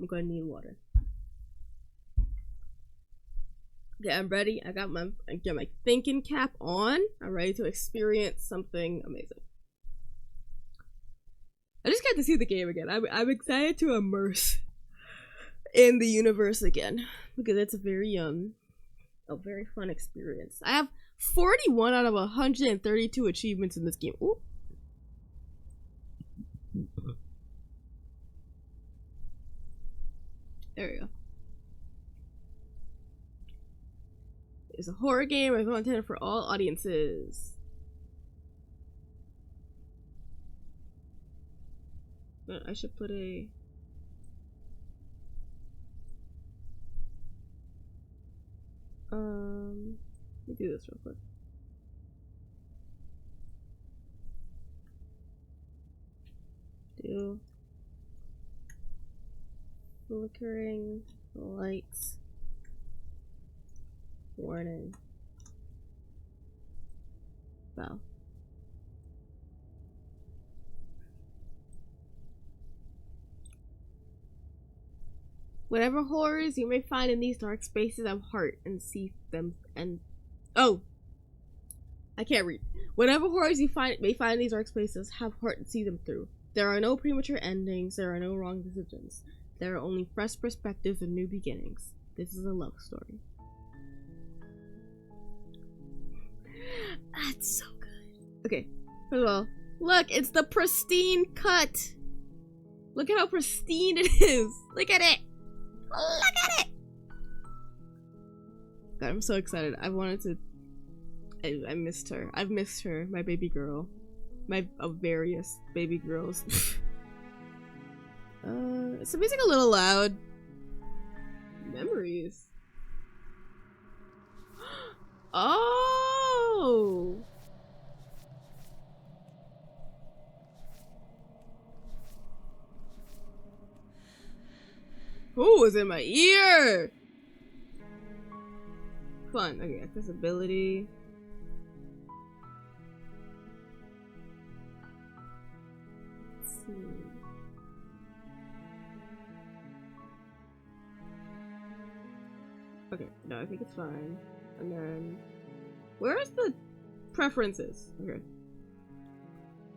I'm gonna need water. Okay, I'm ready. I got my thinking cap on. I'm ready to experience something amazing. I just got to see the game again. I'm excited to immerse in the universe again because it's a very fun experience. I have 41 out of 132 achievements in this game. Ooh. There we go. It's a horror game. It's intended for all audiences. But I should put a... let me do this real quick. Do flickering lights warning. Wow. Whatever horrors you may find in these dark spaces have heart and see them and oh, I can't read. Whatever horrors you may find in these dark spaces have heart and see them through. There are no premature endings. There are no wrong decisions. There are only fresh perspectives and new beginnings. This is a love story. That's so good. Okay, first of all, look, it's the pristine cut. Look at how pristine it is. Look at it. Look at it. God, I'm so excited. I wanted to. I missed her. I've missed her, my baby girl, various baby girls. Is the music a little loud? Memories. Oh. Who was in my ear? Fun. Okay, accessibility. Let's see. Okay, no, I think it's fine. And then, where's the preferences? Okay.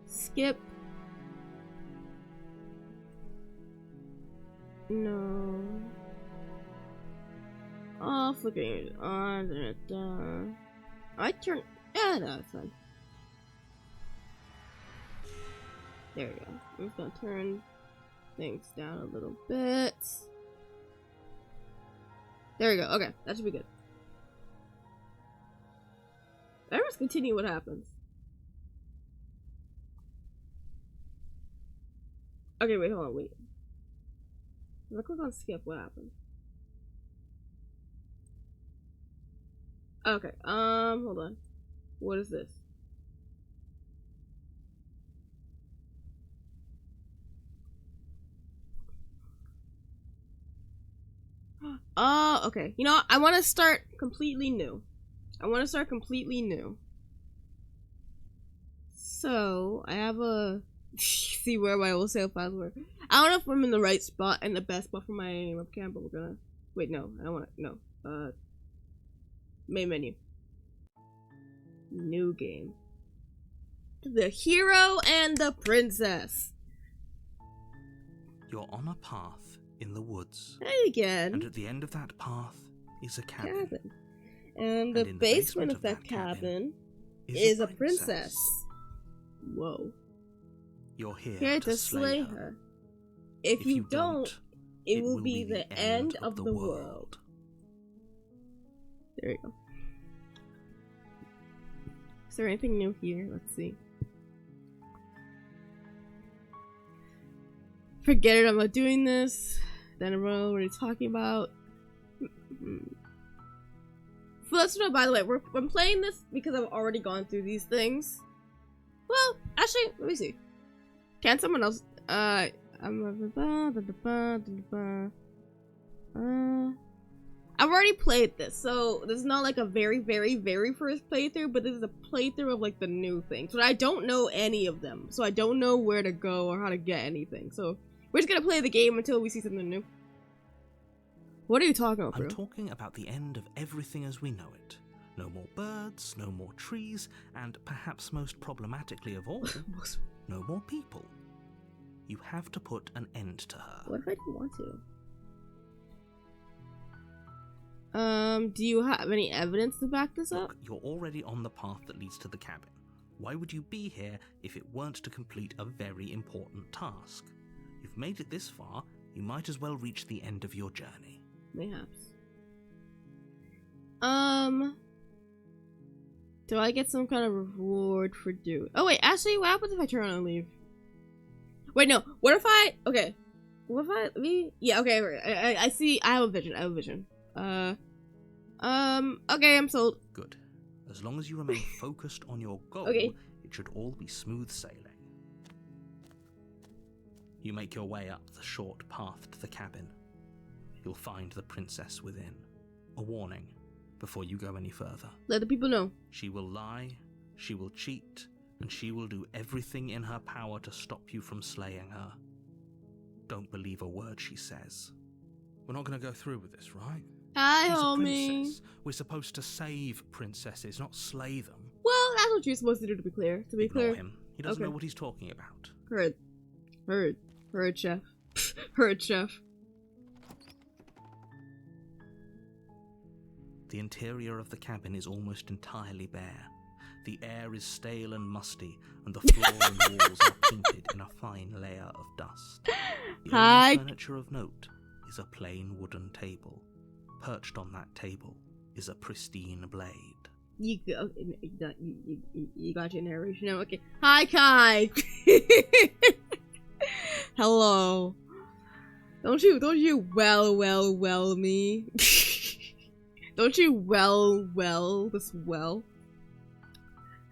Skip. No. Oh, flickering it on. I turn. Yeah, no, it's fine. There we go. I'm just gonna turn things down a little bit. There we go. Okay, that should be good. Let's continue what happens. Okay, wait, hold on, wait. If I click on skip, what happens? Okay, hold on. What is this? Oh, okay. You know what? I want to start completely new. So, I have a... see where my old save files were. I don't know if I'm in the right spot and the best spot for my webcam, but we're gonna... Wait, no. I don't want to... No. Main menu. New game. The hero and the princess. You're on a path in the woods. Hey again. And at the end of that path is a cabin. And the basement of that cabin is a princess. Whoa. You're here to slay her. If you don't, it will be the end of the world. There you go. Is there anything new here? Let's see. Forget it, I'm not doing this. Then I'm already talking about. So let's know, by the way, I'm playing this because I've already gone through these things. Well, actually, let me see. Can someone else? I've already played this, so this is not like a very first playthrough, but this is a playthrough of like the new things. But I don't know any of them, so I don't know where to go or how to get anything. So we're just gonna play the game until we see something new. What are you talking about, bro? I'm talking about the end of everything as we know it. No more birds, no more trees, and perhaps most problematically of all, no more people. You have to put an end to her. What if I didn't want to? Do you have any evidence to back this up? Look, you're already on the path that leads to the cabin. Why would you be here if it weren't to complete a very important task? You've made it this far, you might as well reach the end of your journey. Mayhaps. Do I get some kind of reward for doing? Oh wait, actually, what happens if I turn on and leave? Wait, no. What if I? Okay. What if I leave? Yeah. Okay. I see. I have a vision. I have a vision. Okay, I'm sold. Good. As long as you remain focused on your goal, okay. It should all be smooth sailing. You make your way up the short path to the cabin. You'll find the princess within. A warning before you go any further. Let the people know. She will lie, she will cheat, and she will do everything in her power to stop you from slaying her. Don't believe a word she says. We're not going to go through with this, right? Hi, She's homie. a princess. We're supposed to save princesses, not slay them. Well, that's what you're supposed to do, to be clear. Ignore him. He doesn't know what he's talking about. Heard, chef. Heard, chef. The interior of the cabin is almost entirely bare. The air is stale and musty, and the floor and walls are painted in a fine layer of dust. The only furniture of note is a plain wooden table. Perched on that table is a pristine blade. You got your narration now. Okay. Hi, Kai. Hello. Don't you well me. Don't you well this well.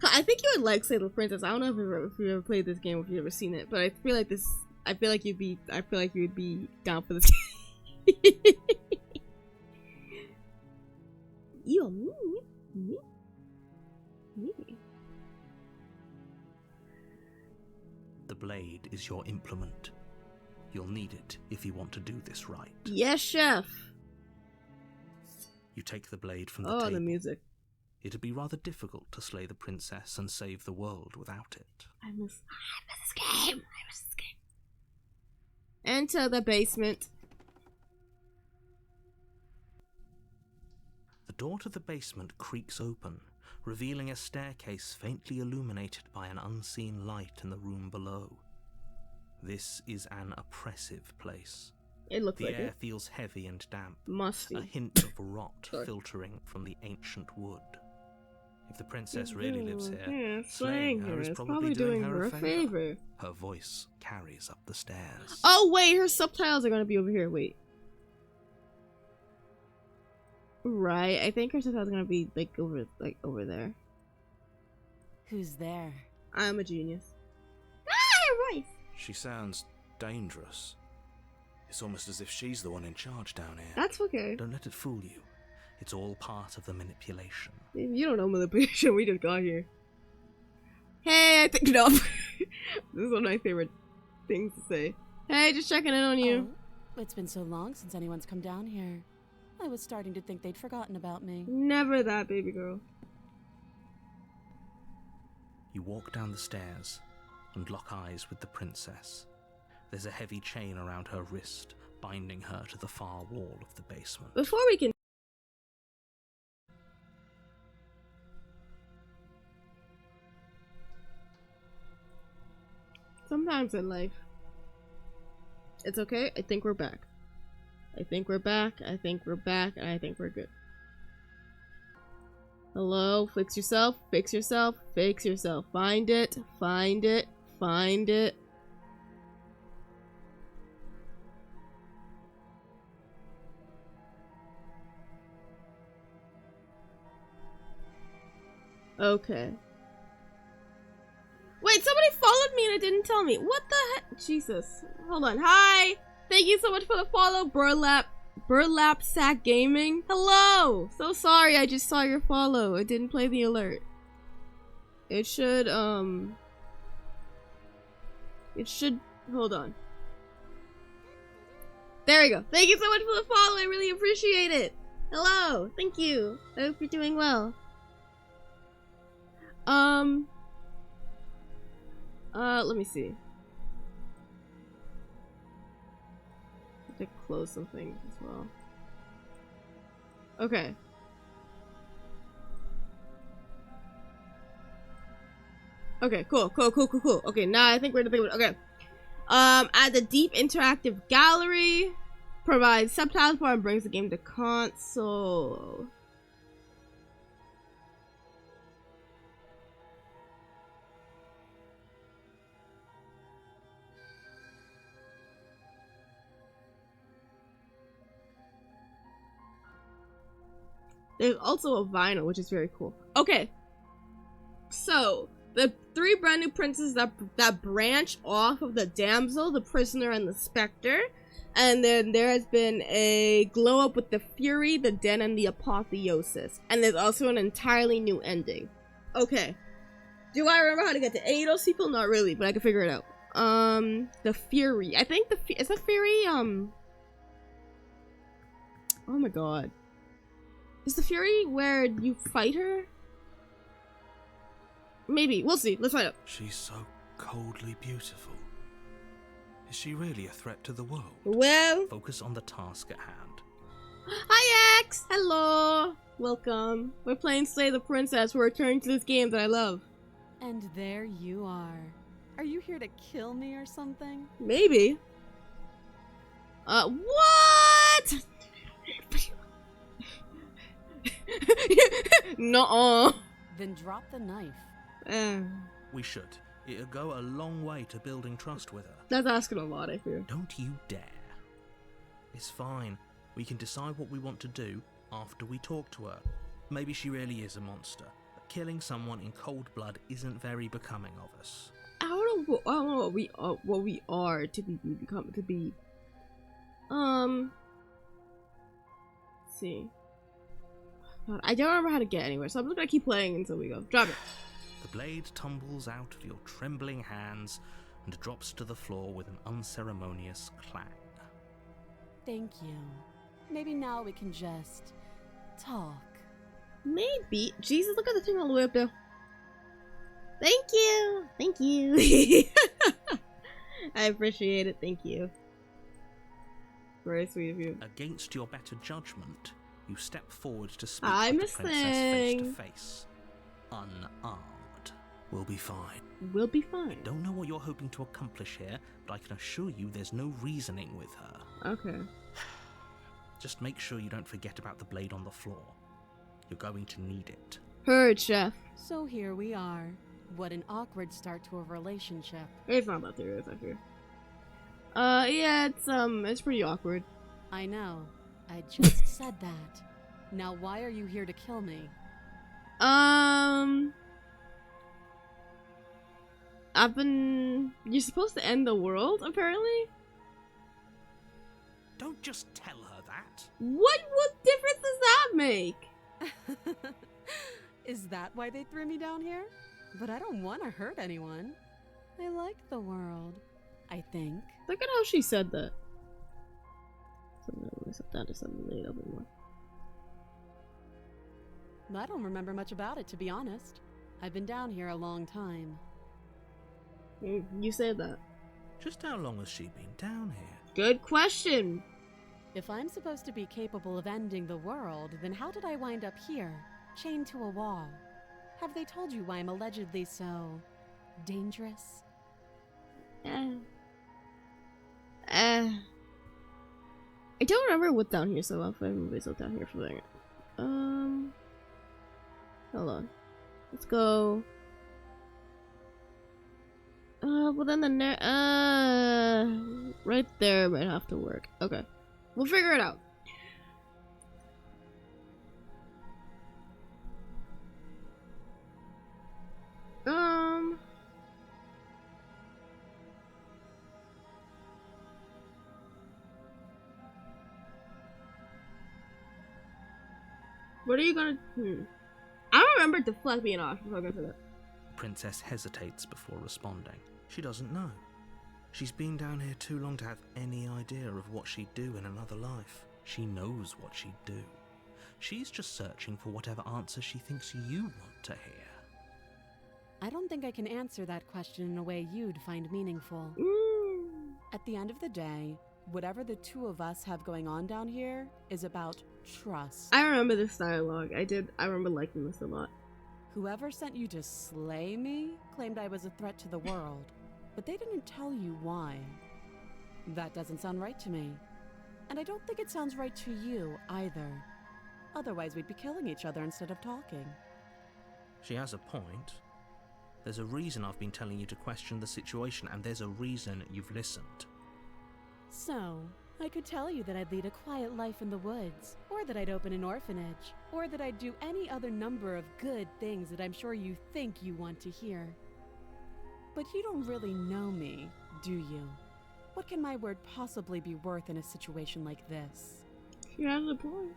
I think you would like Sailor Princess. I don't know if you ever played this game or if you've ever seen it, but I feel like you'd be down for this game. You me. The blade is your implement. You'll need it if you want to do this right. Yes, chef. You take the blade from the table. Oh, the music. It'd be rather difficult to slay the princess and save the world without it. I miss this game. Enter the basement. The door to the basement creaks open, revealing a staircase faintly illuminated by an unseen light in the room below. This is an oppressive place. It looks like the air feels heavy and damp, musty. A hint of rot filtering from the ancient wood. If the princess really lives here, slaying her is probably doing her a favor. Her voice carries up the stairs. Oh wait, her subtitles are gonna be over here. Wait. Right, I think her subtitles are gonna be over there. Who's there? I'm a genius. Ah, her voice. She sounds dangerous. It's almost as if she's the one in charge down here. That's okay. Don't let it fool you. It's all part of the manipulation. You don't know manipulation. We just got here. Hey, I think no. This is one of my favorite things to say. Hey, just checking in on you. Oh, it's been so long since anyone's come down here. I was starting to think they'd forgotten about me. Never that, baby girl. You walk down the stairs and lock eyes with the princess. There's a heavy chain around her wrist, binding her to the far wall of the basement. Before we can... Sometimes in life, it's okay. I think we're back. I think we're back, and I think we're good. Hello? Fix yourself. Find it. Okay. Wait, somebody followed me and it didn't tell me. What the heck? Jesus. Hold on. Hi! Thank you so much for the follow, Burlap Sack Gaming. Hello! So sorry, I just saw your follow. It didn't play the alert. It should, hold on. There we go. Thank you so much for the follow. I really appreciate it. Hello. Thank you. I hope you're doing well. Let me see. I have to close some things as well. Okay. Okay, cool. Okay, now I think we're in the thing. Okay. Add the deep interactive gallery. Provides subtitles for and brings the game to console. There's also a vinyl, which is very cool. Okay. So, the 3 brand new princes that branch off of the damsel, the prisoner, and the specter. And then there has been a glow up with the fury, the den, and the apotheosis. And there's also an entirely new ending. Okay. Do I remember how to get to any of those people? Not really, but I can figure it out. The fury. I think is the fury, oh my god. Is the fury where you fight her? Maybe. We'll see. Let's find out. She's so coldly beautiful. Is she really a threat to the world? Well. Focus on the task at hand. Hi, X! Hello! Welcome. We're playing Slay the Princess. We're returning to this game that I love. And there you are. Are you here to kill me or something? Maybe. What? Nuh-uh. Then drop the knife. We should. It'll go a long way to building trust with her. That's asking a lot, I fear. Don't you dare. It's fine. We can decide what we want to do after we talk to her. Maybe she really is a monster. But killing someone in cold blood isn't very becoming of us. I don't know what we are to be. Let's see. God, I don't remember how to get anywhere, so I'm just gonna keep playing until we go. Drop it. The blade tumbles out of your trembling hands and drops to the floor with an unceremonious clang. Thank you. Maybe now we can just talk. Maybe. Jesus, look at the thing all the way up there. Thank you. Thank you. I appreciate it. Thank you. Very sweet of you. Against your better judgment, you step forward to speak I'm with the princess face to face. Unarmed. We'll be fine. We'll be fine. Don't know what you're hoping to accomplish here, but I can assure you there's no reasoning with her. Okay. Just make sure you don't forget about the blade on the floor. You're going to need it. Heard, chef. So here we are. What an awkward start to a relationship. It's not that serious, I fear. Yeah, it's pretty awkward. I know. I just said that. Now why are you here to kill me? You're supposed to end the world, apparently? Don't just tell her that. What difference does that make? Is that why they threw me down here? But I don't want to hurt anyone. I like the world, I think. Look at how she said that. Set that to something a little bit more. I don't remember much about it, to be honest. I've been down here a long time. You said that. Just how long has she been down here? Good question. If I'm supposed to be capable of ending the world, then how did I wind up here, chained to a wall? Have they told you why I'm allegedly so dangerous? I don't remember what's down here so well. If I remember what's down here for a second. Hold on. Let's go. Well then right there might have to work. Okay. We'll figure it out. What are you gonna I don't remember deflect being off, so I'm gonna say that. The princess hesitates before responding. She doesn't know. She's been down here too long to have any idea of what she'd do in another life. She knows what she'd do. She's just searching for whatever answer she thinks you want to hear. I don't think I can answer that question in a way you'd find meaningful. At the end of the day, whatever the two of us have going on down here is about trust. I remember this dialogue. I remember liking this a lot. Whoever sent you to slay me claimed I was a threat to the world, but they didn't tell you why. That doesn't sound right to me. And I don't think it sounds right to you either. Otherwise, we'd be killing each other instead of talking. She has a point. There's a reason I've been telling you to question the situation, and there's a reason you've listened. So, I could tell you that I'd lead a quiet life in the woods, or that I'd open an orphanage, or that I'd do any other number of good things that I'm sure you think you want to hear. But you don't really know me, do you? What can my word possibly be worth in a situation like this? She has a point.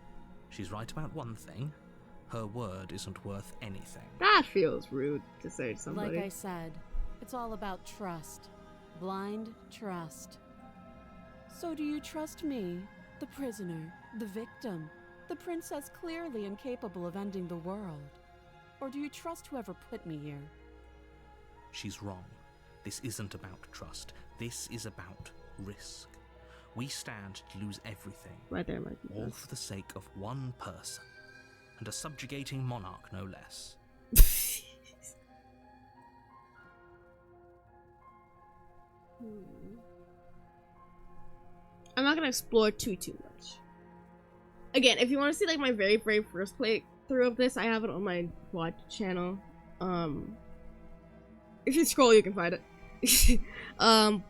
She's right about one thing. Her word isn't worth anything. That feels rude to say to somebody. Like I said, it's all about trust. Blind trust. So do you trust me, the prisoner, the victim, the princess clearly incapable of ending the world? Or do you trust whoever put me here? She's wrong. This isn't about trust. This is about risk. We stand to lose everything. Right there, Mike. All for the sake of one person. And a subjugating monarch, no less. I'm not gonna explore too much. Again, if you want to see like my very first playthrough of this, I have it on my VOD channel. If you scroll, you can find it.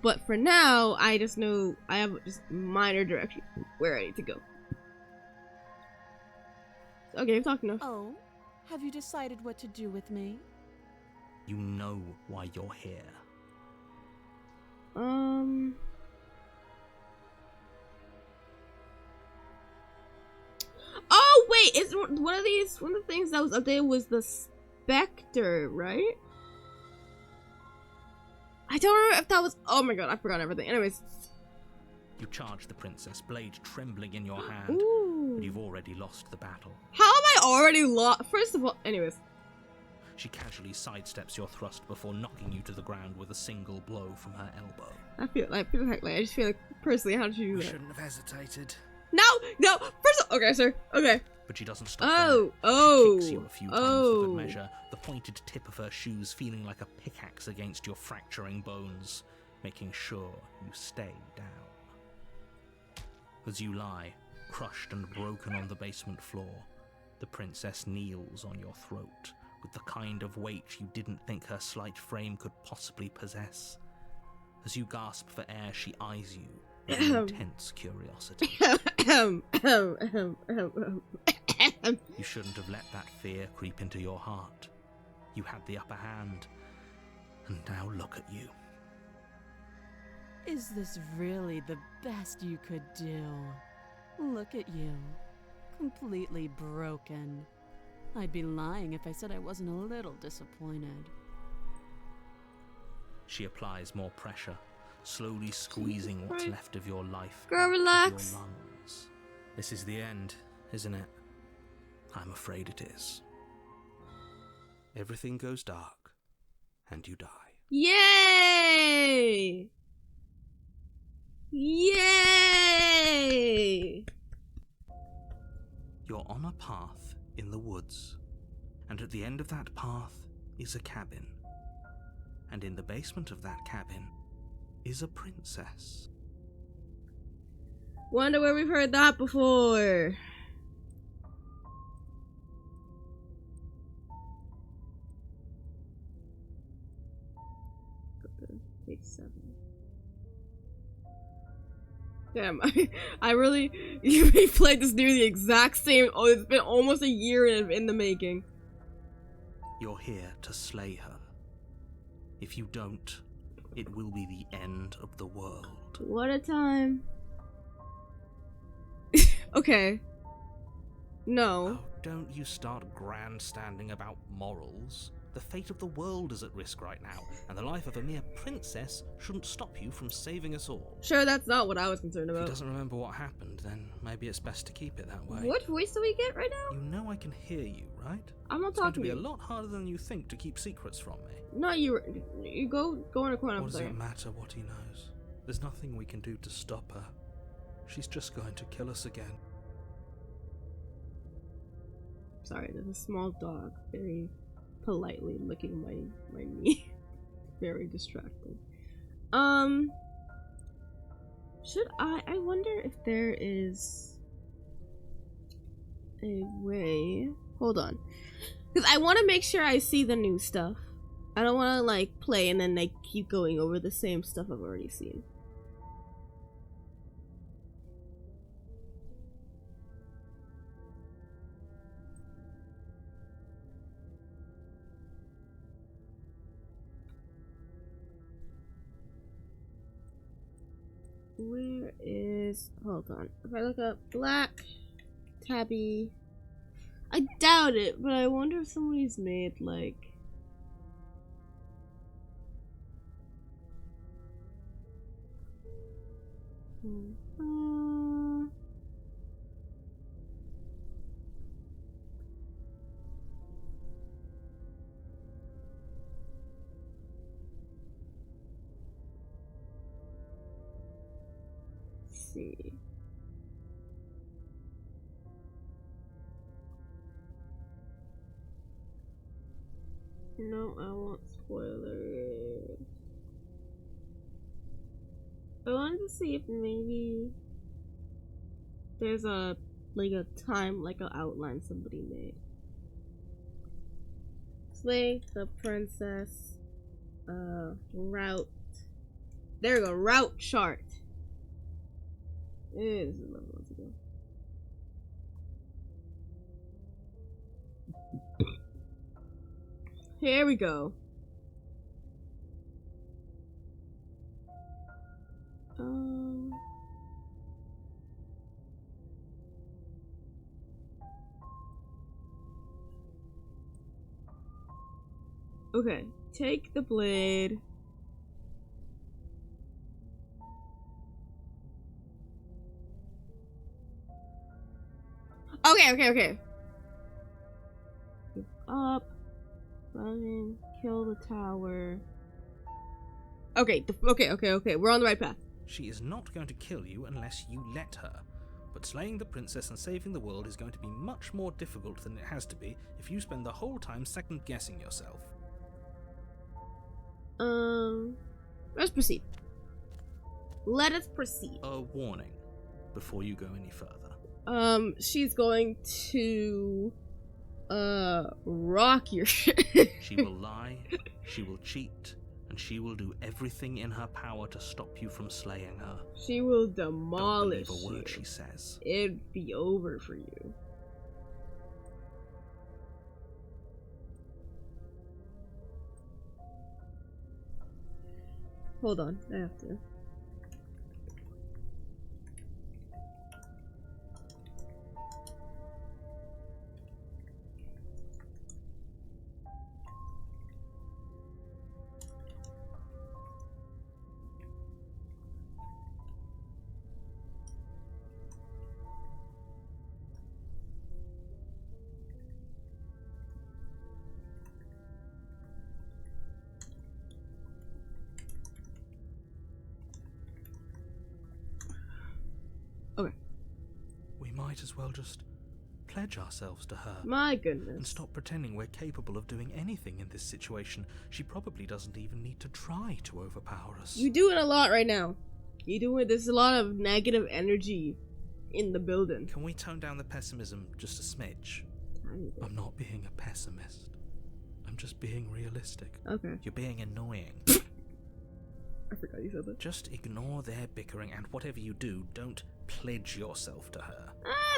But for now, I just know I have just minor direction where I need to go. Okay, I'm talking enough. Oh, have you decided what to do with me? You know why you're here. Oh wait, is one of the things that was updated was the Spectre, right? I don't remember if that was. Oh my god, I forgot everything. Anyways, You charge the princess, blade trembling in your hand, ooh. but you've already lost the battle. How am I already lost? First of all, anyways. She casually sidesteps your thrust before knocking you to the ground with a single blow from her elbow. I just feel like personally, how did you do We that? shouldn't have hesitated. No. First of all, okay, sir. Okay. But she doesn't stop Oh, there. She kicks you a few times for good measure, the pointed tip of her shoes feeling like a pickaxe against your fracturing bones, making sure you stay down. As you lie, crushed and broken on the basement floor, the princess kneels on your throat with the kind of weight you didn't think her slight frame could possibly possess. As you gasp for air, she eyes you with intense curiosity. You shouldn't have let that fear creep into your heart. You had the upper hand, and now look at you. Is this really the best you could do? Look at you. Completely broken. I'd be lying if I said I wasn't a little disappointed. She applies more pressure, slowly squeezing what's left of your life Girl, out of relax. your lungs. This is the end, isn't it? I'm afraid it is. Everything goes dark, and you die. Yay! Yay! You're on a path in the woods, and at the end of that path is a cabin. And in the basement of that cabin is a princess. Wonder where we've heard that before. Page 7. Damn, I really, we played this near the exact same. Oh, it's been almost a year in the making. You're here to slay her. If you don't, it will be the end of the world. What a time. Okay. No. Oh, don't you start grandstanding about morals. The fate of the world is at risk right now, and the life of a mere princess shouldn't stop you from saving us all. Sure, that's not what I was concerned If about. he doesn't remember what happened, then maybe it's best to keep it that way. What voice do we get right now? You know I can hear you, right? I'm not It's going to talking be to a you. lot harder than you think to keep secrets from me. No, you go in a corner. What does it matter what he knows? There's nothing we can do to stop her. She's just going to kill us again. Sorry, there's a small dog very politely licking my knee. Very distracting. Should I wonder if there is a way. Hold on. Because I want to make sure I see the new stuff. I don't want to like play and then like keep going over the same stuff I've already seen. Where is... Hold on. If I look up black tabby... I doubt it, but I wonder if somebody's made, like... see. No, I won't spoil it. I wanted to see if maybe there's a like a outline somebody made. Slay the princess. Route. There we go. Route chart. This is another one to go. Here we go. Okay, take the blade. Okay. Up. Running. Kill the tower. Okay, okay. We're on the right path. She is not going to kill you unless you let her. But slaying the princess and saving the world is going to be much more difficult than it has to be if you spend the whole time second-guessing yourself. Let's proceed. Let us proceed. A warning before you go any further. She's going to rock your shit. She will lie, she will cheat, and she will do everything in her power to stop you from slaying her. She will demolish Don't believe a word you. she says. It'd be over for you. Hold on, I have to. We might as well just pledge ourselves to her. My And goodness. stop pretending we're capable of doing anything in this situation. She probably doesn't even need to try to overpower us. You're doing a lot right now. There's a lot of negative energy in the building. Can we tone down the pessimism just a smidge? I'm not being a pessimist. I'm just being realistic. Okay. You're being annoying. I forgot you said that. Just ignore their bickering, and whatever you do, don't pledge yourself to her.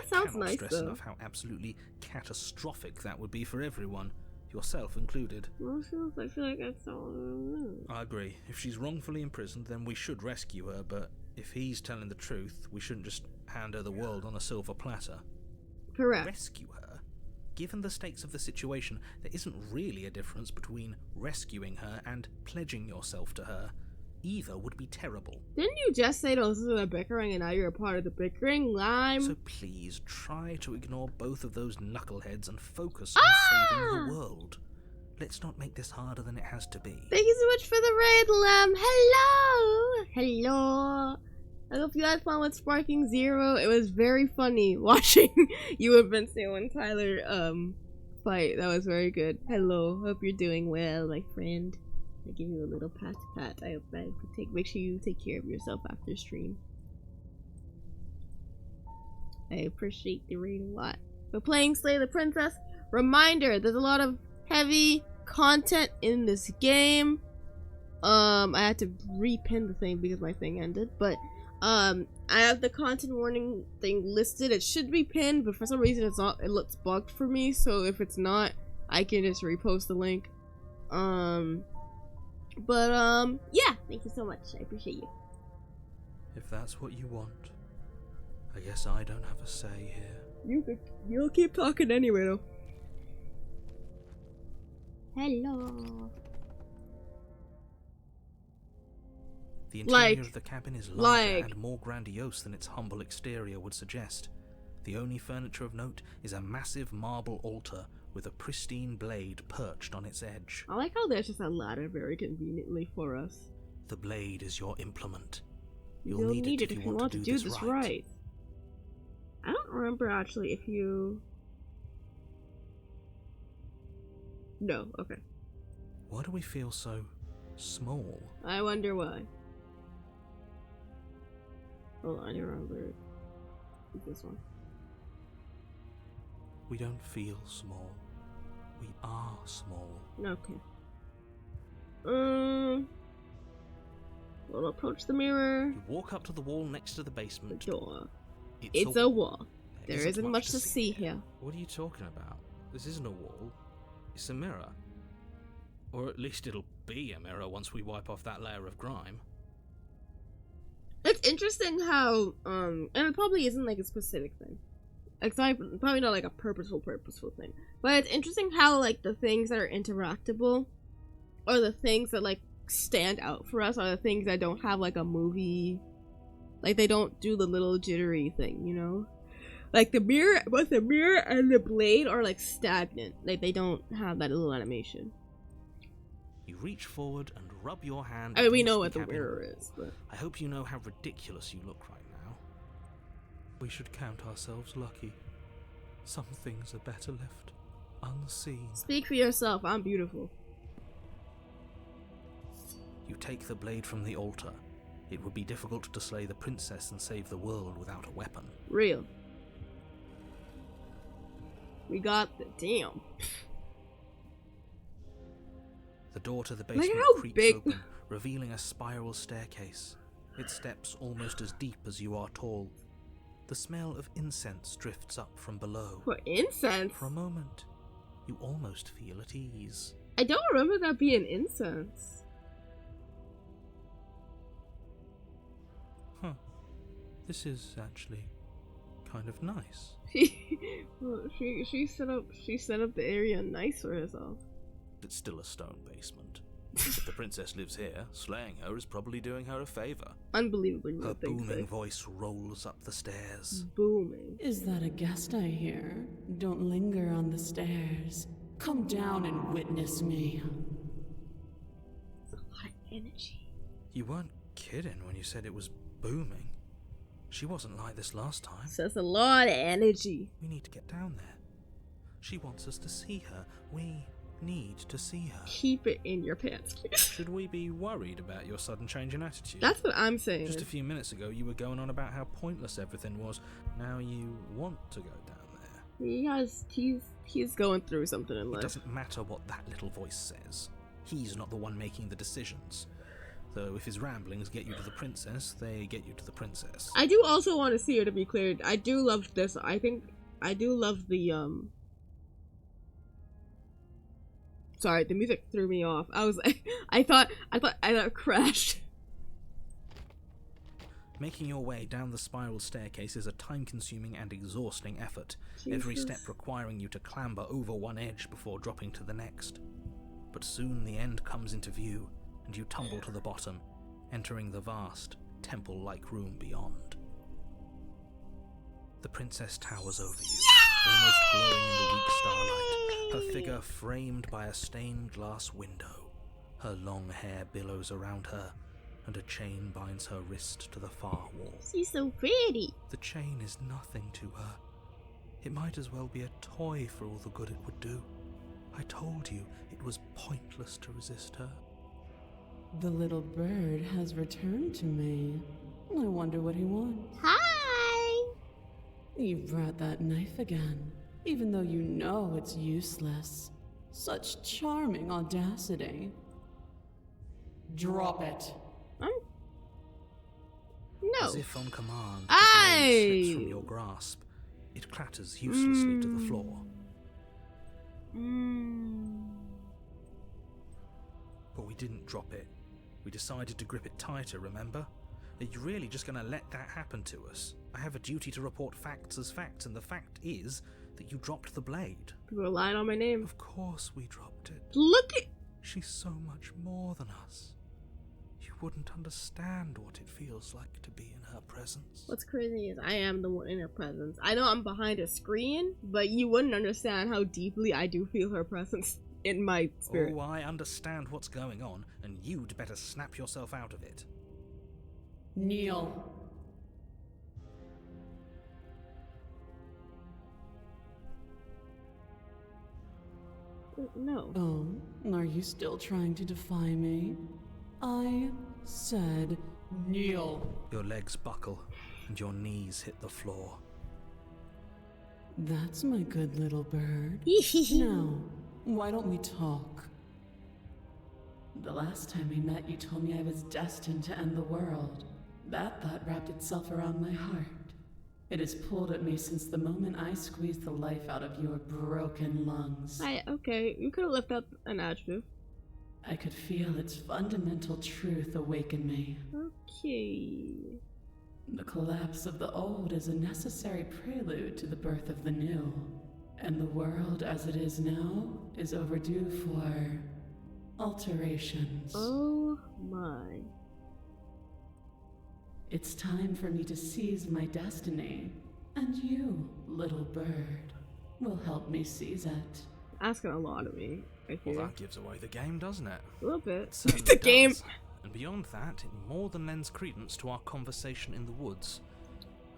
It sounds Cannot nice stress though. enough how absolutely catastrophic that would be for everyone, yourself included. I feel like that's all. I agree. If she's wrongfully imprisoned, then we should rescue her, but if he's telling the truth, we shouldn't just hand her the world on a silver platter. Correct. Rescue her? Given the stakes of the situation, there isn't really a difference between rescuing her and pledging yourself to her. Either would be terrible. Didn't you just say those are the bickering and now you're a part of the bickering, Lime? So please, try to ignore both of those knuckleheads and focus on saving the world. Let's not make this harder than it has to be. Thank you so much for the raid, Lem. Hello! Hello! I hope you had fun with Sparking Zero. It was very funny watching you and Vincent and Tyler fight. That was very good. Hello, hope you're doing well, my friend. I give you a little pat. I hope that you could make sure you take care of yourself after stream. I appreciate the raid a lot. We're playing Slay the Princess. Reminder, there's a lot of heavy content in this game. I had to repin the thing because my thing ended, but I have the content warning thing listed. It should be pinned, but for some reason it's not. It looks bugged for me, so if it's not, I can just repost the link. Yeah, thank you so much. I appreciate you. If that's what you want, I guess I don't have a say here. You'll keep talking anyway, though. Hello. The interior of the cabin is larger and more grandiose than its humble exterior would suggest. The only furniture of note is a massive marble altar with a pristine blade perched on its edge. I like how there's just a ladder very conveniently for us. The blade is your implement. You'll need it if you want to do this right. I don't remember actually if you... No, okay. Why do we feel so small? I wonder why. Hold on, I remember this one. We don't feel small. We are small. Okay. We'll approach the mirror. You walk up to the wall next to the basement. The door. It's a wall. There isn't much to see here. What are you talking about? This isn't a wall. It's a mirror. Or at least it'll be a mirror once we wipe off that layer of grime. It's interesting how, and it probably isn't like a specific thing. It's probably not like a purposeful thing. But it's interesting how like the things that are interactable, or the things that like stand out for us, are the things that don't have like a movie, like they don't do the little jittery thing, you know? Like the mirror, both the mirror and the blade are like stagnant. Like they don't have that little animation. You reach forward and rub your hand. I mean, we know what the mirror is, but I hope you know how ridiculous you look right now. We should count ourselves lucky. Some things are better left unseen. Speak for yourself. I'm beautiful. You take the blade from the altar. It would be difficult to slay the princess and save the world without a weapon. Real. We got the damn. The door to the basement creaks open, revealing a spiral staircase. Its steps almost as deep as you are tall. The smell of incense drifts up from below. For incense? For a moment, you almost feel at ease. I don't remember that being incense. Huh. This is actually kind of nice. She set up the area nice for herself. It's still a stone basement. If the princess lives here, slaying her is probably doing her a favor. Unbelievably Her booming voice rolls up the stairs. Booming. Is that a guest I hear? Don't linger on the stairs. Come down and witness me. It's a lot of energy. You weren't kidding when you said it was booming. She wasn't like this last time. So that's a lot of energy. We need to get down there. She wants us to see her. We need to see her. Keep it in your pants, please. Should we be worried about your sudden change in attitude? That's what I'm saying. Just a few minutes ago, you were going on about how pointless everything was. Now you want to go down there. He's going through something in life. It doesn't matter what that little voice says. He's not the one making the decisions. Though if his ramblings get you to the princess, they get you to the princess. I do also want to see her, to be clear. I do love this. I do love the Sorry, the music threw me off. I was like, I thought it crashed. Making your way down the spiral staircase is a time-consuming and exhausting effort, every step requiring you to clamber over one edge before dropping to the next. But soon the end comes into view, and you tumble to the bottom, entering the vast, temple-like room beyond. The princess towers over you, almost glowing in the weak starlight, her figure framed by a stained glass window. Her long hair billows around her, and a chain binds her wrist to the far wall. She's so pretty. The chain is nothing to her. It might as well be a toy for all the good it would do. I told you it was pointless to resist her. The little bird has returned to me. I wonder what he wants. Hi. You brought that knife again, even though you know it's useless. Such charming audacity. Drop it. No. As if on command, the blade slips from your grasp. It clatters uselessly to the floor. But we didn't drop it. We decided to grip it tighter, remember? Are you really just going to let that happen to us? I have a duty to report facts as facts, and the fact is that you dropped the blade. People are lying on my name. Of course we dropped it. Look at... She's so much more than us. You wouldn't understand what it feels like to be in her presence. What's crazy is I am the one in her presence. I know I'm behind a screen, but you wouldn't understand how deeply I do feel her presence in my spirit. Oh, I understand what's going on, and you'd better snap yourself out of it. Kneel. No. Oh, are you still trying to defy me? I said kneel. Your legs buckle, and your knees hit the floor. That's my good little bird. Now, why don't we talk? The last time we met, you told me I was destined to end the world. That thought wrapped itself around my heart. It has pulled at me since the moment I squeezed the life out of your broken lungs. Okay, you could have left out an adjective. I could feel its fundamental truth awaken me. Okay. The collapse of the old is a necessary prelude to the birth of the new. And the world as it is now is overdue for alterations. Oh my. It's time for me to seize my destiny. And you, little bird, will help me seize it. Asking a lot of me. Well, that gives away the game, doesn't it? A little bit. It certainly The game. does. And beyond that, it more than lends credence to our conversation in the woods.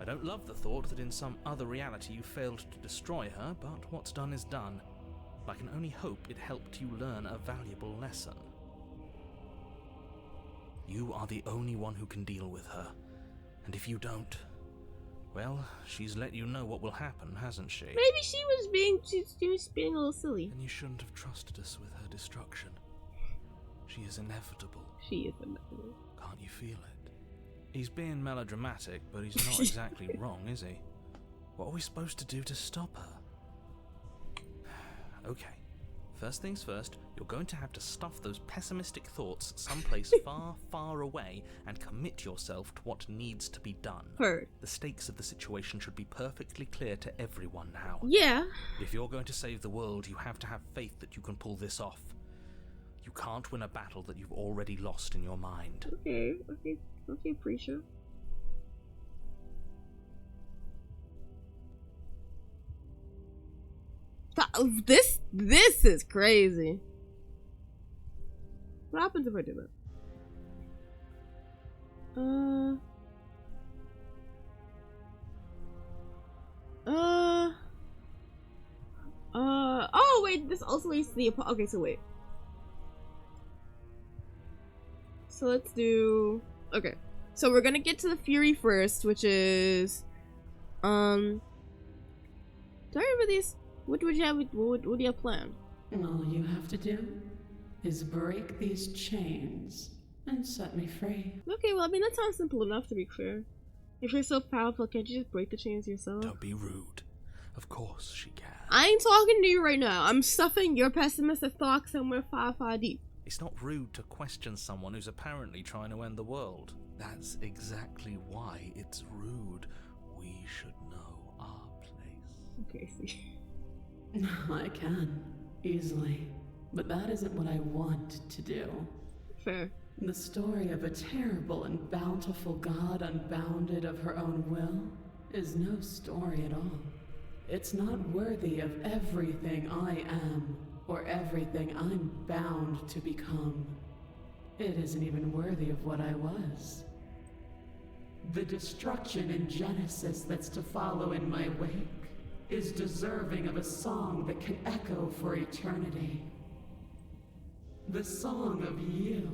I don't love the thought that in some other reality you failed to destroy her, but what's done is done. I can only hope it helped you learn a valuable lesson. You are the only one who can deal with her. And if you don't, well, she's let you know what will happen, hasn't she? Maybe she was being a little silly. Then you shouldn't have trusted us with her destruction. She is inevitable. She is inevitable. Can't you feel it? He's being melodramatic, but he's not exactly wrong, is he? What are we supposed to do to stop her? Okay. First things first, you're going to have to stuff those pessimistic thoughts someplace far, far away and commit yourself to what needs to be done. Heard. The stakes of the situation should be perfectly clear to everyone now. Yeah. If you're going to save the world, you have to have faith that you can pull this off. You can't win a battle that you've already lost in your mind. Okay, preacher. This is crazy. What happens if I do that? Oh wait, this also leads to the okay, so wait. So let's do, okay. So we're gonna get to the Fury first, which is, do I remember these? What do you have planned? All you have to do is break these chains and set me free. Okay, well, I mean, that sounds simple enough, to be clear. If you're so powerful, can't you just break the chains yourself? Don't be rude. Of course she can. I ain't talking to you right now. I'm stuffing your pessimistic thoughts somewhere far, far deep. It's not rude to question someone who's apparently trying to end the world. That's exactly why it's rude. We should know our place. Okay, see. I can, easily. But that isn't what I want to do. Fair. The story of a terrible and bountiful god unbounded of her own will is no story at all. It's not worthy of everything I am, or everything I'm bound to become. It isn't even worthy of what I was. The destruction in Genesis that's to follow in my wake is deserving of a song that can echo for eternity. The song of you,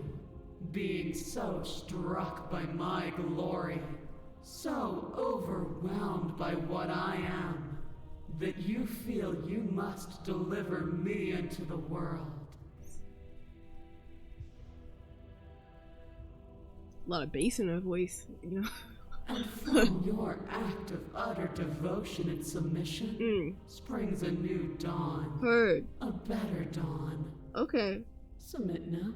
being so struck by my glory, so overwhelmed by what I am, that you feel you must deliver me into the world. A lot of bass in her voice, you know. And from your act of utter devotion and submission springs a new dawn. Heard. A better dawn. Okay. Submit now,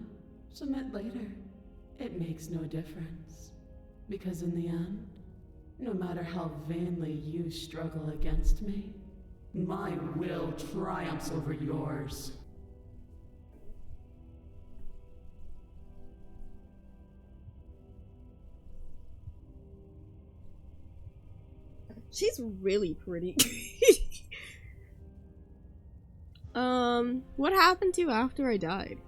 submit later. It makes no difference. Because in the end, no matter how vainly you struggle against me, my will triumphs over yours. She's really pretty. What happened to you after I died?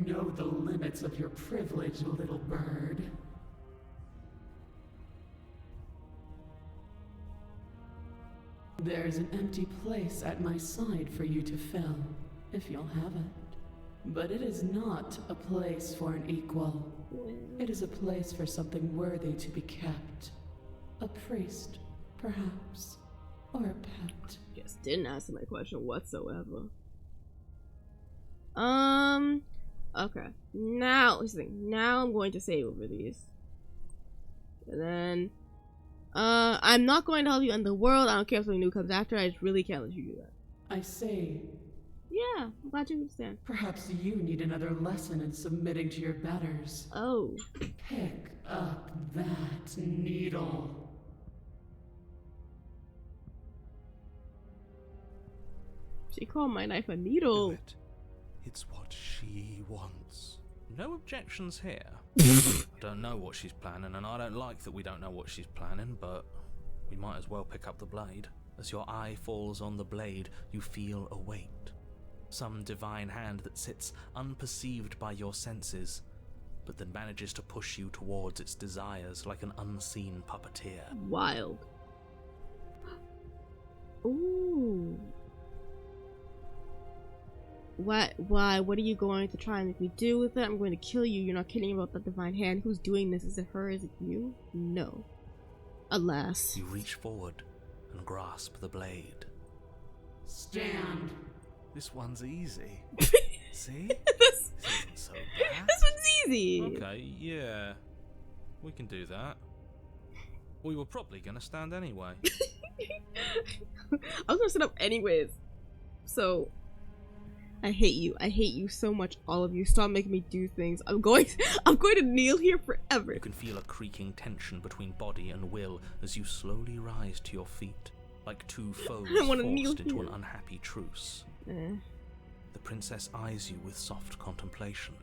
Know the limits of your privilege, little bird. There's an empty place at my side for you to fill, if you'll have it. But it is not a place for an equal. It is a place for something worthy to be kept. A priest, perhaps, or a pet. Just didn't answer my question whatsoever. Okay. Now, here's the thing. Now I'm going to save over these. And then, I'm not going to help you end the world. I don't care if something new comes after. I just really can't let you do that. I say, yeah, I'm glad you understand. perhaps you need another lesson in submitting to your betters. Oh. Pick up that needle. She called my knife a needle. Do it. It's what she wants. No objections here. I don't know what she's planning, and I don't like that we don't know what she's planning, but we might as well pick up the blade. As your eye falls on the blade, you feel a weight. Some divine hand that sits unperceived by your senses, but that manages to push you towards its desires like an unseen puppeteer. Wild. Ooh. What? Why? What are you going to try and make me do with it? I'm going to kill you. You're not kidding about the divine hand. Who's doing this? Is it her? Is it you? No. Alas. You reach forward and grasp the blade. Stand. This one's easy. See? this isn't so bad. one's easy. Okay, yeah. We can do that. We were probably gonna stand anyway. I was gonna sit up anyways. So I hate you. I hate you so much, all of you. Stop making me do things. I'm going to kneel here forever. You can feel a creaking tension between body and will as you slowly rise to your feet, like two foes forced into an unhappy truce. The princess eyes you with soft contemplation.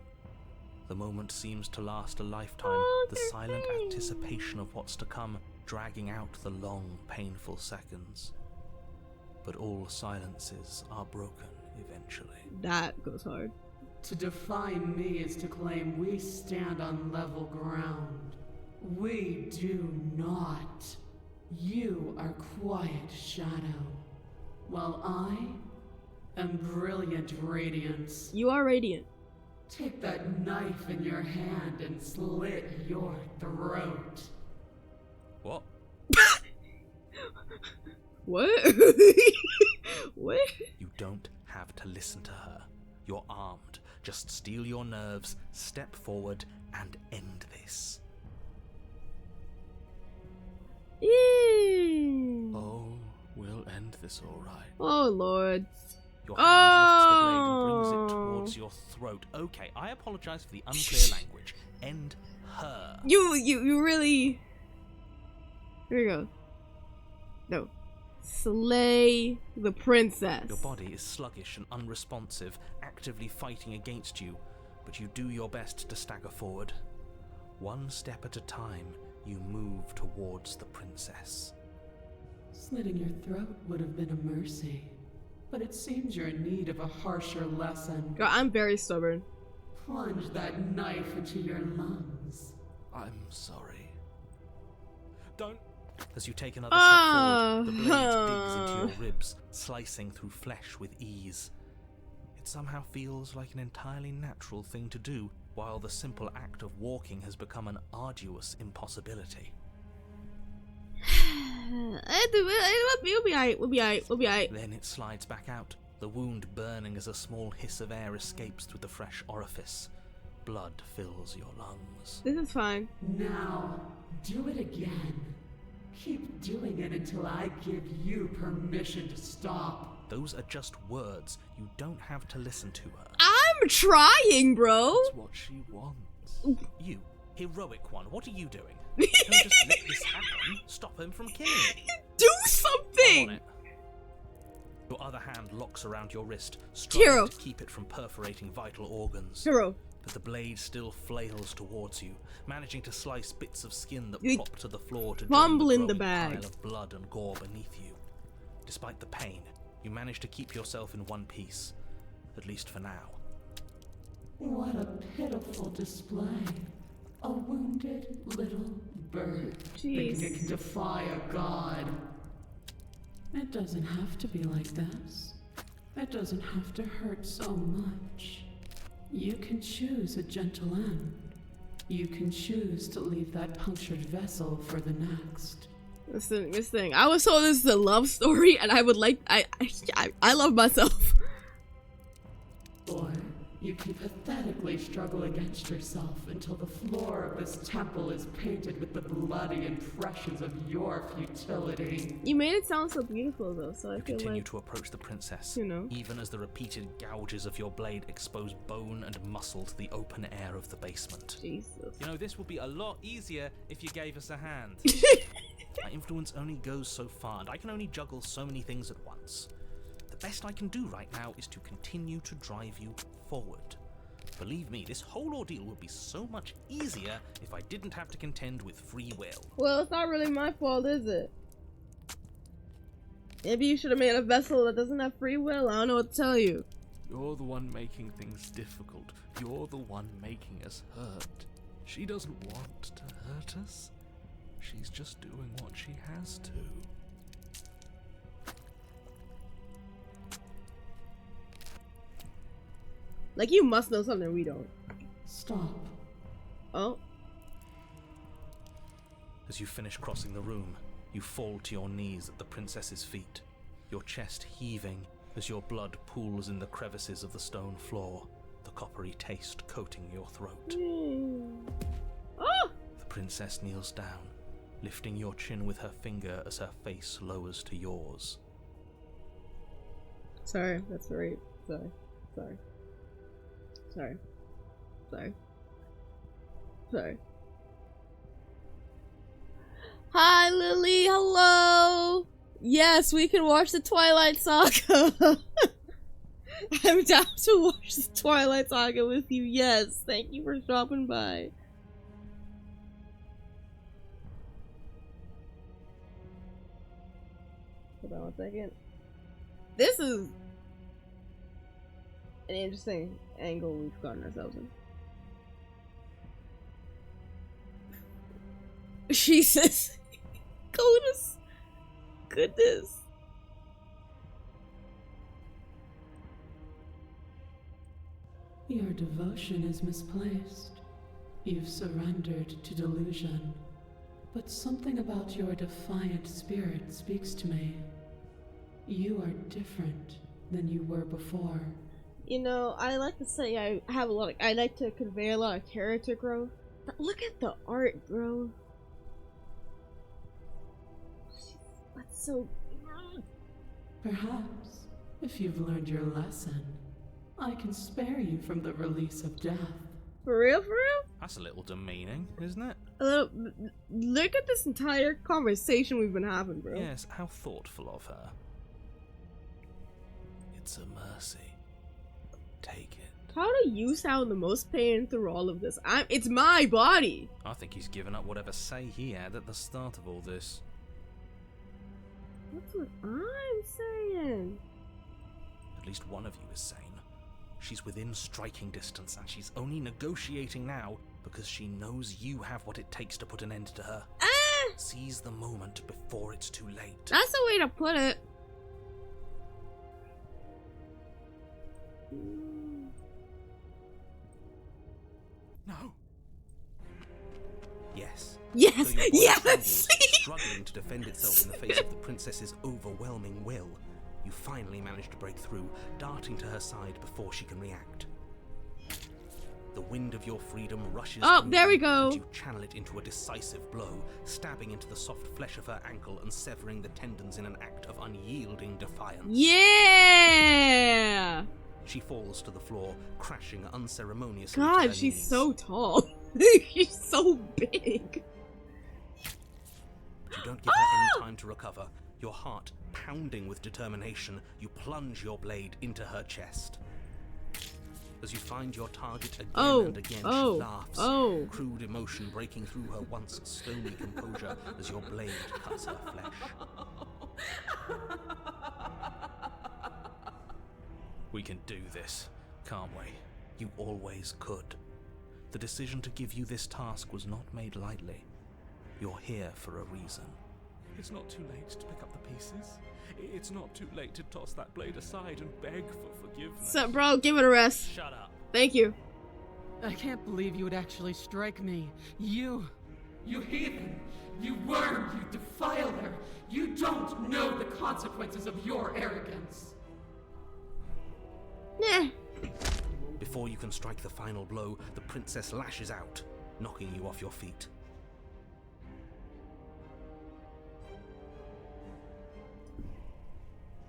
The moment seems to last a lifetime, the silent anticipation of what's to come, dragging out the long, painful seconds. But all silences are broken eventually. That goes hard. To define me is to claim we stand on level ground. We do not. You are quiet shadow, while I am brilliant radiance. You are radiant. Take that knife in your hand and slit your throat. What? What? What? You don't have to listen to her. You're armed. Just steel your nerves, step forward, and end this. Oh, we'll end this all right. Oh, Lord. Your hand lifts the blade and brings it towards your throat. Okay, I apologize for the unclear language. End her. You really. Here we go. No. Slay the princess. Your body is sluggish and unresponsive, actively fighting against you, but you do your best to stagger forward. One step at a time, you move towards the princess. Slitting your throat would have been a mercy, but it seems you're in need of a harsher lesson. God, I'm very stubborn. Plunge that knife into your lungs. I'm sorry. Don't. As you take another step forward, the blade digs into your ribs, slicing through flesh with ease. It somehow feels like an entirely natural thing to do, while the simple act of walking has become an arduous impossibility. We'll be alright. Then it slides back out, the wound burning as a small hiss of air escapes through the fresh orifice. Blood fills your lungs. This is fine. Now, do it again. Keep doing it until I give you permission to stop. Those are just words. You don't have to listen to her. I'm trying, bro. That's what she wants. You, heroic one, what are you doing? Don't just let this happen. Stop him from killing you. Do I'm something. on it. Your other hand locks around your wrist, struggling to keep it from perforating vital organs. Hero. But the blade still flails towards you, managing to slice bits of skin that You plop to the floor to fumble drain in the growing bag. pile of blood and gore beneath you. Despite the pain, you manage to keep yourself in one piece, at least for now. What a pitiful display. A wounded little bird Jeez. thinking it can defy a god. It doesn't have to be like this. It doesn't have to hurt so much. You can choose a gentle end. You can choose to leave that punctured vessel for the next. Listen, this thing. I was told this is a love story, and I would like. I love myself. Or you can pathetically struggle against yourself until the floor of this temple is painted with the bloody impressions of your futility. You made it sound so beautiful, though. So I You feel continue like to approach the princess, you know. even as the repeated gouges of your blade expose bone and muscle to the open air of the basement. Jesus. You know, this would be a lot easier if you gave us a hand. My influence only goes so far, and I can only juggle so many things at once. The best I can do right now is to continue to drive you forward. Believe me, this whole ordeal would be so much easier if I didn't have to contend with free will. Well, it's not really my fault, is it? Maybe you should have made a vessel that doesn't have free will. I don't know what to tell you. You're the one making things difficult. You're the one making us hurt. She doesn't want to hurt us. She's just doing what she has to. Like, you must know something we don't. Stop. Oh. As you finish crossing the room, you fall to your knees at the princess's feet, your chest heaving as your blood pools in the crevices of the stone floor, the coppery taste coating your throat. Oh! The princess kneels down, lifting your chin with her finger as her face lowers to yours. Sorry, that's right. Sorry. Hi, Lily. Hello. Yes, we can watch the Twilight Saga. I'm down to watch the Twilight Saga with you. Yes, thank you for stopping by. Hold on 1 second. This is an interesting angle we've gotten ourselves in. Jesus. Goodness. Your devotion is misplaced. You've surrendered to delusion. But something about your defiant spirit speaks to me. You are different than you were before. You know, I like to say I like to convey a lot of character growth. But look at the art, bro. That's so... Perhaps, if you've learned your lesson, I can spare you from the release of death. For real, for real? That's a little demeaning, isn't it? Look at this entire conversation we've been having, bro. Yes, how thoughtful of her. It's a mercy. Take it. How do you sound the most pain through all of this? It's my body. I think he's given up whatever say he had at the start of all this. That's what I'm saying. At least one of you is sane. She's within striking distance, and she's only negotiating now because she knows you have what it takes to put an end to her. Seize the moment before it's too late. That's the way to put it. No. Yes. Yes. Though your body Yes. trembles, struggling to defend itself in the face of the princess's overwhelming will, you finally manage to break through, darting to her side before she can react. The wind of your freedom rushes through there we you, go. and you channel it into a decisive blow, stabbing into the soft flesh of her ankle and severing the tendons in an act of unyielding defiance. Yeah. She falls to the floor, crashing unceremoniously to God, her she's knees. so tall. She's so big. You don't give her any time to recover. Your heart pounding with determination, you plunge your blade into her chest. As you find your target again and again, she laughs, crude emotion breaking through her once stony composure as your blade cuts her flesh. We can do this, can't we? You always could. The decision to give you this task was not made lightly. You're here for a reason. It's not too late to pick up the pieces. It's not too late to toss that blade aside and beg for forgiveness. So, bro, give it a rest. Shut up. Thank you. I can't believe you would actually strike me. You heathen! You worm! You defiler! You don't know the consequences of your arrogance! Nah. Before you can strike the final blow, the princess lashes out, knocking you off your feet.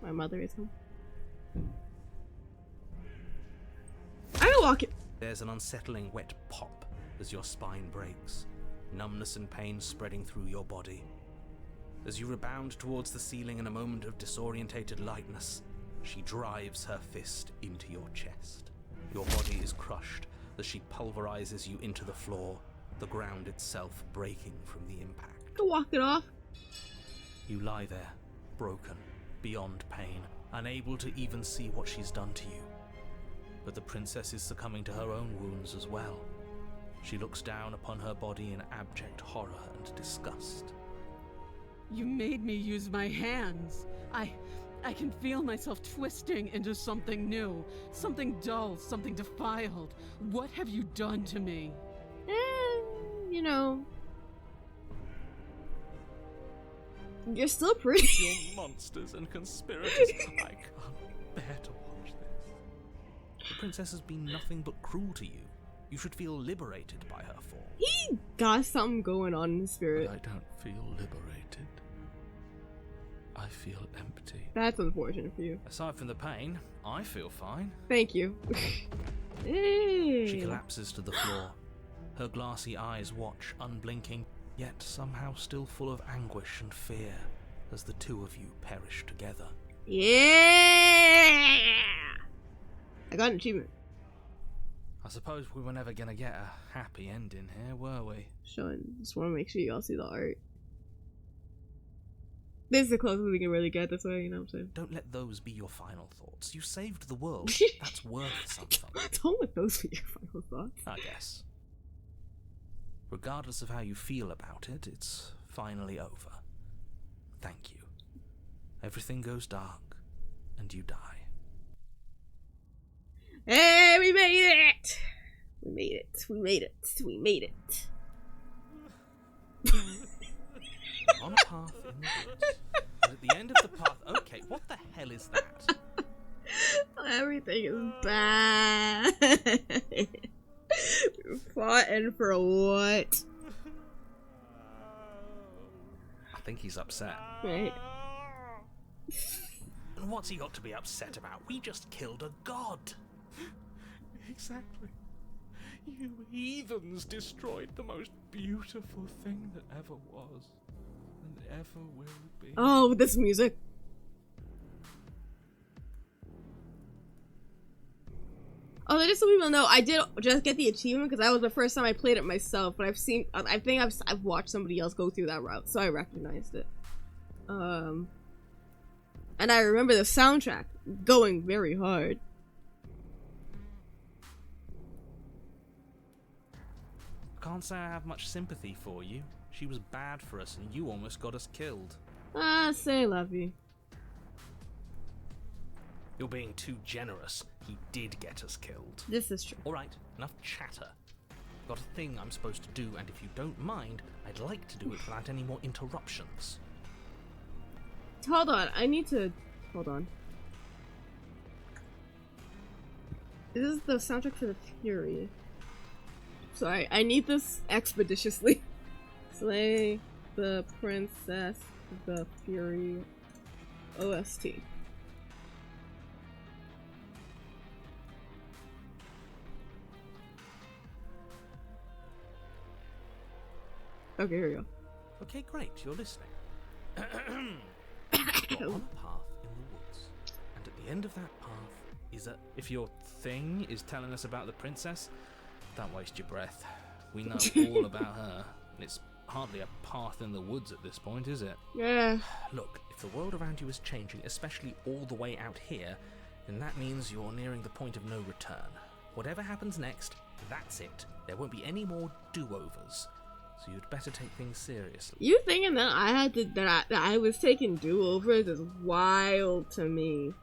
My mother is home. I can walk it. There's an unsettling wet pop as your spine breaks, numbness and pain spreading through your body. As you rebound towards the ceiling in a moment of disorientated lightness, she drives her fist into your chest. Your body is crushed as she pulverizes you into the floor, the ground itself breaking from the impact. I can walk it off. You lie there, broken, beyond pain, unable to even see what she's done to you. But the princess is succumbing to her own wounds as well. She looks down upon her body in abject horror and disgust. You made me use my hands. I can feel myself twisting into something new, something dull, something defiled. What have you done to me? You know. You're still pretty. You're monsters and conspirators. I can't bear to watch this. The princess has been nothing but cruel to you. You should feel liberated by her fall. He got something going on in his spirit. But I don't feel liberated. I feel empty. That's unfortunate for you. Aside from the pain, I feel fine. Thank you. Hey. She collapses to the floor. Her glassy eyes watch, unblinking, yet somehow still full of anguish and fear, as the two of you perish together. Yeah! I got an achievement. I suppose we were never gonna get a happy ending here, were we? Showing. Just want to make sure y'all see the art. This is the closest we can really get this way, you know what I'm saying? Don't let those be your final thoughts. You saved the world. That's worth something. Don't let those be your final thoughts. I guess. Regardless of how you feel about it, it's finally over. Thank you. Everything goes dark, and you die. Hey, we made it! We made it. We made it. We made it. On a path in the woods. And at the end of the path... Okay, what the hell is that? Everything is bad. We're fighting for what? I think he's upset. Right. And what's he got to be upset about? We just killed a god. Exactly. You heathens destroyed the most beautiful thing that ever was and ever will be. Oh, this music. Oh, just so people know, I did just get the achievement because that was the first time I played it myself. But I think I've watched somebody else go through that route, so I recognized it. And I remember the soundtrack going very hard. Can't say I have much sympathy for you. She was bad for us, and you almost got us killed. Say lovey. You're being too generous. He did get us killed. This is true. Alright, enough chatter. Got a thing I'm supposed to do, and if you don't mind, I'd like to do it without any more interruptions. Hold on, I need to... Hold on. This is the soundtrack for the Fury. Sorry, I need this expeditiously. Slay the Princess, the Fury, OST. Okay, here we go. Okay, great, you're listening. You're on a path in the woods, and at the end of that path is a... If your thing is telling us about the princess, don't waste your breath. We know all about her, and it's hardly a path in the woods at this point, is it? Yeah. Look, if the world around you is changing, especially all the way out here, then that means you're nearing the point of no return. Whatever happens next, that's it. There won't be any more do-overs. So you'd better take things seriously. You thinking that I had to that I was taking do-overs is wild to me.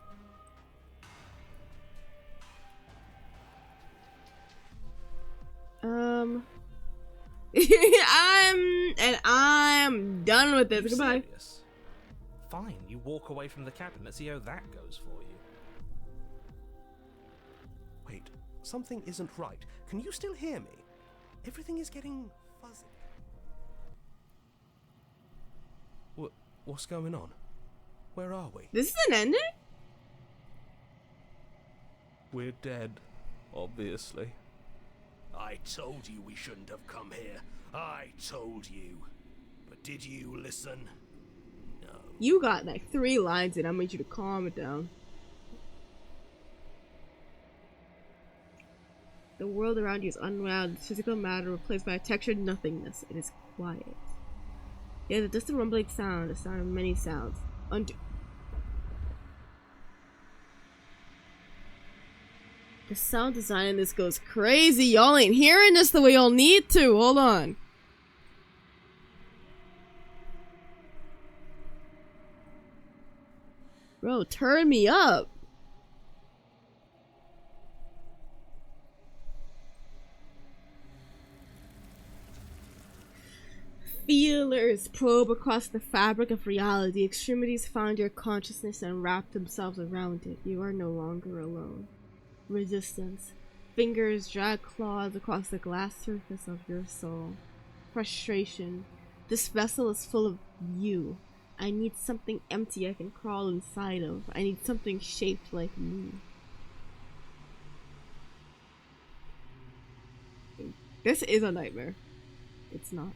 I'm done with this. Goodbye. Serious? Fine, you walk away from the cabin. Let's see how that goes for you. Wait, something isn't right. Can you still hear me? Everything is getting fuzzy. What's going on? Where are we? This is an ending? We're dead, obviously. I told you we shouldn't have come here. I told you. But did you listen? No. You got like 3 lines and I made you to calm it down. The world around you is unwound, physical matter replaced by a textured nothingness. It is quiet. Yeah, the distant rumbling sound, a sound of many sounds. The sound design in this goes crazy. Y'all ain't hearing this the way y'all need to. Hold on. Bro, turn me up. Feelers probe across the fabric of reality. Extremities find your consciousness and wrap themselves around it. You are no longer alone. Resistance. Fingers drag claws across the glass surface of your soul. Frustration. This vessel is full of you. I need something empty I can crawl inside of. I need something shaped like me. This is a nightmare. It's not.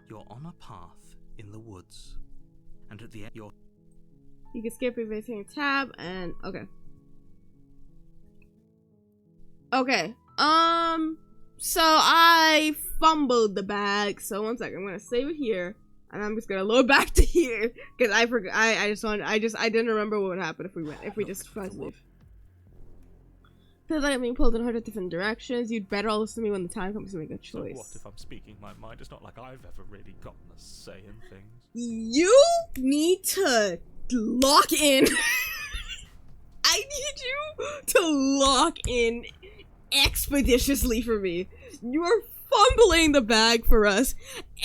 You're on a path in the woods, and at the end you're... You can skip everything tab and okay. Okay. So I fumbled the bag. So one second, I'm gonna save it here, and I'm just gonna load back to here because I forgot. I didn't remember what would happen if we just tried to leave. Feels like I'm being pulled in 100 different directions. You'd better all listen to me when the time comes to make a choice. So what if I'm speaking my mind? It's not like I've ever really gotten a say in things. You need to lock in. I need you to lock in expeditiously for me. You're fumbling the bag for us.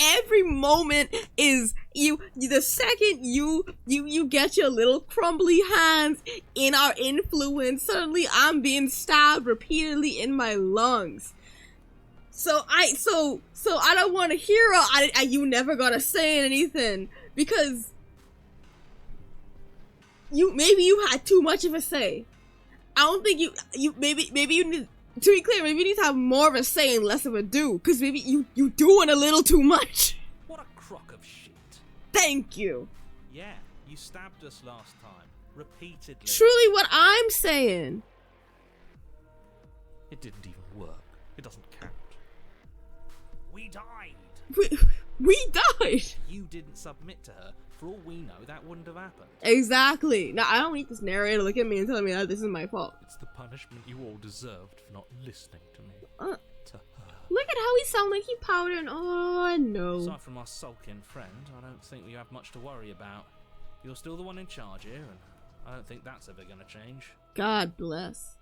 Every moment is the second you get your little crumbly hands in our influence, suddenly I'm being stabbed repeatedly in my lungs. So I don't want to hear you never gotta say anything because maybe you had too much of a say. I don't think maybe you need, to be clear, maybe you need to have more of a say and less of a do, because maybe you doing a little too much. What a crock of shit. Thank you. Yeah, you stabbed us last time, repeatedly. Truly what I'm saying. It didn't even work. It doesn't count. We died. We died. You didn't submit to her. For all we know, that wouldn't have happened. Exactly. Now, I don't need this narrator to look at me and tell me that this is my fault. It's the punishment you all deserved for not listening to me. To her. Look at how he sounds like he powdered. Oh, no. Aside from our sulking friend, I don't think we have much to worry about. You're still the one in charge here, and I don't think that's ever gonna change. God bless.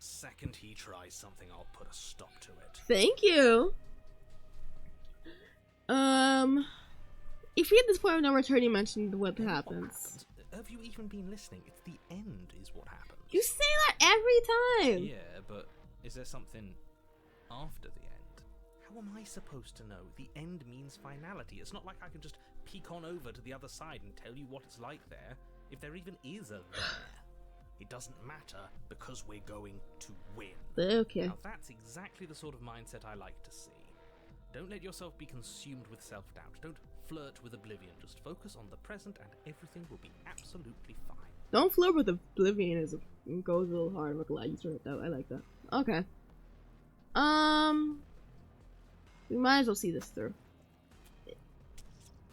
Second he tries something, I'll put a stop to it. Thank you. If you at this point of no return, you mentioned what happens. Have you even been listening? It's the end is what happens. You say that every time. Yeah, but is there something after the end? How am I supposed to know? The end means finality. It's not like I can just peek on over to the other side and tell you what it's like there, if there even is a there. It doesn't matter because we're going to win. Okay. Now that's exactly the sort of mindset I like to see. Don't let yourself be consumed with self-doubt. Don't flirt with oblivion. Just focus on the present and everything will be absolutely fine. Don't flirt with oblivion as it goes a little hard. I'm not gonna lie, you said it though. I like that. Okay. We might as well see this through.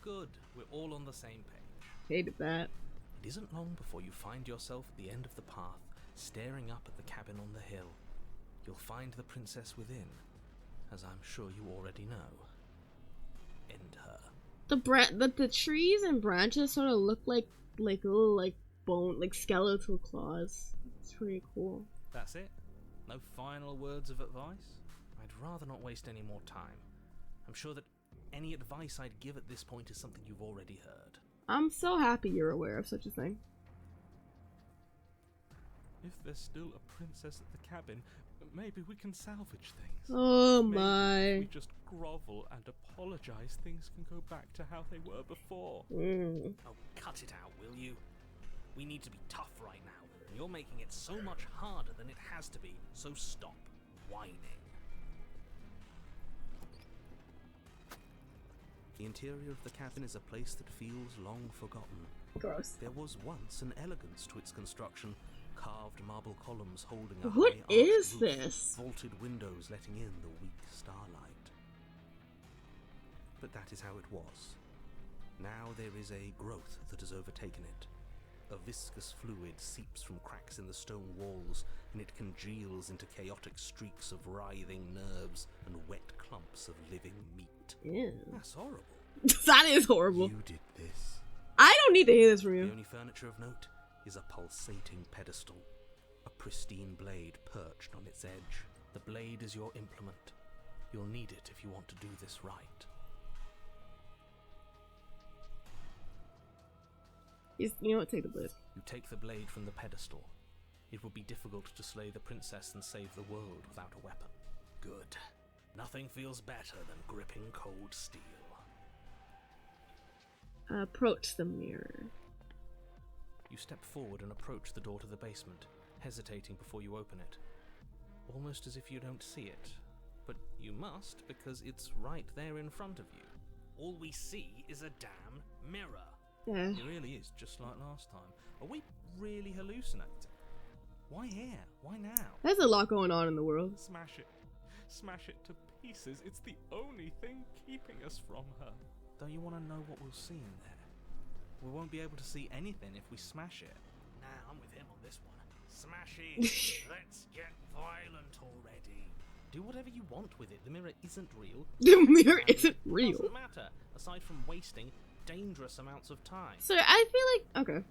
Good. We're all on the same page. Hated that. It isn't long before you find yourself at the end of the path, staring up at the cabin on the hill. You'll find the princess within, as I'm sure you already know. End her. The trees and branches sort of look like little bone, like skeletal claws. It's pretty cool. That's it? No final words of advice? I'd rather not waste any more time. I'm sure that any advice I'd give at this point is something you've already heard. I'm so happy you're aware of such a thing. If there's still a princess at the cabin, maybe we can salvage things. Oh Maybe my. if we just grovel and apologize, things can go back to how they were before. Oh, cut it out, will you? We need to be tough right now, and you're making it so much harder than it has to be, so stop whining. The interior of the cabin is a place that feels long forgotten. Gross. There was once an elegance to its construction, carved marble columns holding a What high is arched roof, this? vaulted windows letting in the weak starlight. But that is how it was. Now there is a growth that has overtaken it. A viscous fluid seeps from cracks in the stone walls, and it congeals into chaotic streaks of writhing nerves and wet clumps of living meat. Ew. That's horrible. That is horrible. You did this. I don't need to hear this from The you. only furniture of note is a pulsating pedestal, a pristine blade perched on its edge. The blade is your implement. You'll need it if you want to do this right. You know what? Take the blade. You take the blade from the pedestal. It would be difficult to slay the princess and save the world without a weapon. Good. Nothing feels better than gripping cold steel. Approach the mirror. You step forward and approach the door to the basement, hesitating before you open it. Almost as if you don't see it. But you must, because it's right there in front of you. All we see is a damn mirror. Yeah. It really is just like last time. Are we really hallucinating? Why here? Why now? There's a lot going on in the world. Smash it. Smash it to pieces. It's the only thing keeping us from her. Don't you want to know what we'll see in there? We won't be able to see anything if we smash it. Nah, I'm with him on this one. Smash it. Let's get violent already. Do whatever you want with it. The mirror isn't real. The mirror And isn't it real. doesn't matter, aside from wasting dangerous amounts of time. So I feel like, okay.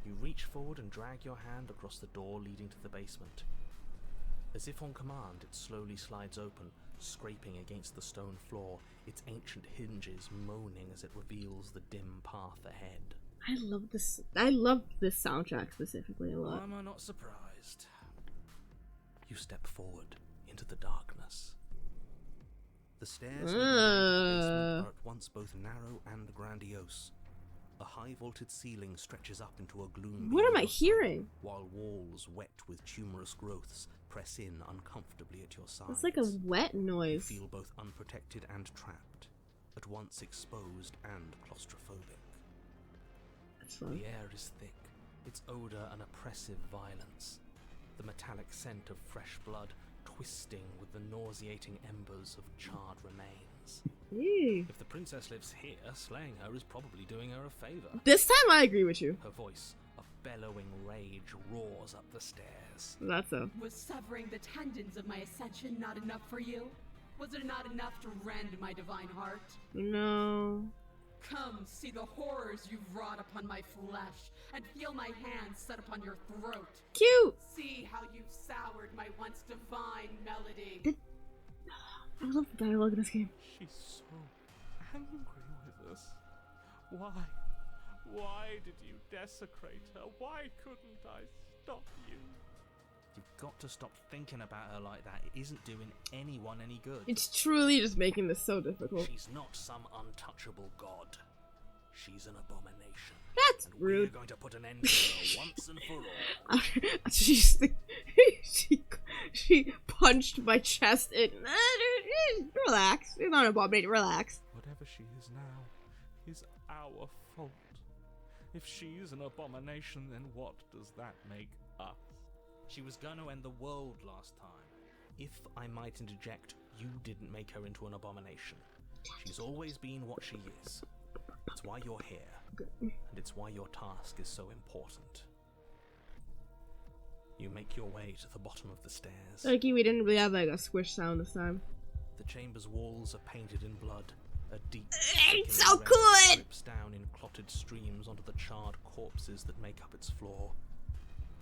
You reach forward and drag your hand across the door leading to the basement. As if on command, it slowly slides open, scraping against the stone floor, its ancient hinges moaning as it reveals the dim path ahead. I love this. I love this soundtrack specifically a Why lot. am I not surprised? You step forward into the darkness. The stairs leading down to the basement are at once both narrow and grandiose. A high-vaulted ceiling stretches up into a gloom. What am I beyond your sight, hearing? while walls wet with tumorous growths press in uncomfortably at your sides. It's like a wet You noise. feel both unprotected and trapped, at once exposed and claustrophobic. That's fun. The air is thick, its odor an oppressive violence, the metallic scent of fresh blood twisting with the nauseating embers of charred remains. Ew. If the princess lives here, slaying her is probably doing her a favor. This time I agree with you. Her voice, a bellowing rage, roars up the stairs. That's so. Was severing the tendons of my ascension not enough for you? Was it not enough to rend my divine heart? No. Come, see the horrors you've wrought upon my flesh, and feel my hands set upon your throat. Cute. See how you've soured my once divine melody. I love the dialogue in this game. She's so angry with us. Why? Why did you desecrate her? Why couldn't I stop you? You've got to stop thinking about her like that. It isn't doing anyone any good. It's truly just making this so difficult. She's not some untouchable god. She's an abomination. That's And we're rude. going to put an end to her once and for all. she punched my chest in. Relax. It's not an abomination. Relax. Whatever she is now is our fault. If she's an abomination, then what does that make us? She was going to end the world last time. If I might interject, you didn't make her into an abomination. She's always been what she is. It's why you're here, and it's why your task is so important. You make your way to the bottom of the stairs. Lucky we didn't really have like a squish sound this time. The chamber's walls are painted in blood. A deep, It's thickening so red good! drips down in clotted streams onto the charred corpses that make up its floor.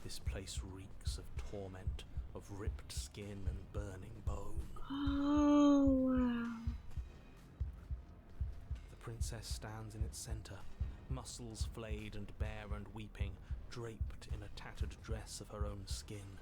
This place reeks of torment, of ripped skin and burning bone. Oh, wow. The princess stands in its center, muscles flayed and bare and weeping, draped in a tattered dress of her own skin.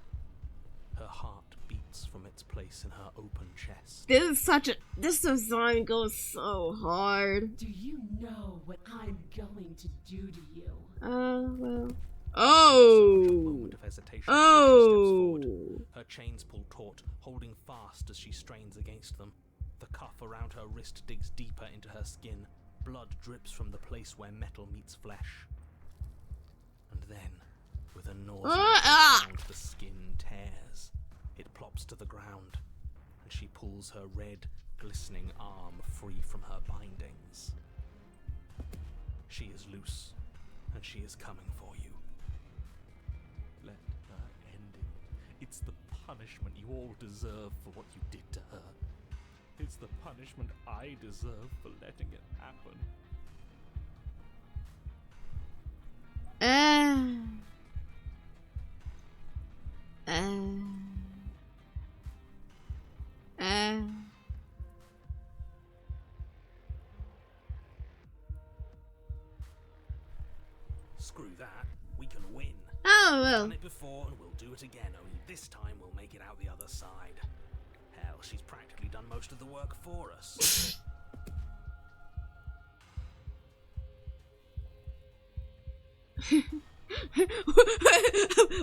Her heart beats from its place in her open chest. This design goes so hard. Do you know what I'm going to do to you? Well. A Oh! moment of hesitation before she steps forward. Oh! Her chains pull taut, holding fast as she strains against them. The cuff around her wrist digs deeper into her skin. Blood drips from the place where metal meets flesh. And then, with a nauseating sound, the skin tears. It plops to the ground, and she pulls her red, glistening arm free from her bindings. She is loose, and she is coming for you. Let her end it. It's the punishment you all deserve for what you did to her. It's the punishment I deserve for letting it happen. Screw that. We can win. Oh, well. Done it before and we'll do it again, only this time we'll make it out the other side. Hell, she's practically done most of the work for us.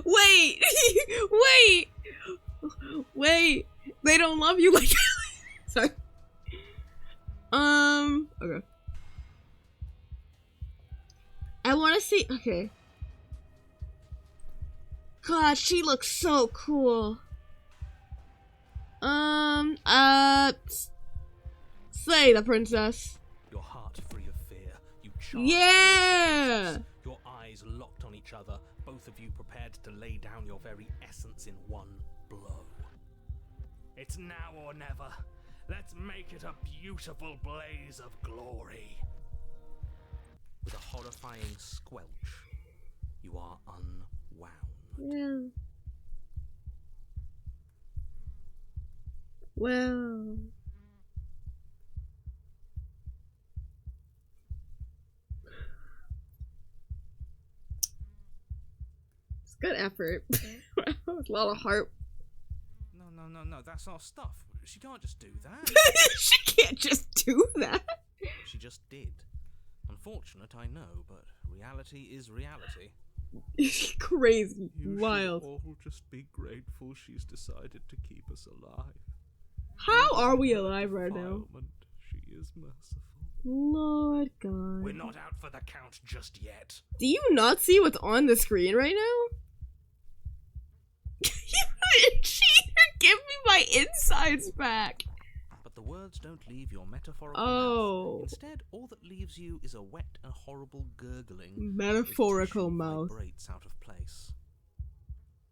Wait! Wait! They don't love you like that. Sorry. Okay. I want to see. Okay. God, she looks so cool. Slay the princess. Your heart free of fear, you charge. Yeah! Your eyes locked on each other, both of you prepared to lay down your very essence in one blow. It's now or never. Let's make it a beautiful blaze of glory. With a horrifying squelch, you are unwound. Yeah. Well. It's good effort. With a lot of heart. No, that's our stuff. She can't just do that. She can't just do that. She just did. Unfortunately, unfortunate, I know, but reality is reality. Crazy. You Wild. should all just be grateful she's decided to keep us alive. How are we Even in her alive right now? defilement, she is merciful. Lord God. We're not out for the count just yet. Do you not see what's on the screen right now? You cheater! Give me my insides back! But the words don't leave your metaphorical Oh. mouth. Instead, all that leaves you is a wet and horrible gurgling. Metaphorical which tissue mouth. vibrates out of place.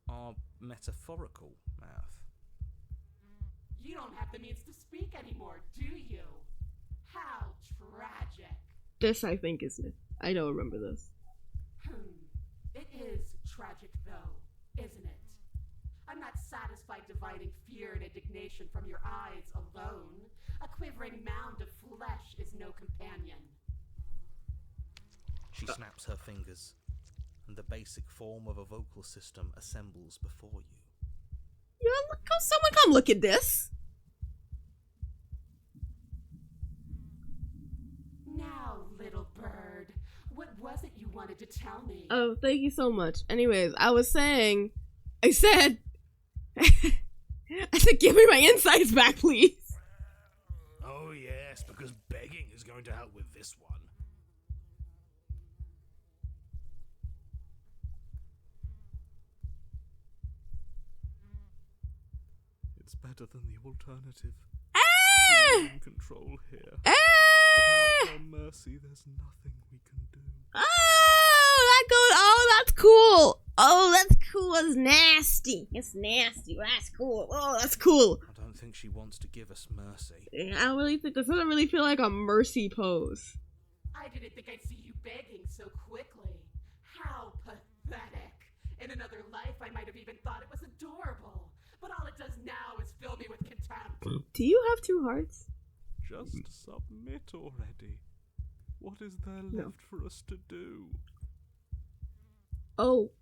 Our metaphorical mouth. You don't have the means to speak anymore, do you? How tragic. This, I think, is it. I don't remember this. It is tragic, though, isn't it? I'm not satisfied dividing fear and indignation from your eyes alone. A quivering mound of flesh is no companion. She snaps her fingers, and the basic form of a vocal system assembles before you. Yeah, someone come look at this. Now, little bird, what was it you wanted to tell me? Oh, thank you so much. Anyways, I said, give me my insides back, please. Oh yes, because begging is going to help with this one. It's better than the alternative. Ah! We're in control here. Ah! Without her mercy, there's nothing we can do. Oh, that goes. Oh, that's cool. Oh, that's cool. It's nasty. It's nasty. That's cool. Oh, that's cool. I don't think she wants to give us mercy. I don't really think this doesn't really feel like a mercy pose. I didn't think I'd see you begging so quickly. How pathetic. In another life, I might have even thought it was adorable. But all it does now is fill me with contempt. Do you have two hearts? Just submit already. What is there left for us to do? Oh.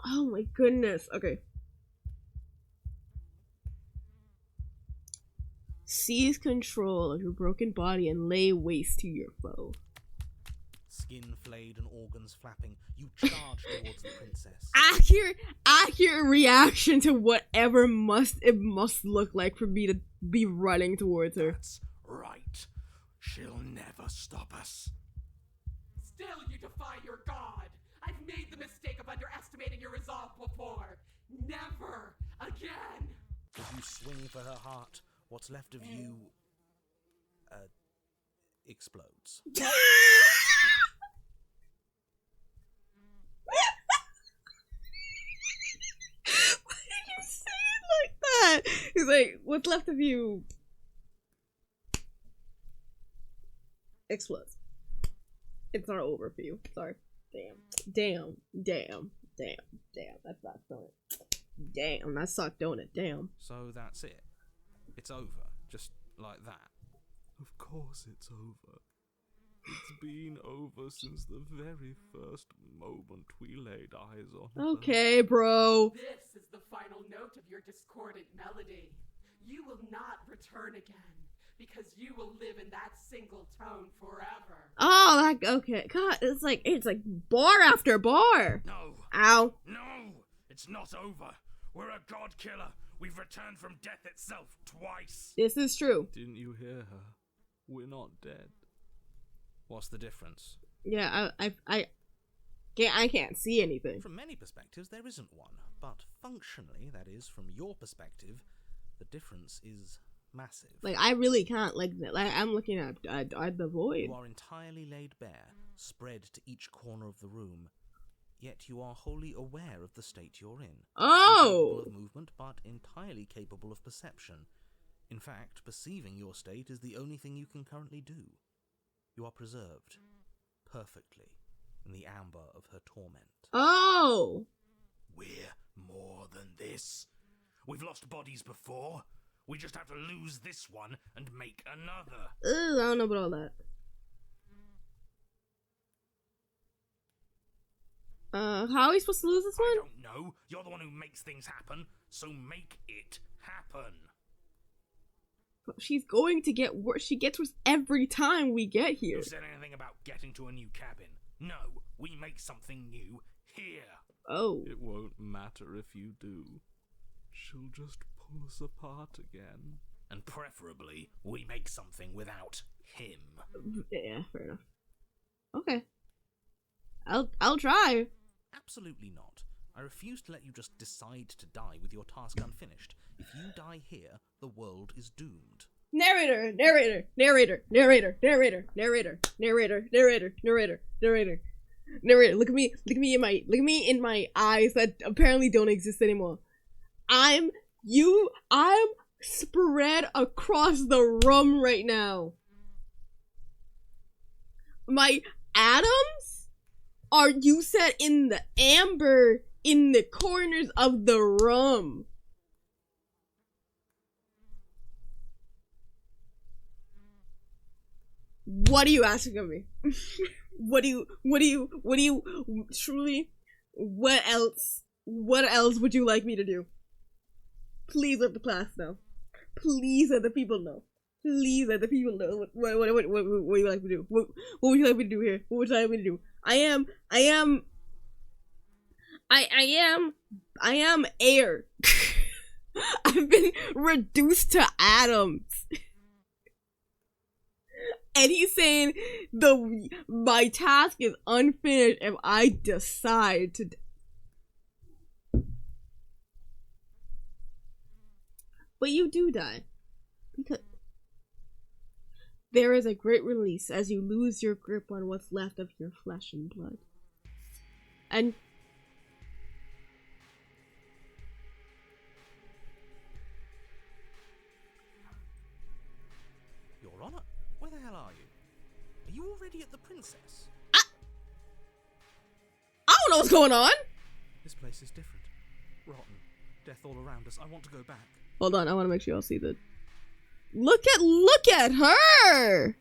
Oh my goodness. Okay. Seize control of your broken body and lay waste to your foe. Skin flayed and organs flapping, you charge towards the princess. Accurate reaction to whatever it must look like for me to be running towards her. That's right. She'll never stop us. Still, you defy your god. I've made the mistake of underestimating your resolve before. Never again. As you swing for her heart, what's left of you explodes. Why did you say it like that? He's like, what's left of you explodes. It's not over for you. Sorry. Damn. That sucked, don't it? Damn, that sucked, don't it? Damn. So that's it. It's over. Just like that. Of course it's over. It's been over since the very first moment we laid eyes on her. Okay, bro. This is the final note of your discordant melody. You will not return again, because you will live in that single tone forever. Oh, okay. God, it's like bar after bar. No. Ow. No! It's not over. We're a god killer. We've returned from death itself twice. This is true. Didn't you hear her? We're not dead. What's the difference? Yeah, I can't see anything. From many perspectives, there isn't one. But functionally, that is, from your perspective, the difference is massive. Like, I really can't, like I'm looking at the void. You are entirely laid bare, spread to each corner of the room, yet you are wholly aware of the state you're in. Oh! Incapable of movement, but entirely capable of perception. In fact, perceiving your state is the only thing you can currently do. You are preserved, perfectly, in the amber of her torment. Oh! We're more than this. We've lost bodies before. We just have to lose this one and make another. Ugh, I don't know about all that. How are we supposed to lose this I one? don't know. You're the one who makes things happen, so make it happen. She's going to get worse. She gets worse every time we get here. You said anything about getting to a new cabin? No, we make something new here. Oh. It won't matter if you do. She'll just pull us apart again. And preferably, we make something without him. Yeah, fair enough. Okay. I'll try. Absolutely not. I refuse to let you just decide to die with your task unfinished. If you die here, the world is doomed. Narrator. Look at me in my eyes that apparently don't exist anymore. I'm spread across the room right now. My atoms are, you said, in the amber in the corners of the room. What are you asking of me? What else would you like me to do? Please let the class know. Please let the people know. Please let the people know. What would you like me to do? What would you like me to do here? What would you like me to do? I am air. I've been reduced to atoms. And he's saying my task is unfinished if I decide to. But you do die. Because there is a great release as you lose your grip on what's left of your flesh and blood. And Your Honor, where the hell are you? Are you already at the princess? I don't know what's going on. This place is different. Rotten. Death all around us. I want to go back. Hold on, I want to make sure y'all see that. Look at her.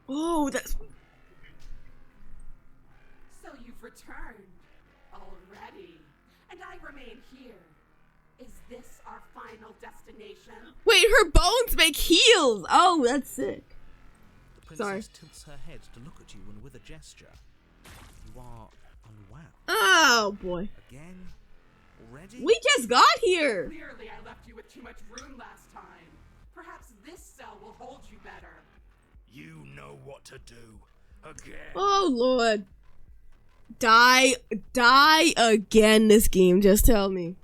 Oh, that's. So you've returned already, and I remain here. Is this our final destination? Wait, her bones make heels. Oh, that's sick. The princess Sorry. tilts her head to look at you, and with a gesture, you are unwound. Oh boy. Again? Already? We just got here. Clearly, I left you with too much room last time. Perhaps this cell will hold you better. You know what to do. Again. Oh lord. Die again this game, just tell me.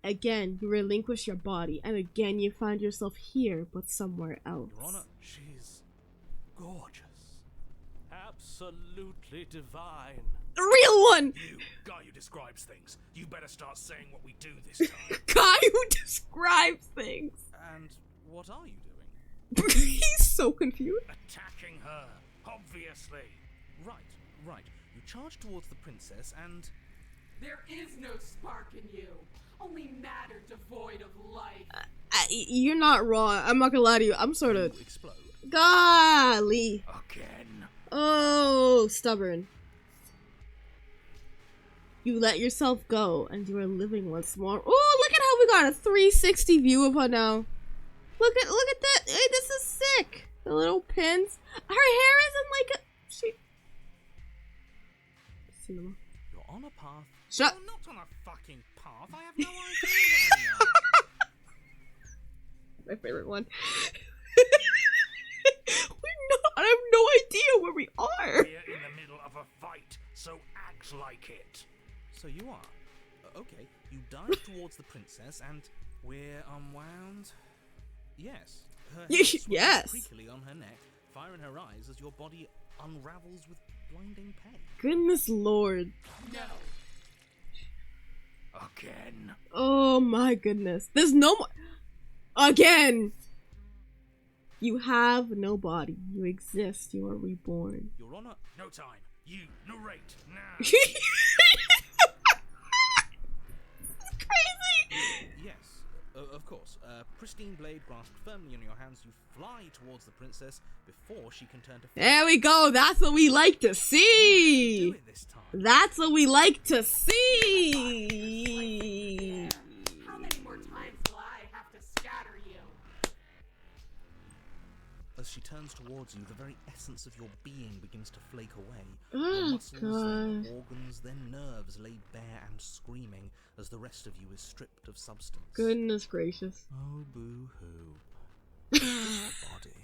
Again, you relinquish your body, and again you find yourself here, but somewhere else. Your Honor, She's gorgeous. Absolutely divine. The real one! You, guy who describes things, you better start saying what we do this time. Guy who describes things. and what are you doing? He's so confused. Attacking her, obviously. Right. You charge towards the princess and... There is no spark in you. Only matter devoid of life. You're not wrong. I'm not gonna lie to you. I'm sort of... you explode. Golly. Again. Oh, stubborn. You let yourself go, and you are living once more. Oh, look at how we got a 360 view of her now. Look at that. Hey, this is sick. The little pins. Her hair isn't like a... Cinema. You're on a path. Shut... You're not on a fucking path. I have no idea where you are. My favorite one. I have no idea where we are. We're in the middle of a fight, so act like it. So you are. Okay, you dive towards the princess and we're unwound. Yes. Her head swells Yes. creakily on her neck, fire in her eyes as your body unravels with blinding pain. Goodness lord. No. Again. Oh my goodness. There's no more. Again. You have no body. You exist. You are reborn. Your Honor, No time. You narrate now. Crazy. yes, of course. pristine blade grasped firmly in your hands, you fly towards the princess before she can turn to face. There we go. That's what we like to see. Do it this time. That's what we like to see. How many more times will I have to scatter you? As she turns towards you, the very essence of your being begins to flake away. Oh, your muscles, then God. organs, then nerves lay bare and screaming as the rest of you is stripped of substance. Goodness gracious. Oh, boo-hoo. Body.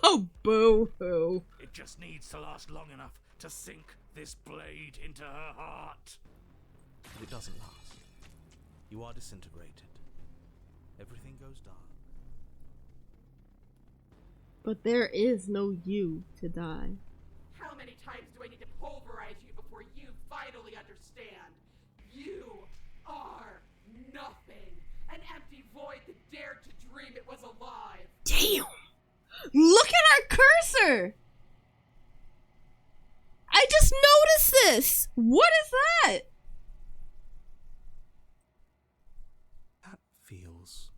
Oh, boo-hoo. It just needs to last long enough to sink this blade into her heart. But it doesn't last. You are disintegrated. Everything goes dark. But there is no you to die. How many times do I need to pulverize you before you finally understand? You are nothing. An empty void that dared to dream it was alive. Damn! Look at our cursor! I just noticed this! What is that? That feels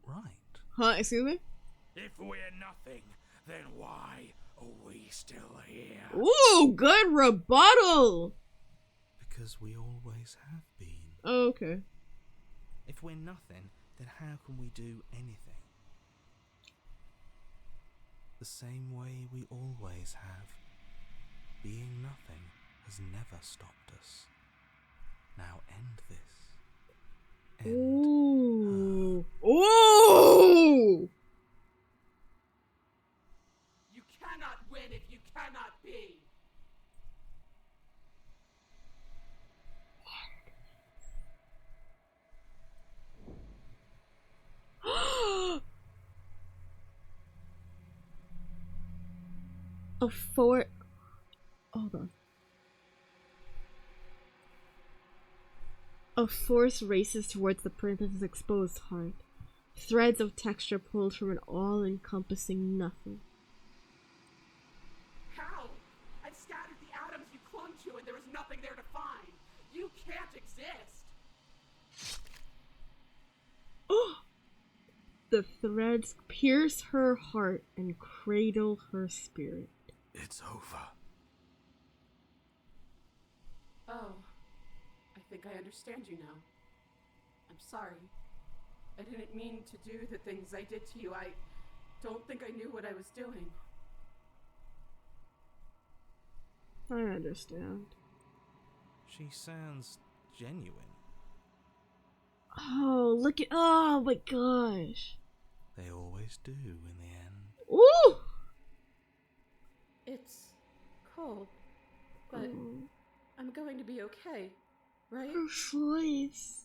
right. Huh, excuse me? If we're nothing, then why are we still here? Ooh, good rebuttal! Because we always have been. Oh, okay. If we're nothing, then how can we do anything? The same way we always have. Being nothing has never stopped us. Now end this. End Ooh. Ooh! You cannot win if you cannot be. Hold on. A force races towards the princess's exposed heart. Threads of texture pulled from an all-encompassing nothing. How? I've scattered the atoms you clung to and there is nothing there to find. You can't exist. Oh! The threads pierce her heart and cradle her spirit. It's over. Oh, I think I understand you now. I'm sorry. I didn't mean to do the things I did to you. I don't think I knew what I was doing. I understand. She sounds genuine. Oh, look at— oh my gosh. They always do in the end. Ooh! It's cold, but I'm going to be okay, right? Her voice.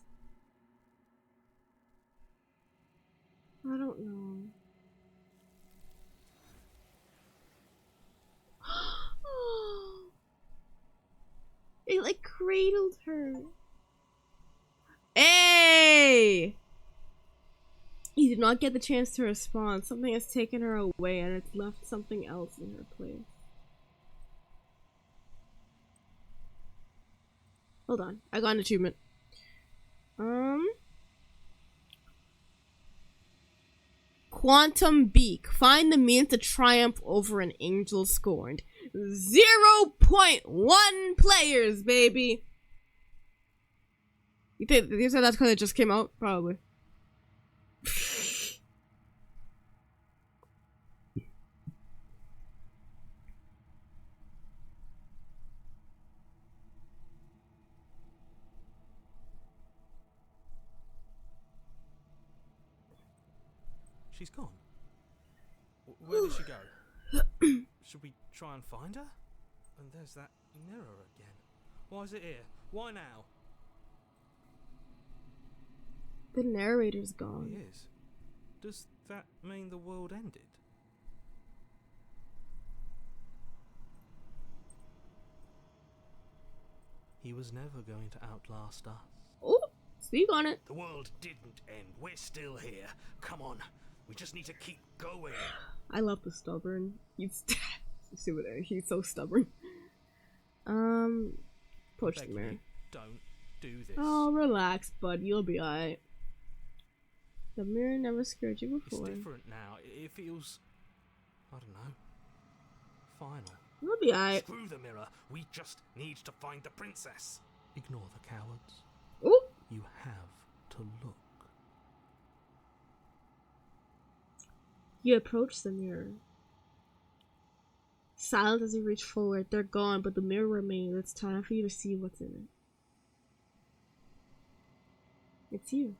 I don't know. It like cradled her. Hey! You did not get the chance to respond. Something has taken her away and it's left something else in her place. Hold on. I got an achievement. Quantum Beak. Find the means to triumph over an angel scorned. 0.1 players, baby. You said that's because it just came out? Probably. She's gone. Where did she go? Should we try and find her? And there's that mirror again. Why is it here? Why now? The narrator's gone. He is. Does that mean the world ended? He was never going to outlast us. Oh, speak on it. The world didn't end. We're still here. Come on. We just need to keep going. I love the stubborn. He's so stubborn. Approach the mirror. Don't do this. Oh, relax, bud. You'll be alright. The mirror never scared you It's before. different now. It feels, I don't know, final. We'll be alright. Screw the mirror. We just need to find the princess. Ignore the cowards. Ooh. You have to look. You approach the mirror. Silent as you reach forward. They're gone, but the mirror remains. It's time for you to see what's in it. It's you.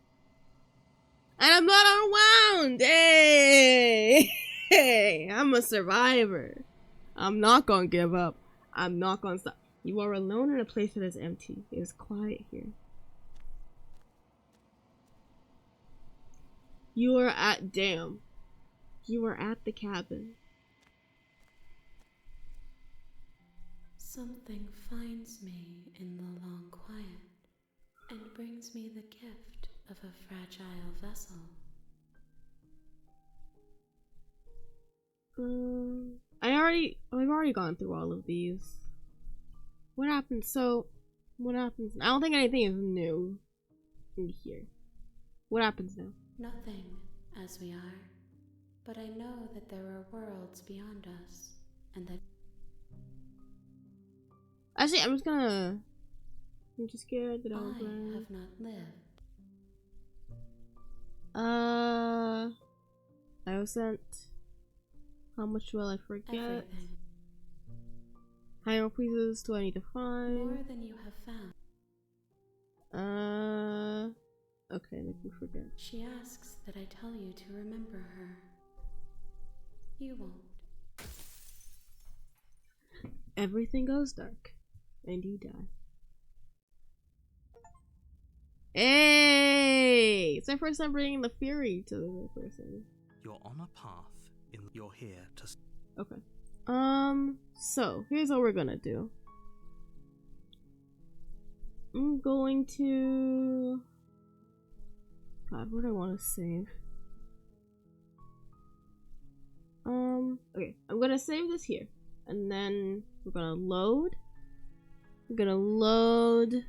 And I'm not unwound! Hey! Hey! I'm a survivor. I'm not gonna give up. I'm not gonna stop. You are alone in a place that is empty. It is quiet here. You are at damn. You are at the cabin. Something finds me in the long quiet and brings me the gift of a fragile vessel. I've already gone through all of these. What happens? So, what happens? I don't think anything is new in here. What happens now? Nothing as we are, but I know that there are worlds beyond us, and that Actually, I'm just scared that I I'll die. have not lived. I was sent. How much will I forget? Everything. How many pieces do I need to find? More than you have found. Okay, make me forget. She asks that I tell you to remember her. You won't. Everything goes dark, and you die. Hey! It's my first time bringing the fury to the person. You're on a path. You're here to. Okay. So here's what we're gonna do. I'm going to. God, what do I want to save? Okay, I'm gonna save this here, and then we're gonna load. I'm gonna load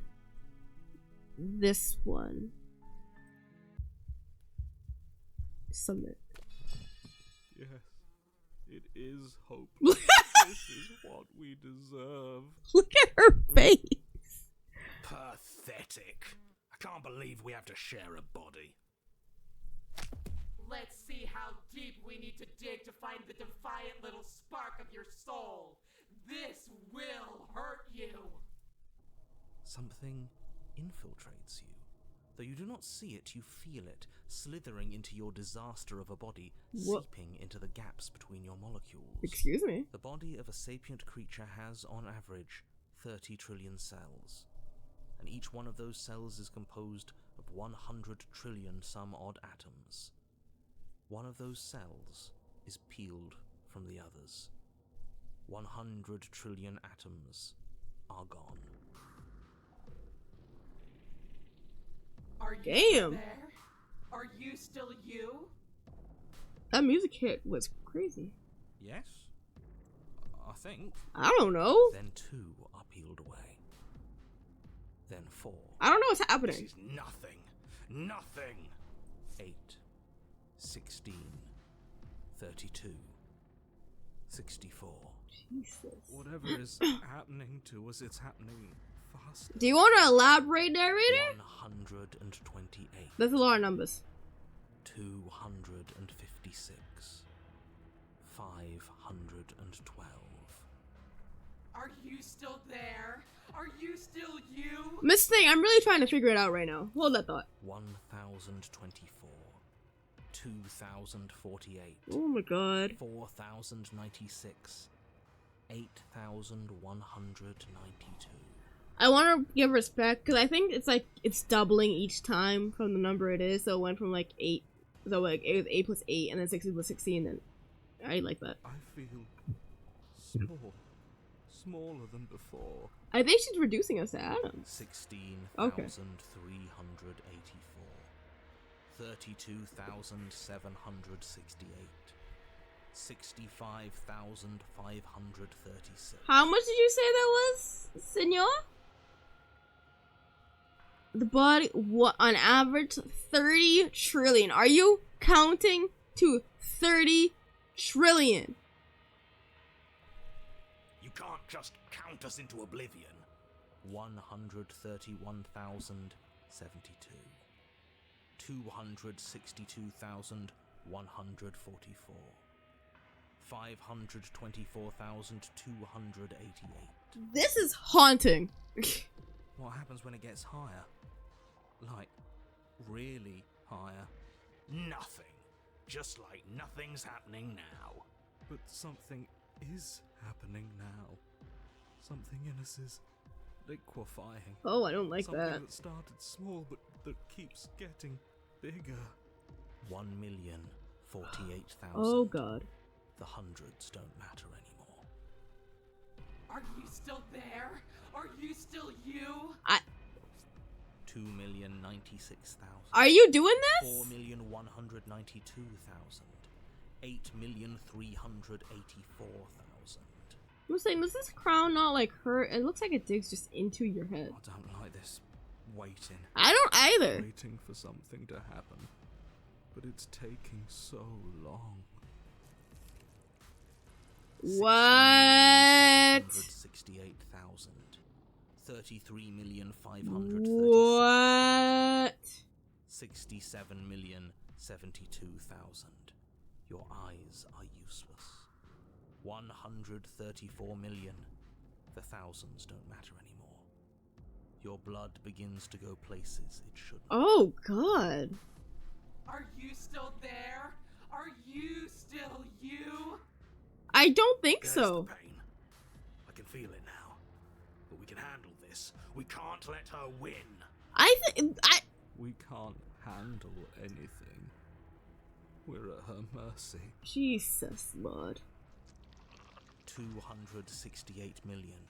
this one. Submit. Yes, it is hope. This is what we deserve. Look at her face. Pathetic. I can't believe we have to share a body. Let's see how deep we need to dig to find the defiant little spark of your soul. This will hurt you. Something infiltrates you. Though you do not see it, you feel it, slithering into your disaster of a body, seeping into the gaps between your molecules. Excuse me? The body of a sapient creature has, on average, 30 trillion cells. And each one of those cells is composed of 100 trillion some odd atoms. One of those cells is peeled from the others. 100 trillion atoms are gone. Are you Damn. still there? Are you still you? That music hit was crazy. Yes? I think. I don't know. Then 2 are peeled away. Then 4. I don't know what's This happening. is nothing. Nothing. 8. 16. 32. 64. Jesus. Whatever is happening to us, it's happening faster. Do you want to elaborate, narrator? 128. That's a lot of numbers. 256. 512. Are you still there? Are you still you? Miss Thing, I'm really trying to figure it out right now. Hold that thought. 1024. 2048. Oh my god. 4096. 8192. I want to give respect because I think it's like it's doubling each time from the number it is. So it went from like 8. So like it was 8 plus 8 and then 16 plus 16. And I like that. I feel small. Smaller than before. I think she's reducing us to atoms. 16,384. 32,768. 65,536. How much did you say that was, senor? The body, what, on average, 30 trillion. Are you counting to 30 trillion? You can't just count us into oblivion. 131,072. 262,144. 524,288. This is haunting. What happens when it gets higher? Like, really higher? Nothing. Just like nothing's happening now. But something is happening now. Something in us is liquefying. Oh, I don't like Something that. that started small but that keeps getting bigger. 1,048,000. Oh god. The hundreds don't matter anymore. Are you still there? Are you still you? 2,096,000. Are you doing this? 4,192,000. 8,384,000. I'm saying, does this crown not like hurt? It looks like it digs just into your head. I don't like this waiting. I don't either. Waiting for something to happen. But it's taking so long. What? 168,000. 33,536,000. What? 67,072,000. Your eyes are useless. 134 million. The thousands don't matter anymore. Your blood begins to go places it shouldn't. Oh god. Are you still there? Are you still you? I don't think There's so. the pain. I can feel it now. But we can handle this. We can't let her win. We can't handle anything. We're at her mercy. Jesus, Lord. 268 million.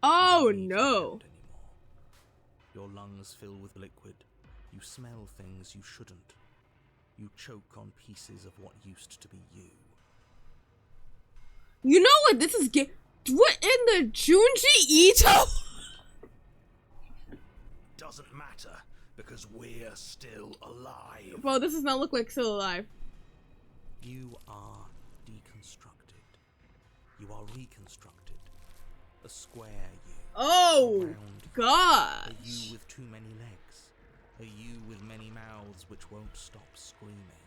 Oh You don't need to no. count anymore. Your lungs fill with liquid. You smell things you shouldn't. You choke on pieces of what used to be you. You know what this is what in the Junji Ito? Doesn't matter, because we're still alive. Bro, this does not look like still alive. You are deconstructed. You are reconstructed. A square you. Oh A round you. god. A you with too many legs. A you with many mouths which won't stop screaming.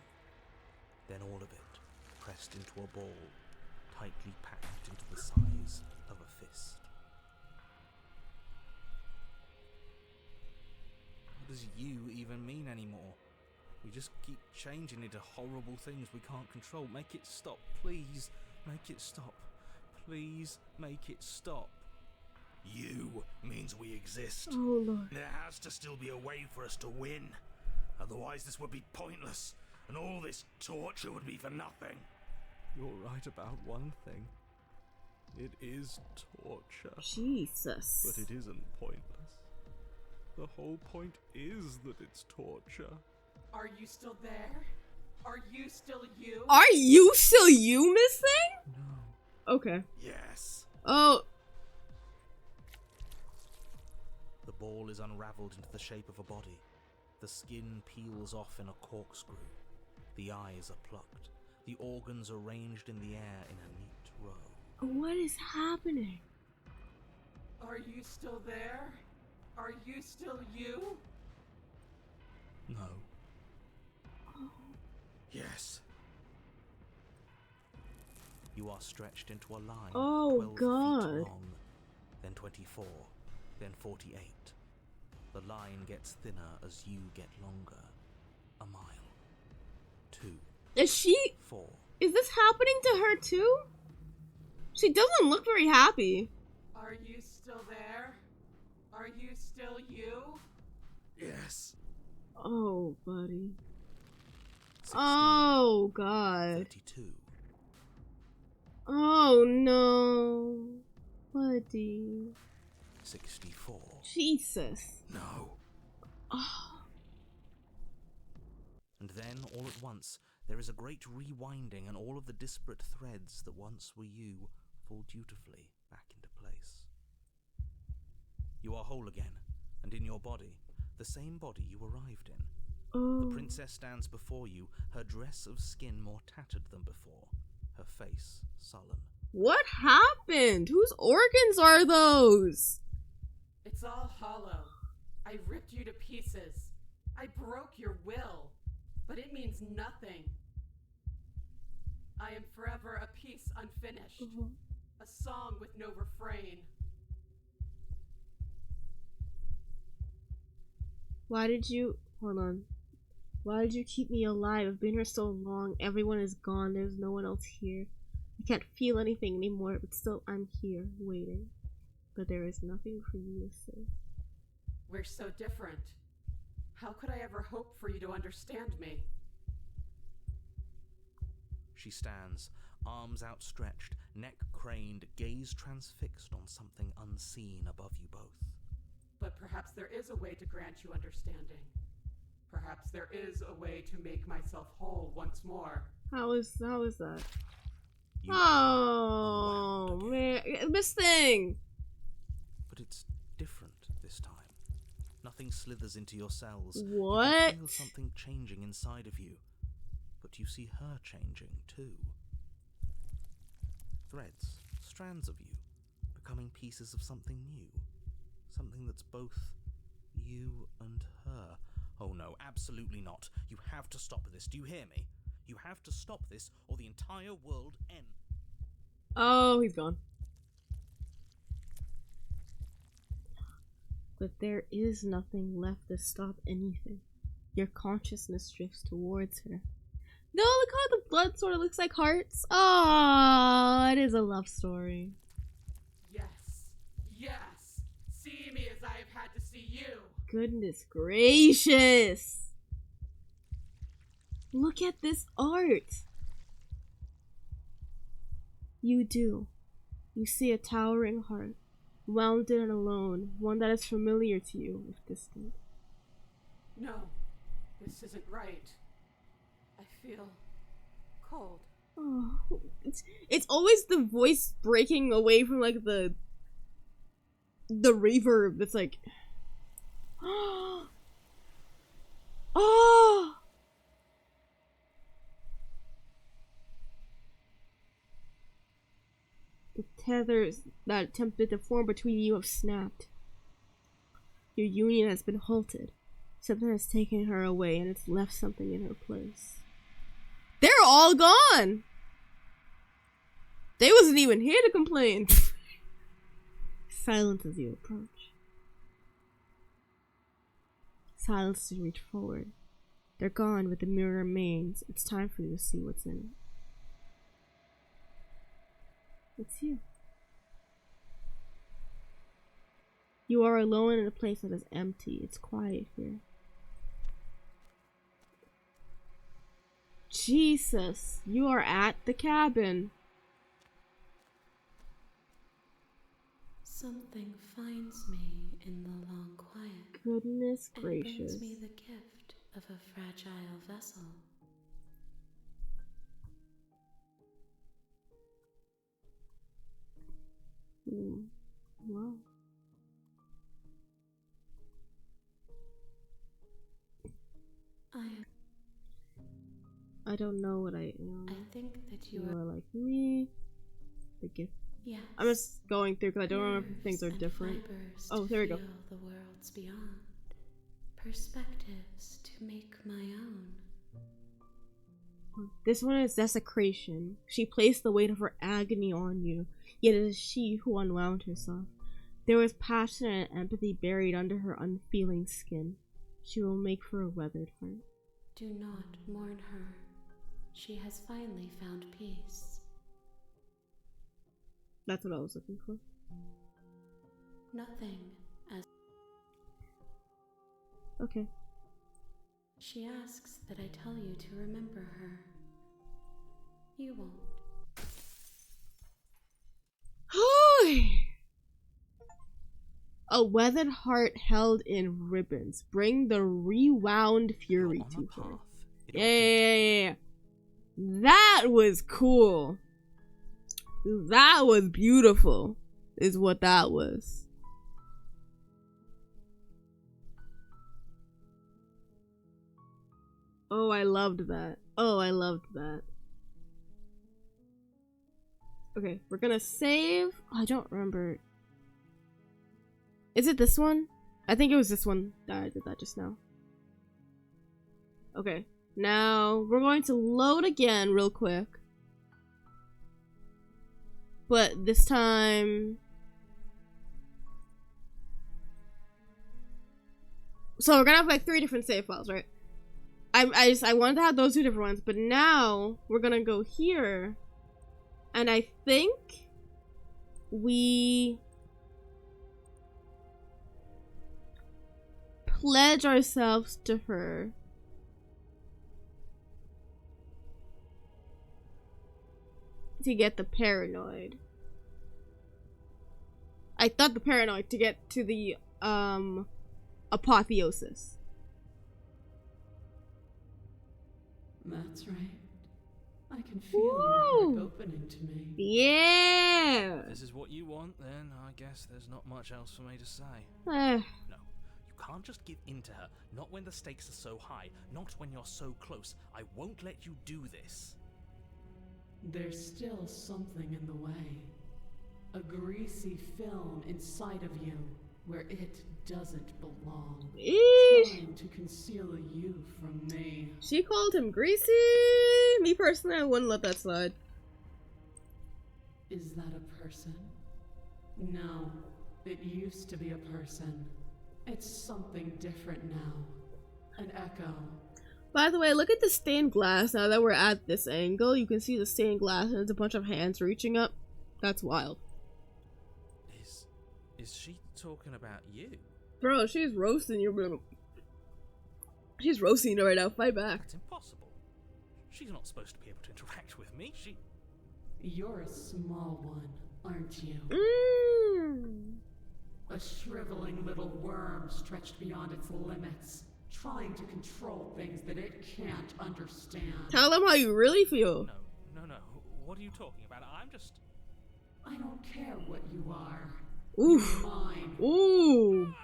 Then all of it pressed into a ball, tightly packed into the size of a fist. What does you even mean anymore? We just keep changing into horrible things we can't control. Make it stop, please. Make it stop. Please make it stop. You means we exist. Oh lord. There has to still be a way for us to win. Otherwise this would be pointless, and all this torture would be for nothing. You're right about one thing. It is torture. Jesus. But it isn't pointless. The whole point is that it's torture. Are you still there? Are you still you? Are you still you, Miss Thing? No. Okay. Yes. Oh. The ball is unraveled into the shape of a body. The skin peels off in a corkscrew. The eyes are plucked. The organs arranged in the air in a neat row. What is happening? Are you still there? Are you still you? No. Yes. You are stretched into a line. Oh, 12 God. feet long, then 24, then 48. The line gets thinner as you get longer. A mile. 2. Is she... 4. Is this happening to her too? She doesn't look very happy. Are you still there? Are you still you? Yes. Oh, buddy. 16, Oh, God. 32. Oh, no. Buddy. 64. Jesus. No. Oh. And then, all at once, there is a great rewinding, and all of the disparate threads that once were you fall dutifully back into place. You are whole again, and in your body, the same body you arrived in. Oh. The princess stands before you, her dress of skin more tattered than before, her face sullen. What happened? Whose organs are those? It's all hollow. I ripped you to pieces. I broke your will, but it means nothing. I am forever a piece unfinished, a song with no refrain. Why did you... Hold on. Why did you keep me alive? I've been here so long. Everyone is gone. There's no one else here. I can't feel anything anymore, but still I'm here, waiting. But there is nothing for you to say. We're so different. How could I ever hope for you to understand me? She stands, arms outstretched, neck craned, gaze transfixed on something unseen above you both. But perhaps there is a way to grant you understanding. Perhaps there is a way to make myself whole once more. How is that? You Oh, are man. This thing! But it's different this time. Nothing slithers into your cells. What? You can feel something changing inside of you. But you see her changing too. Threads, strands of you, becoming pieces of something new. Something that's both you and her. Oh no, absolutely not. You have to stop this. Do you hear me? You have to stop this or the entire world ends. Oh, he's gone. But there is nothing left to stop anything. Your consciousness drifts towards her. No, look how the blood sort of looks like hearts. Oh, it is a love story. Yes, yes. See me as I have had to see you. Goodness gracious. Look at this art. You do. You see a towering heart, wounded and alone, one that is familiar to you if distant. No, this isn't right. I feel cold. Oh, it's always the voice breaking away from like the reverb. It's like, oh, the tethers that attempted to form between you have snapped. Your union has been halted. Something has taken her away and it's left something in her place. They're all gone! They wasn't even here to complain. Silence as you approach. Silence as you reach forward. They're gone, but the mirror remains. It's time for you to see what's in it. It's you. You are alone in a place that is empty. It's quiet here. Jesus, you are at the cabin. Something finds me in the long quiet. Goodness And gracious. brings me the gift of a fragile vessel. Wow. I don't know what I am. I think that you You are. are like me. The gift. Yes. I'm just going through because I don't remember if things are Nerves and different. fibers Oh, to there we go. feel the worlds beyond. Perspectives to make my own. This one is desecration. She placed the weight of her agony on you, yet it is she who unwound herself. There was passion and empathy buried under her unfeeling skin. She will make for a weathered heart. Do not mourn her. She has finally found peace. That's what I was looking for. Nothing as. Okay. She asks that I tell you to remember her. You won't. A weathered heart held in ribbons. Bring the rewound fury You're on to a her. path. Yeah. That was cool. That was beautiful, is what that was. Oh, I loved that. Oh, I loved that. Okay, we're gonna save. Oh, I don't remember. Is it this one? I think it was this one that I did that just now. Okay, now we're going to load again real quick. But this time... So we're gonna have like 3 different save files, right? I wanted to have those 2 different ones, but now we're gonna go here. And I think we pledge ourselves to her. To get the paranoid. I thought the paranoid to get to the apotheosis. That's right. I can feel your heart opening to me. Yeah. If this is what you want, then I guess there's not much else for me to say. No, you can't just give in to her. Not when the stakes are so high. Not when you're so close. I won't let you do this. There's still something in the way. A greasy film inside of you where it doesn't belong. Trying to conceal you from me. She called him greasy. Me personally, I wouldn't let that slide. Is that a person? No, it used to be a person. It's something different now. An echo. By the way, look at the stained glass. Now that we're at this angle, you can see the stained glass and there's a bunch of hands reaching up. That's wild. Is she talking about you? Bro, she's roasting you, bro. She's roasting you right now. Fight back. That's impossible. She's not supposed to be able to interact with me. You're a small one, aren't you? A shriveling little worm stretched beyond its limits, trying to control things that it can't understand. Tell them how you really feel. No. What are you talking about? I don't care what you are. Ooh. You're mine. Ooh.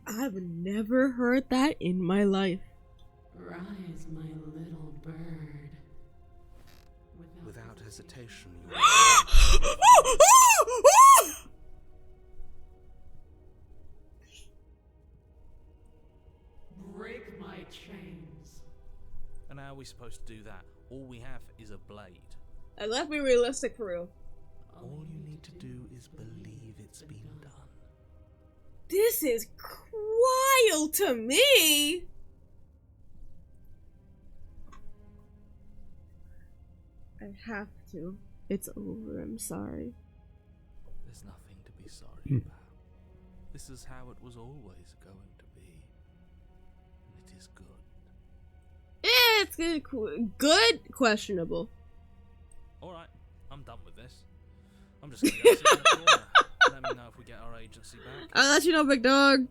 I've never heard that in my life. Rise, my little bird. Without hesitation, you Break my chains. And how are we supposed to do that? All we have is a blade. And let's be realistic for real. all you need to do is believe it's been done. This is wild to me. I have to. It's over. I'm sorry. There's nothing to be sorry about. This is how it was always going to be. And it is good. It's good. Good. Questionable. Alright, I'm done with this. I'm just gonna go sit in the corner. Let me know if we get our agency back. I'll let you know, big dog.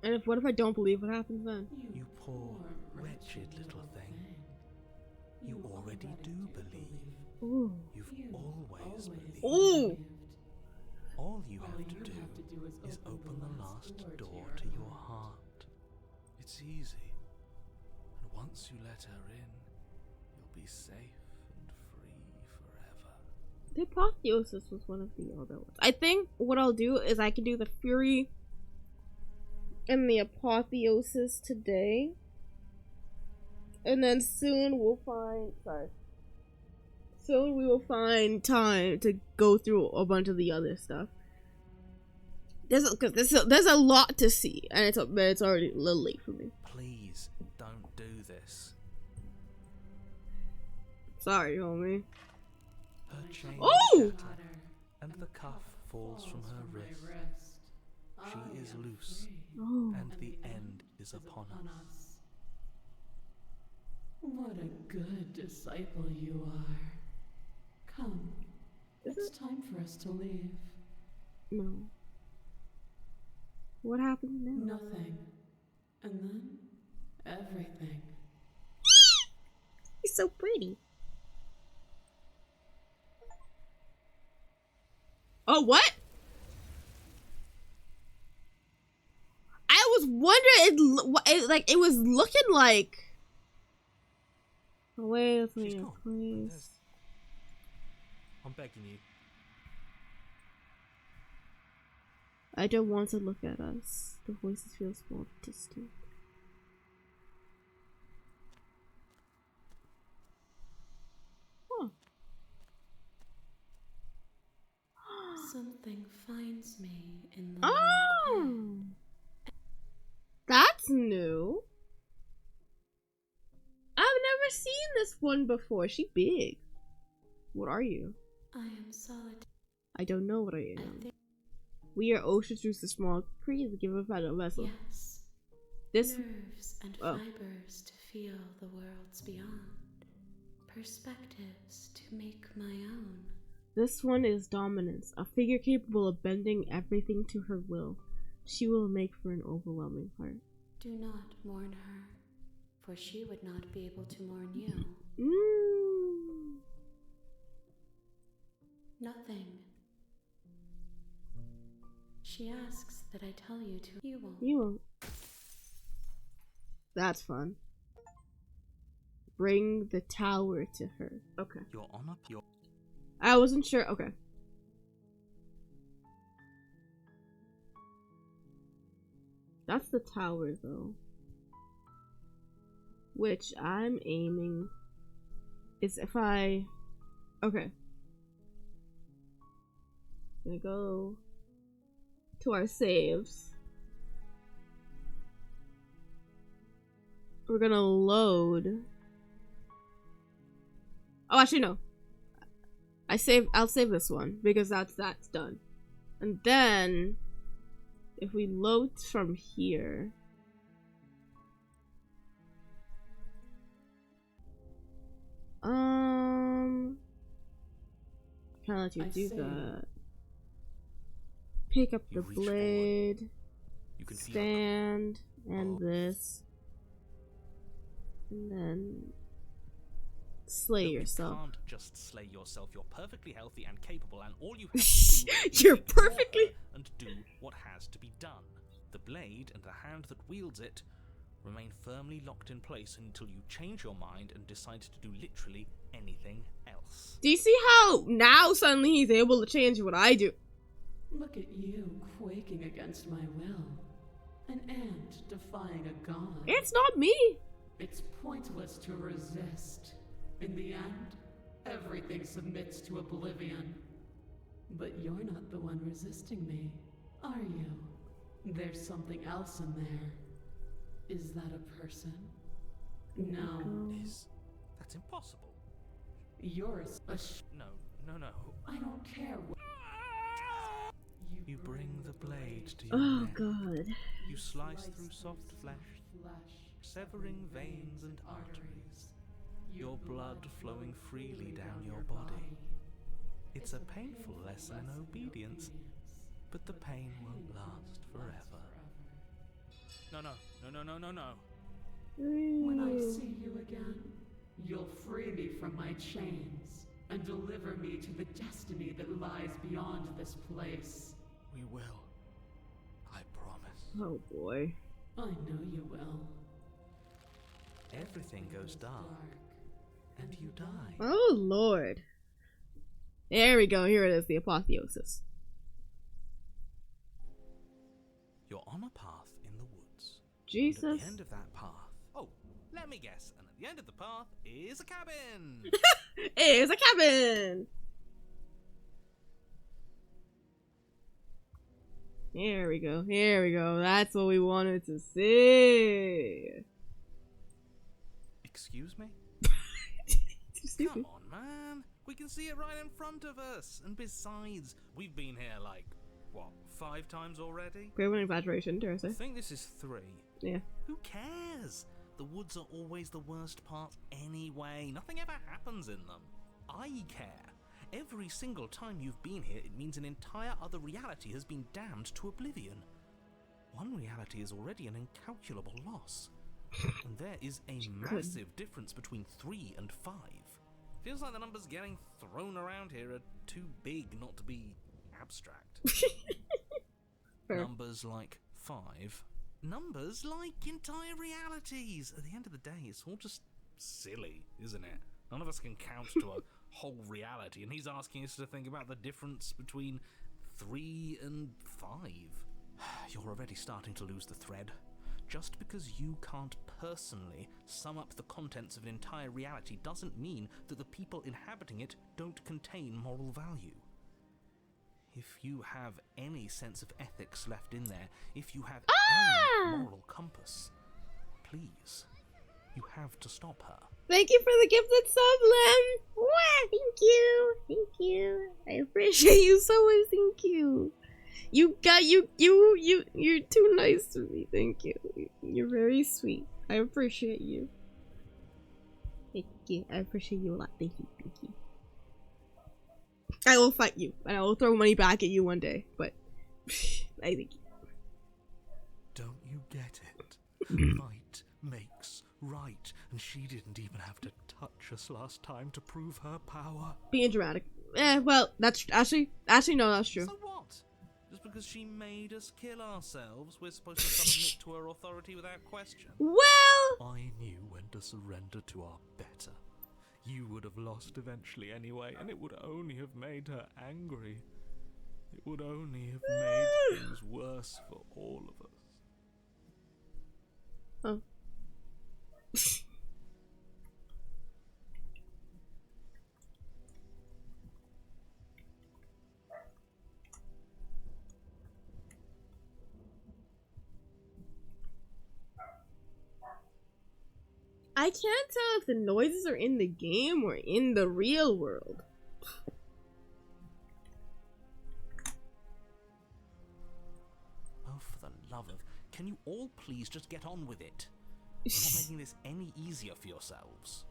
And what if I don't believe? What happens then? You poor, wretched little thing. You already do believe. Ooh. You've always believed. Ooh. All you have to do is open the last door to your heart. It's easy. And once you let her in, you'll be safe and free forever. The apotheosis was one of the other ones. I think what I'll do is I can do the Fury and the apotheosis today. And then soon we'll find... Sorry. Soon we will find time to go through a bunch of the other stuff. There's a lot to see, and it's already a little late for me. Please don't do this. Sorry, homie. Her chain Oh! is shattered, and the cuff falls from her wrist. She is loose, Oh. and the end is upon us. What a good disciple you are. Come, it's time for us to leave. No. What happened now? Nothing. And then everything. He's so pretty. Oh, what? I was wondering, it was looking like. Oh, wait, She's gone. please. I'm begging you. I don't want to look at us. The voices feel small, distant. Huh. Something finds me in the Oh! That's new. I've never seen this one before. She big. What are you? I am solitary. I don't know what I am. We are oceans through the small creeds given by the vessel. Yes. This Nerves and fibers to feel the worlds beyond. Perspectives to make my own. This one is dominance, a figure capable of bending everything to her will. She will make for an overwhelming heart. Do not mourn her, for she would not be able to mourn you. Nothing. She asks that I tell you to. You won't. You won't. That's fun. Bring the tower to her. Okay. Your honor, your. I wasn't sure. Okay. That's the tower, though. Which I'm aiming is if I. Okay. Gonna go to our saves. We're gonna load. Oh, actually no. I'll save this one because that's done. And then if we load from here, can't let you do that. Pick up the blade, You can stand, and this, and then slay yourself. You can't just slay yourself. You're perfectly healthy and capable, and all you have to do is You're take perfectly your and do what has to be done. The blade and the hand that wields it remain firmly locked in place until you change your mind and decide to do literally anything else. Do you see how now suddenly he's able to change what I do? Look at you quaking against my will. An ant defying a god. It's not me. It's pointless to resist. In the end, everything submits to oblivion. But you're not the one resisting me, are you? There's something else in there. Is that a person? No. That's impossible. You're a No. I don't care what. You bring the blade to your Oh neck. god. You slice through soft flesh, severing veins and arteries, your blood flowing freely down your body. It's a painful lesson in obedience, but the pain won't last forever. No. When I see you again, you'll free me from my chains and deliver me to the destiny that lies beyond this place. We will. I promise. Oh boy. I know you will. Everything goes dark, and you die. Oh lord. There we go. Here it is, the apotheosis. You're on a path in the woods. Jesus. And at the end of that path. Oh, let me guess. And at the end of the path is a cabin. It's a cabin. Here we go. Here we go. That's what we wanted to see. Excuse me? Come on, man. We can see it right in front of us. And besides, we've been here like, what, 5 times already? Great one exaggeration, dare I say. I think this is 3. Yeah. Who cares? The woods are always the worst part anyway. Nothing ever happens in them. I care. every single time you've been here, it means an entire other reality has been damned to oblivion. One reality is already an incalculable loss. And there is a massive difference between 3 and 5. Feels like the numbers getting thrown around here are too big not to be abstract. Numbers like 5. Numbers like entire realities. At the end of the day, it's all just silly, isn't it? None of us can count to a whole reality, and he's asking us to think about the difference between 3 and 5. You're already starting to lose the thread. Just because you can't personally sum up the contents of an entire reality doesn't mean that the people inhabiting it don't contain moral value. If you have any sense of ethics left in there, if you have any moral compass, please, you have to stop her. Thank you for the gifted sub, Lem. Wow, thank you. Thank you. I appreciate you so much. Thank you. You're too nice to me. Thank you. You're very sweet. I appreciate you. Thank you. I appreciate you a lot. Thank you. Thank you. I will fight you, and I will throw money back at you one day, but I think. Don't you get it? Might makes right, and she didn't even have to touch us last time to prove her power. Being dramatic. Well, that's actually no, that's true. So what? Just because she made us kill ourselves, we're supposed to submit to her authority without question? Well, I knew when to surrender to our better. You would have lost eventually anyway, and it would only have made her angry. It would only have made things worse for all of us. Oh. I can't tell if the noises are in the game or in the real world. Oh, for the love of... Can you all please just get on with it? You're not making this any easier for yourselves.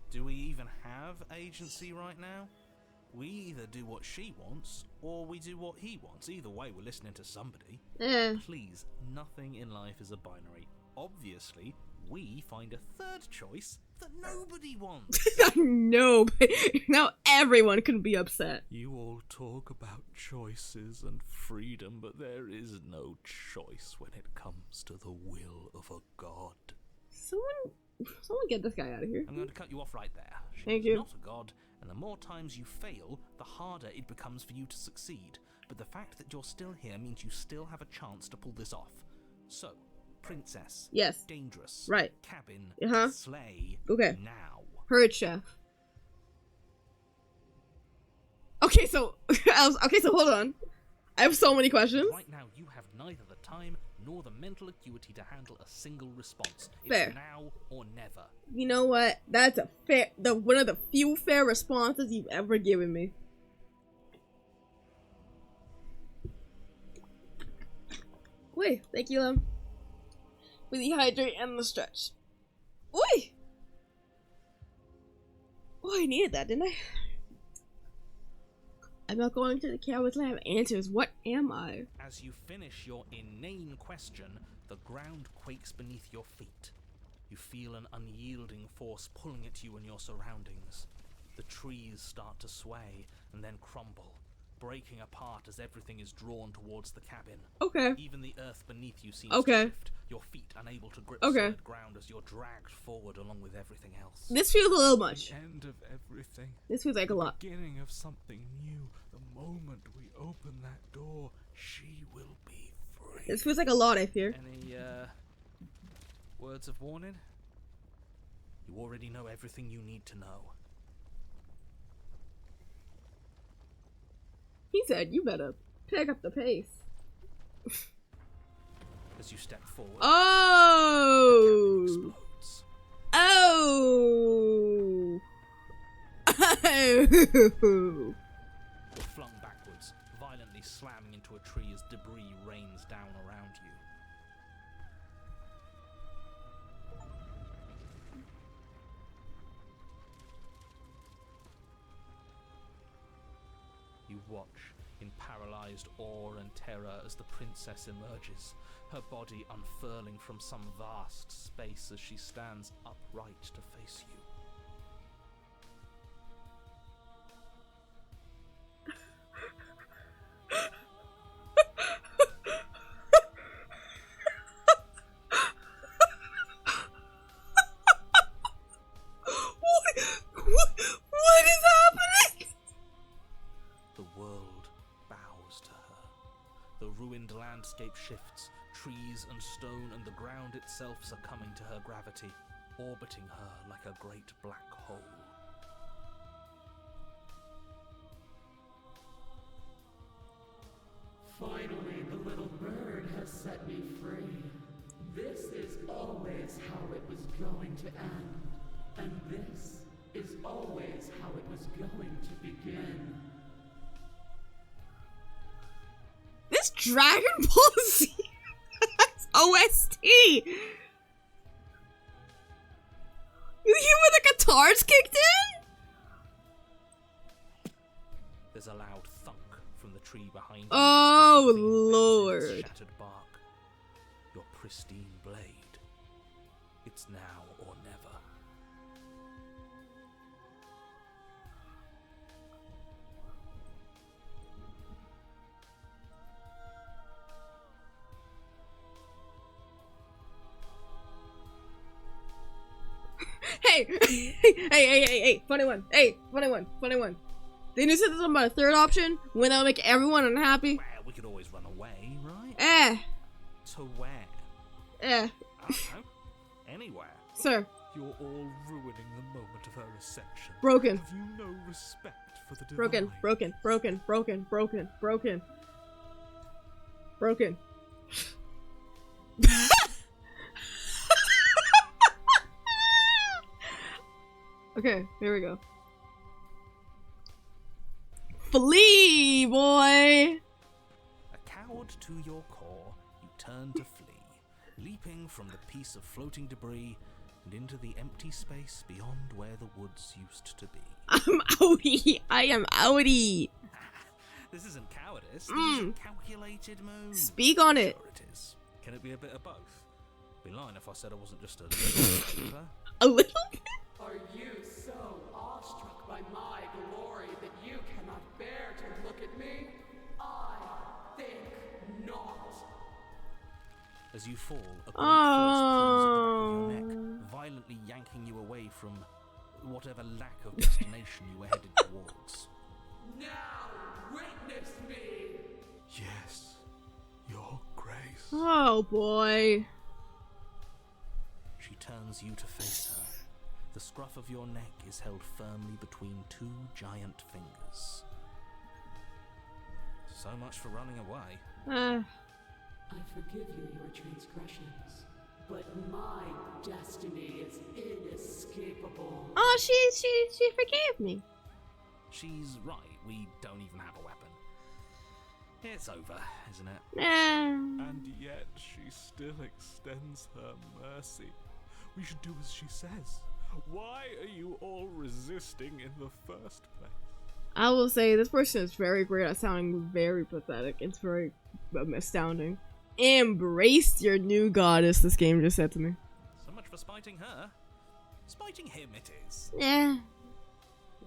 Do we even have agency right now? We either do what she wants, or we do what he wants. Either way, we're listening to somebody. Please, nothing in life is a binary. Obviously, we find a third choice that nobody wants. No, but now everyone can be upset. You all talk about choices and freedom, but there is no choice when it comes to the will of a god. Someone get this guy out of here. I'm going to cut you off right there. Thank She's you. not a god, and the more times you fail, the harder it becomes for you to succeed. But the fact that you're still here means you still have a chance to pull this off. So, princess. Yes. Dangerous. Right. Cabin. Slay. Okay. Now. Heard, chef. Okay, so hold on. I have so many questions. Right now, you have neither the time nor the mental acuity to handle a single response. Fair. It's now or never. You know what? That's a one of the few fair responses you've ever given me. Wait, thank you, with the hydrate and the stretch. Oi! Oh, I needed that, didn't I? I'm not going to the cameras and have answers. What am I? As you finish your inane question, the ground quakes beneath your feet. You feel an unyielding force pulling at you and your surroundings. The trees start to sway and then crumble, breaking apart as everything is drawn towards the cabin. Okay. Even the earth beneath you seems to shift, your feet unable to grip solid ground as you're dragged forward along with everything else. This feels a little much. The end of everything. This feels like a lot. The beginning of something new. The moment we open that door, she will be free. This feels like a lot, I fear. Any, words of warning? You already know everything you need to know. He said, you better pick up the pace. As you step forward, oh! explodes. Oh! You're flung backwards, violently slamming into a tree as debris rains down around you. You watch in paralyzed awe and terror as the princess emerges, her body unfurling from some vast space as she stands upright to face you. What is happening? The world bows to her. The ruined landscape shifts, trees and stone and the ground itself succumbing to her gravity, orbiting her like a great black hole. Finally, the little bird has set me free. This is always how it was going to end. And this is always how it was going to begin. This Dragon Ball Z OST. You hear when the guitars kicked in? There's a loud thunk from the tree behind you. Oh, as something bends Lord. its shattered bark. Your pristine blade. It's now or never. Hey, funny one. Hey, funny one. Didn't you say something about a third option? When that'll make everyone unhappy? Well, we could always run away, right? To where? I don't know. Anywhere. Sir. You're all ruining the moment of her reception. Broken. Have you no respect for the divine? Broken. Okay, here we go. Flee, boy! A coward to your core, you turn to flee, leaping from the piece of floating debris and into the empty space beyond where the woods used to be. I'm outie! I am outie! This isn't cowardice, this is a calculated move. Speak on it. Sure it is. Can it be a bit of both? I'd be lying if I said I wasn't just a little favor. A little bit? Are you so awestruck by my glory that you cannot bear to look at me? I think not. As you fall, a great force pulls at the back of your Oh. neck, violently yanking you away from whatever lack of destination you were headed towards. Now witness me. Yes, your grace. Oh boy. She turns you to face her. The scruff of your neck is held firmly between two giant fingers. So much for running away. I forgive you your transgressions, but my destiny is inescapable. Oh, she forgave me. She's right, we don't even have a weapon. It's over, isn't it? And yet she still extends her mercy. We should do as she says. Why are you all resisting in the first place? I will say this person is very great at sounding very pathetic. It's very astounding. Embrace your new goddess, this game just said to me. So much for spiting her. Spiting him it is. Yeah.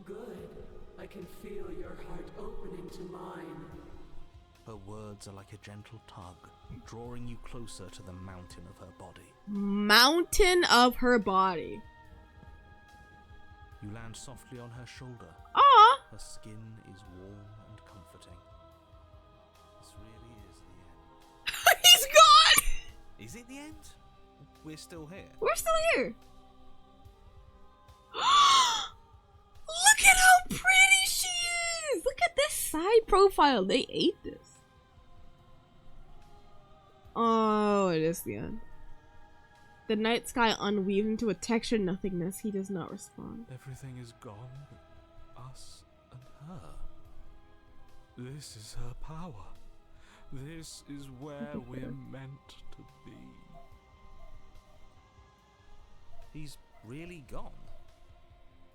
Good. I can feel your heart opening to mine. Her words are like a gentle tug, drawing you closer to the mountain of her body. Mountain of her body. You land softly on her shoulder. Aw. Her skin is warm and comforting. This really is the end. He's gone! Is it the end? We're still here. We're still here. Look at how pretty she is! Look at this side profile. They ate this. Oh, it is the end. The night sky unweaves into a textured nothingness. He does not respond. Everything is gone but us and her. This is her power. This is where we're meant to be. He's really gone.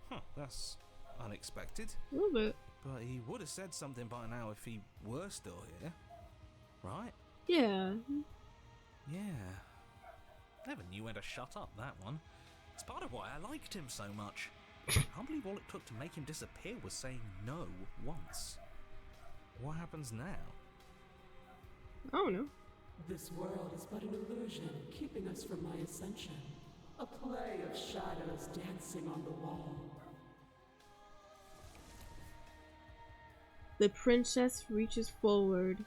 Huh, that's unexpected. A little bit. But he would have said something by now if he were still here, right? Yeah. Yeah. Never knew when to shut up, that one. It's part of why I liked him so much. I can't believe all it took to make him disappear was saying no once. What happens now? I don't know. This world is but an illusion, keeping us from my ascension. A play of shadows dancing on the wall. The princess reaches forward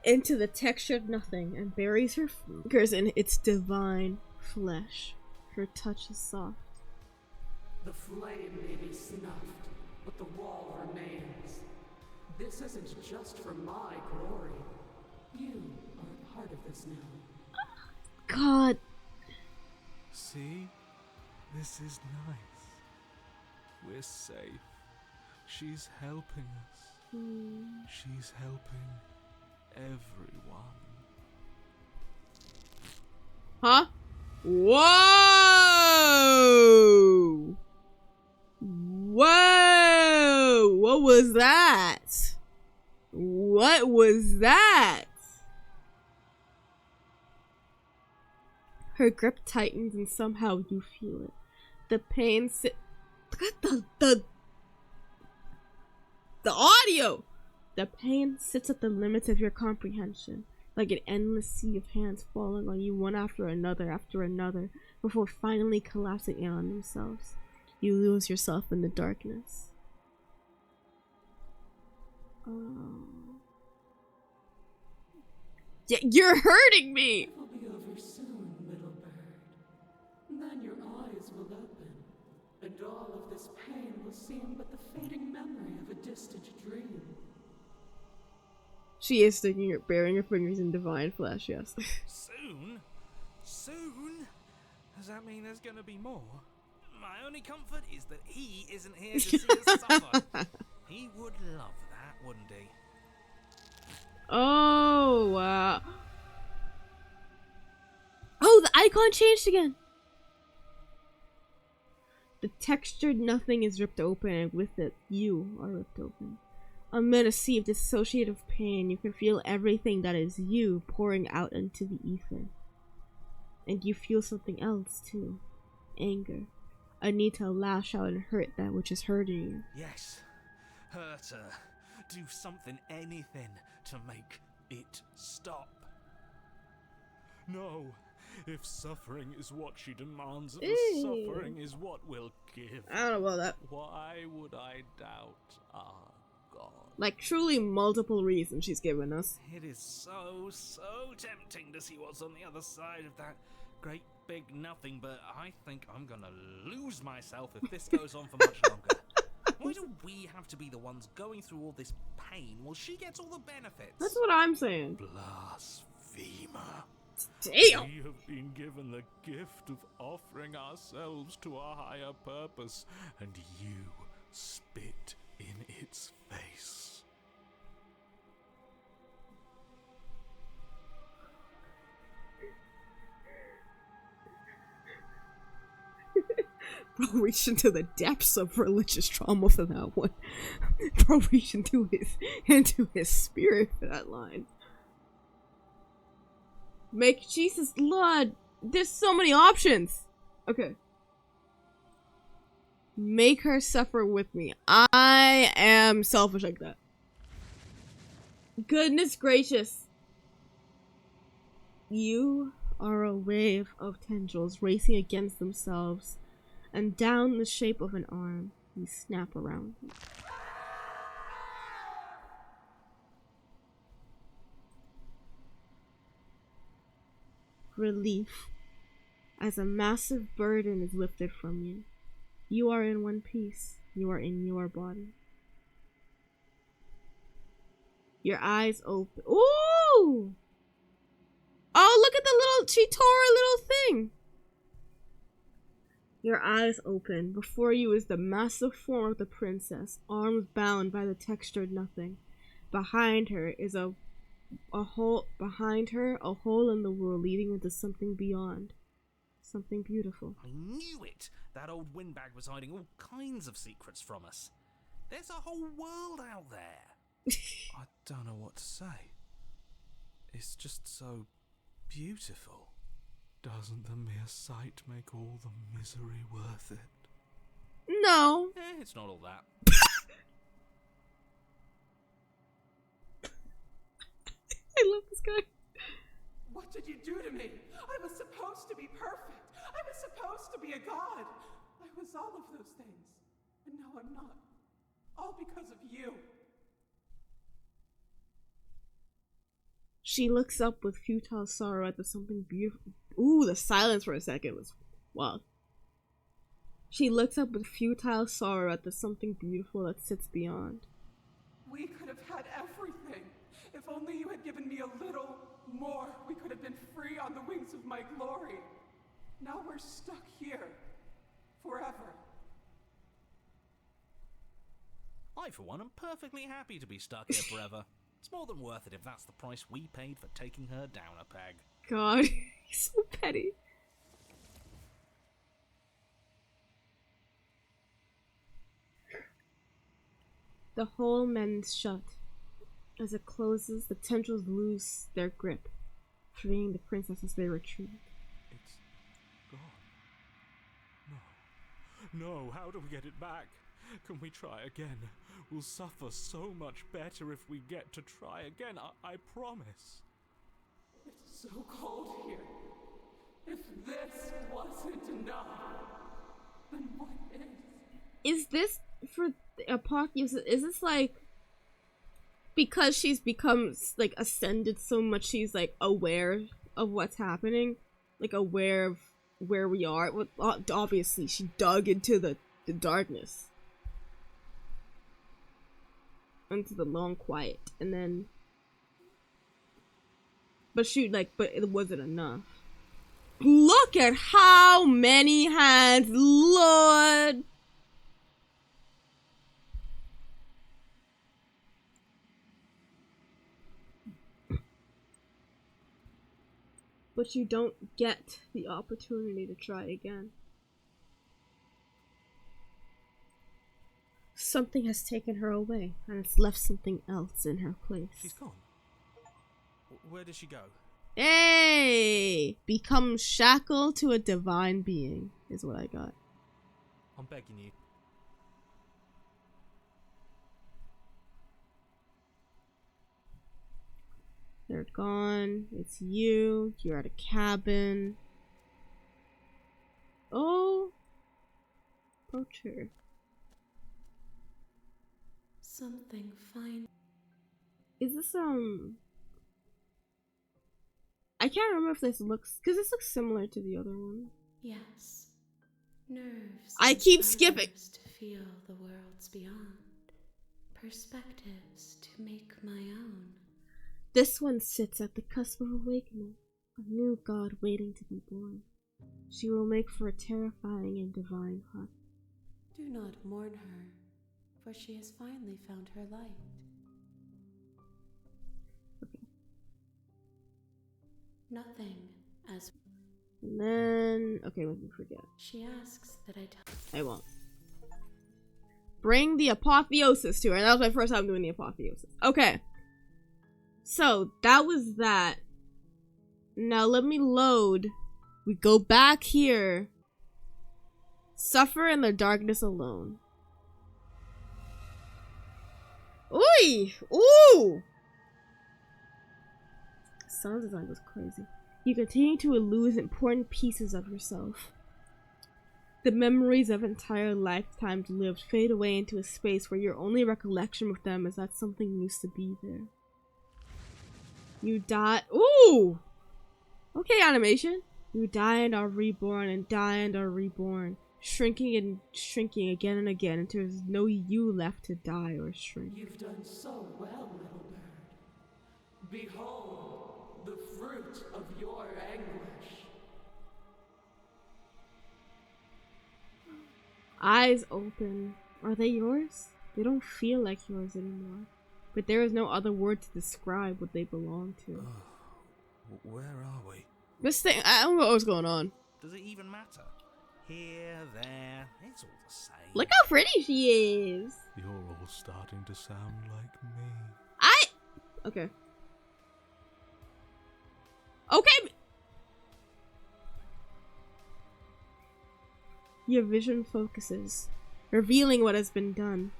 into the textured nothing and buries her fingers in its divine flesh. Her touch is soft. The flame may be snuffed, but the wall remains. This isn't just for my glory. You are a part of this now. God. See? This is nice. We're safe. She's helping us. She's helping everyone. Huh? Whoa! Whoa! What was that? What was that? Her grip tightens and somehow you feel it. The pain the audio! The pain sits at the limits of your comprehension, like an endless sea of hands falling on you one after another, before finally collapsing in on themselves. You lose yourself in the darkness. Yeah, you're hurting me! It will be over soon, little bird. Then your eyes will open, and all of this pain will seem but the fading memory of a distant dream. She is burying her fingers in divine flesh, yes. Soon? Soon? Does that mean there's gonna be more? My only comfort is that he isn't here to see us suffer. He would love that, wouldn't he? Oh, wow. Oh, the icon changed again. The textured nothing is ripped open, and with it, you are ripped open. Amid a sea of dissociative pain, you can feel everything that is you pouring out into the ether. And you feel something else, too. Anger. A need to lash out and hurt that which is hurting you. Yes. Hurt her. Do something, anything, to make it stop. No. If suffering is what she demands, the suffering is what we'll give. I don't know about that. Why would I doubt our God? Like, truly multiple reasons she's given us. It is so tempting to see what's on the other side of that great big nothing, but I think I'm gonna lose myself if this goes on for much longer. Why do we have to be the ones going through all this pain while she gets all the benefits? That's what I'm saying. Blasphemer. Damn! We have been given the gift of offering ourselves to a higher purpose, and you spit in its face. Bro reached into the depths of religious trauma for that one. Bro reached into his spirit for that line. Make Jesus Lord. There's so many options. Okay. Make her suffer with me. I am selfish like that. Goodness gracious. You are a wave of tendrils racing against themselves, and down the shape of an arm, you snap around you. Relief, as a massive burden is lifted from you. You are in one piece. You are in your body. Your eyes open. Ooh! Oh, look at the little, she tore a little thing. Your eyes open. Before you is the massive form of the princess, arms bound by the textured nothing. Behind her is a hole in the world leading into something beyond. Something beautiful. I knew it! That old windbag was hiding all kinds of secrets from us. There's a whole world out there. I don't know what to say. It's just so beautiful. Doesn't the mere sight make all the misery worth it? No. It's not all that. I love this guy. What did you do to me? I was supposed to be perfect. I was supposed to be a god. I was all of those things. And now I'm not. All because of you. She looks up with futile sorrow at the something beautiful. Ooh, the silence for a second was wild. She looks up with futile sorrow at the something beautiful that sits beyond. We could have had everything. If only you had given me a little more, we could have been free on the wings of my glory. Now we're stuck here. Forever. I, for one, am perfectly happy to be stuck here forever. It's more than worth it if that's the price we paid for taking her down a peg. God, he's so petty. The hole mends shut. As it closes, the tendrils lose their grip, freeing the princess as they retreat. It's gone. No. No, how do we get it back? Can we try again? We'll suffer so much better if we get to try again, I promise. It's so cold here. If this wasn't enough, then what is? Is this for Apotheosis? Is this like because she's become like ascended so much she's like aware of what's happening? Like aware of where we are? Well, obviously she dug into the darkness. Into the long quiet, and then but it wasn't enough. Look at how many hands, Lord. But you don't get the opportunity to try again. Something has taken her away, and it's left something else in her place. She's gone. Where did she go? Hey! Become shackled to a divine being, is what I got. I'm begging you. They're gone. It's you. You're at a cabin. Oh. Approach her. Something fine. Is this, I can't remember if this looks, because this looks similar to the other one. Yes. Nerves. I and keep skipping. fibers to feel the worlds beyond. Perspectives to make my own. This one sits at the cusp of awakening, a new god waiting to be born. She will make for a terrifying and divine hunt. Do not mourn her, for she has finally found her light. Okay. Nothing as... And then, okay, let me forget. She asks that I tell... I won't. Bring the apotheosis to her. That was my first time doing the apotheosis. Okay. So, that was that. Now let me load. We go back here. Suffer in the darkness alone. Oi! Ooh! Sound design was crazy. You continue to lose important pieces of yourself. The memories of entire lifetimes lived fade away into a space where your only recollection of them is that something used to be there. You die. Ooh! Okay, animation. You die and are reborn, and die and are reborn. Shrinking and shrinking again and again until there's no you left to die or shrink. You've done so well, little bird. Behold, the fruit of your anguish. Eyes open. Are they yours? They don't feel like yours anymore. But there is no other word to describe what they belong to. Where are we? This thing, I don't know what's going on. Does it even matter? Here, there, it's all the same. Look how pretty she is. You're all all starting to sound like me. Okay. Okay. Your vision focuses, revealing what has been done.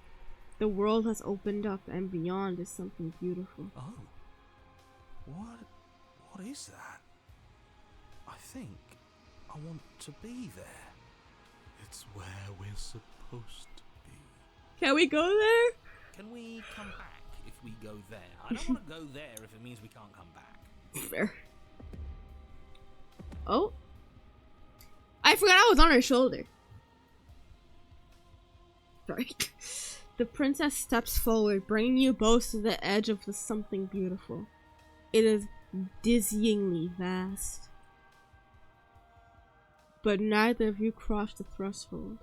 The world has opened up, and beyond is something beautiful. Oh. What is that? I think I want to be there. It's where we're supposed to be. Can we go there? Can we come back if we go there? I don't want to go there if it means we can't come back. Fair. Oh. I forgot I was on her shoulder. Sorry. The princess steps forward, bringing you both to the edge of the something beautiful. It is dizzyingly vast. But neither of you cross the threshold.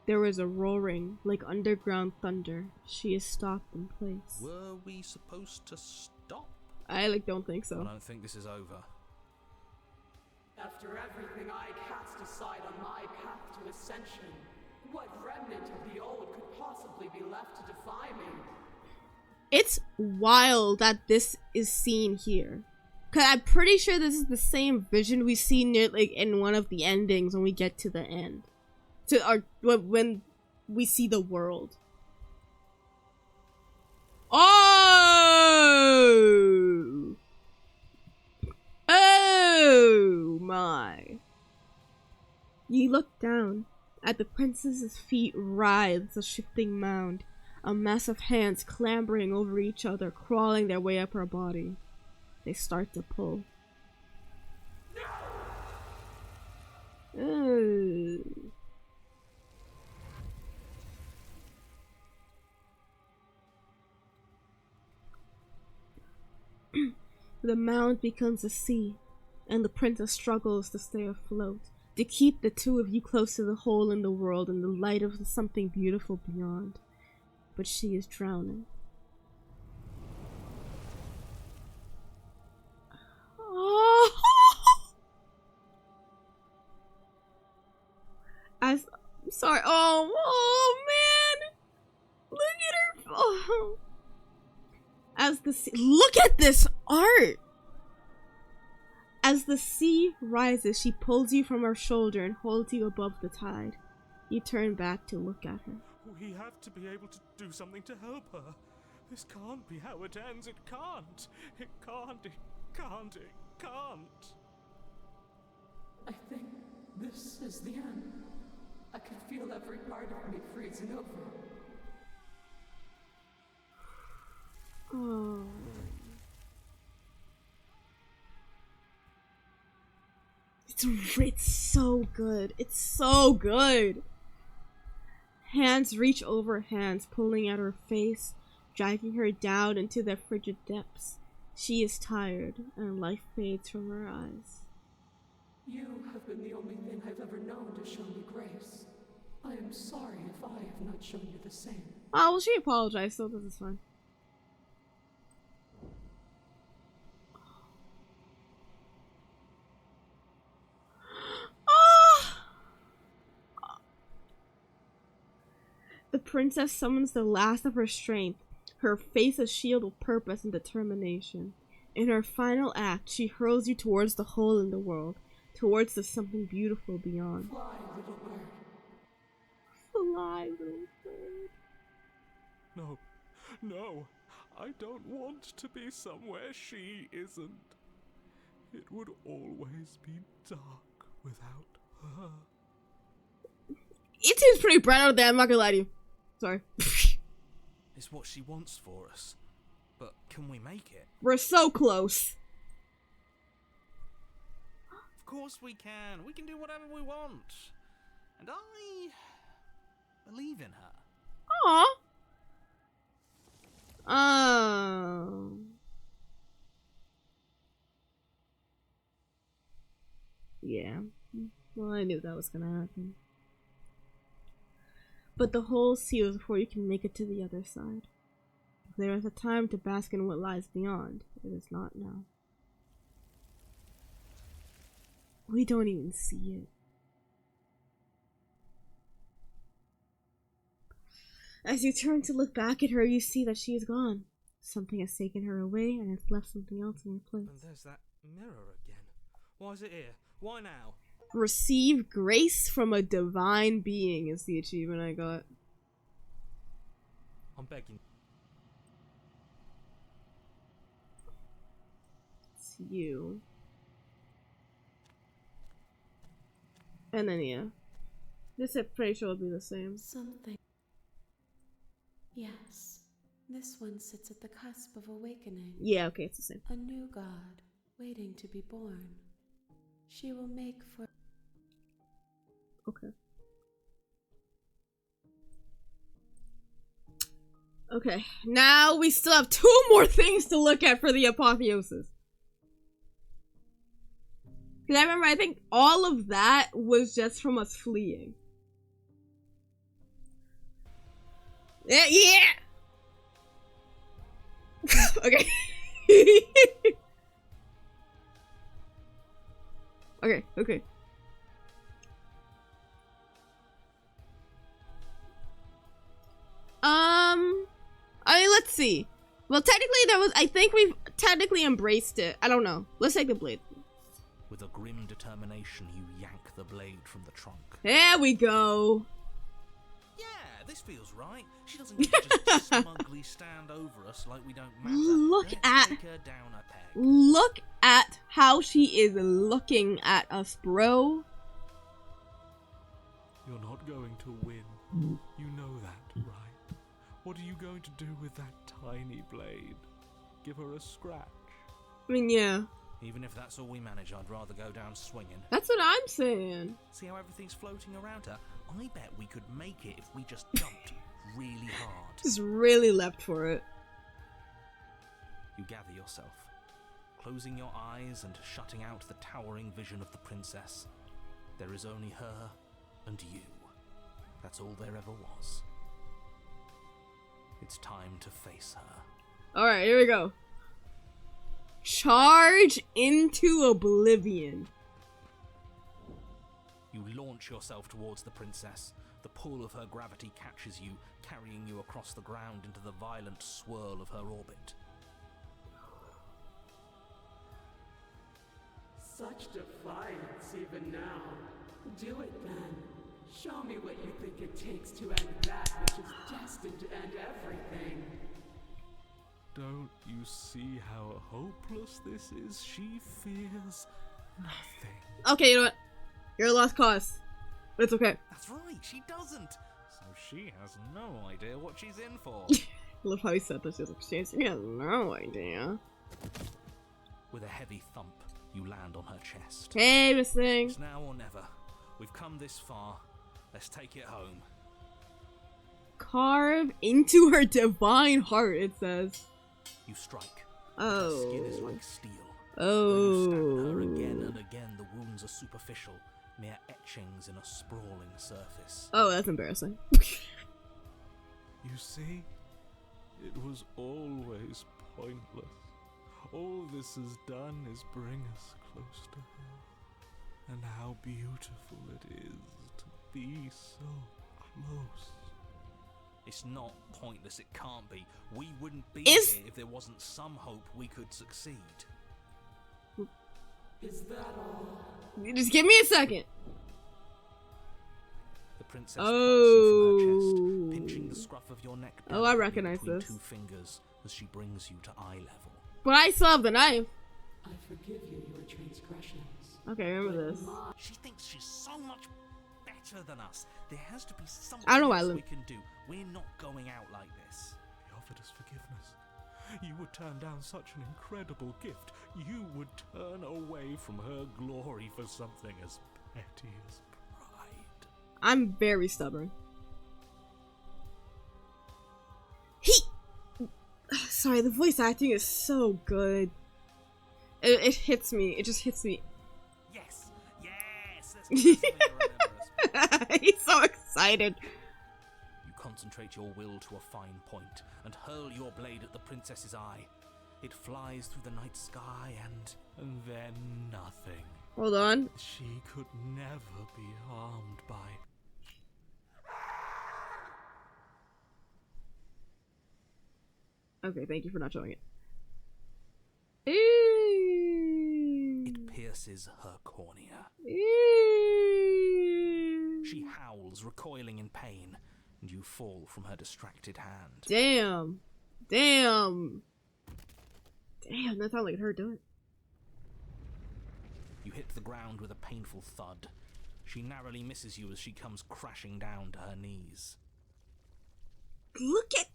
There is a roaring, like underground thunder. She is stopped in place. Were we supposed to stop? I don't think so. I don't think this is over. After everything I cast aside on my path to ascension, what remnant of the old could possibly be left to defy me? It's wild that this is seen here. Cause I'm pretty sure this is the same vision we see near in one of the endings when we get to the end. When we see the world. Oh! Oh my. You look down. At the princess's feet writhes a shifting mound. A mass of hands clambering over each other, crawling their way up her body. They start to pull. Ooh. The mound becomes a sea, and the princess struggles to stay afloat, to keep the two of you close to the hole in the world and the light of something beautiful beyond. But she is drowning. Oh. I'm sorry. Oh man! Look at her. Oh. Look at this art. As the sea rises, she pulls you from her shoulder and holds you above the tide. You turn back to look at her. We have to be able to do something to help her. This can't be how it ends. It can't. It can't. It can't. It can't. I think this is the end. I can feel every part of me freezing over. Oh. It's so good. It's so good. Hands reach over hands, pulling at her face, dragging her down into their frigid depths. She is tired, and life fades from her eyes. You have been the only thing I've ever known to show me grace. I am sorry if I have not shown you the same. Oh, well, she apologized, so this is fine. The princess summons the last of her strength, her face a shield of purpose and determination. In her final act, she hurls you towards the hole in the world, towards the something beautiful beyond. Fly, little bird. Fly, little bird. No. No. I don't want to be somewhere she isn't. It would always be dark without her. It seems pretty bright out there, I'm not gonna lie to you. Sorry. It's what she wants for us. But can we make it? We're so close. Of course we can. We can do whatever we want. And I believe in her. Aww. Oh. Yeah. Well, I knew that was gonna happen. But the hole seals before you can make it to the other side. If there is a time to bask in what lies beyond, it is not now. We don't even see it. As you turn to look back at her, you see that she is gone. Something has taken her away and has left something else in her place. And there's that mirror again. Why is it here? Why now? Receive grace from a divine being is the achievement I got. I'm begging. It's you. And then, yeah. This I'm pretty sure will be the same. Something. Yes. This one sits at the cusp of awakening. Yeah, okay, it's the same. A new god, waiting to be born. She will make for... Okay. Okay, now we still have 2 more things to look at for the apotheosis. Because I remember, I think all of that was just from us fleeing. Yeah! Okay. Okay. I mean, let's see. Well, technically I think we've technically embraced it. I don't know. Let's take the blade. With a grim determination, you yank the blade from the trunk. There we go. Yeah, this feels right. She doesn't get to just smugly stand over us like we don't matter. Let's take her down a peg. Look at how she is looking at us, bro. You're not going to win. You know that, right? What are you going to do with that tiny blade? Give her a scratch? I mean, yeah. Even if that's all we manage, I'd rather go down swinging. That's what I'm saying. See how everything's floating around her? I bet we could make it if we just jumped really hard. Just really leapt for it. You gather yourself, closing your eyes and shutting out the towering vision of the princess. There is only her and you. That's all there ever was. It's time to face her. Alright, here we go. Charge into oblivion. You launch yourself towards the princess. The pull of her gravity catches you, carrying you across the ground into the violent swirl of her orbit. Such defiance even now. Do it then. Show me what you think it takes to end that which is destined to end everything. Don't you see how hopeless this is? She fears nothing. Okay, you know what? You're a lost cause. But it's okay. That's right, she doesn't. So she has no idea what she's in for. I love how he said this. She has no idea. With a heavy thump, you land on her chest. Hey, Miss Thing. It's now or never. We've come this far. Let's take it home. Carve into her divine heart, it says. You strike. Oh. Her skin is like steel. Oh. Though you stab her again and again, the wounds are superficial, mere etchings in a sprawling surface. Oh, that's embarrassing. You see? It was always pointless. All this has done is bring us close to her. And how beautiful it is to be so close. It's not pointless, it can't be. We wouldn't be Is- here if there wasn't some hope we could succeed. Is that all? Just give me a second. The princess plucks you from her Oh. chest, pinching the scruff of your neck Oh, I delicately recognize between this. 2 fingers as she brings you to eye level. But I still have the knife. I forgive you your transgressions. Okay, remember this. She thinks she's so much better than us. There has to be something I don't know why I else live- we can do. We're not going out like this. He offered us forgiveness. You would turn down such an incredible gift. You would turn away from her glory for something as petty as pride. I'm very stubborn. Sorry, the voice acting is so good. It hits me. It just hits me. Yes! Yes! Let's get something to remember us. He's so excited. You concentrate your will to a fine point and hurl your blade at the princess's eye. It flies through the night sky And then nothing. Hold on. She could never be harmed by... Okay, thank you for not showing it. It pierces her cornea. She howls, recoiling in pain, and you fall from her distracted hand. Damn. Damn. Damn, that sounds like it hurt, do it. You hit the ground with a painful thud. She narrowly misses you as she comes crashing down to her knees. Look at...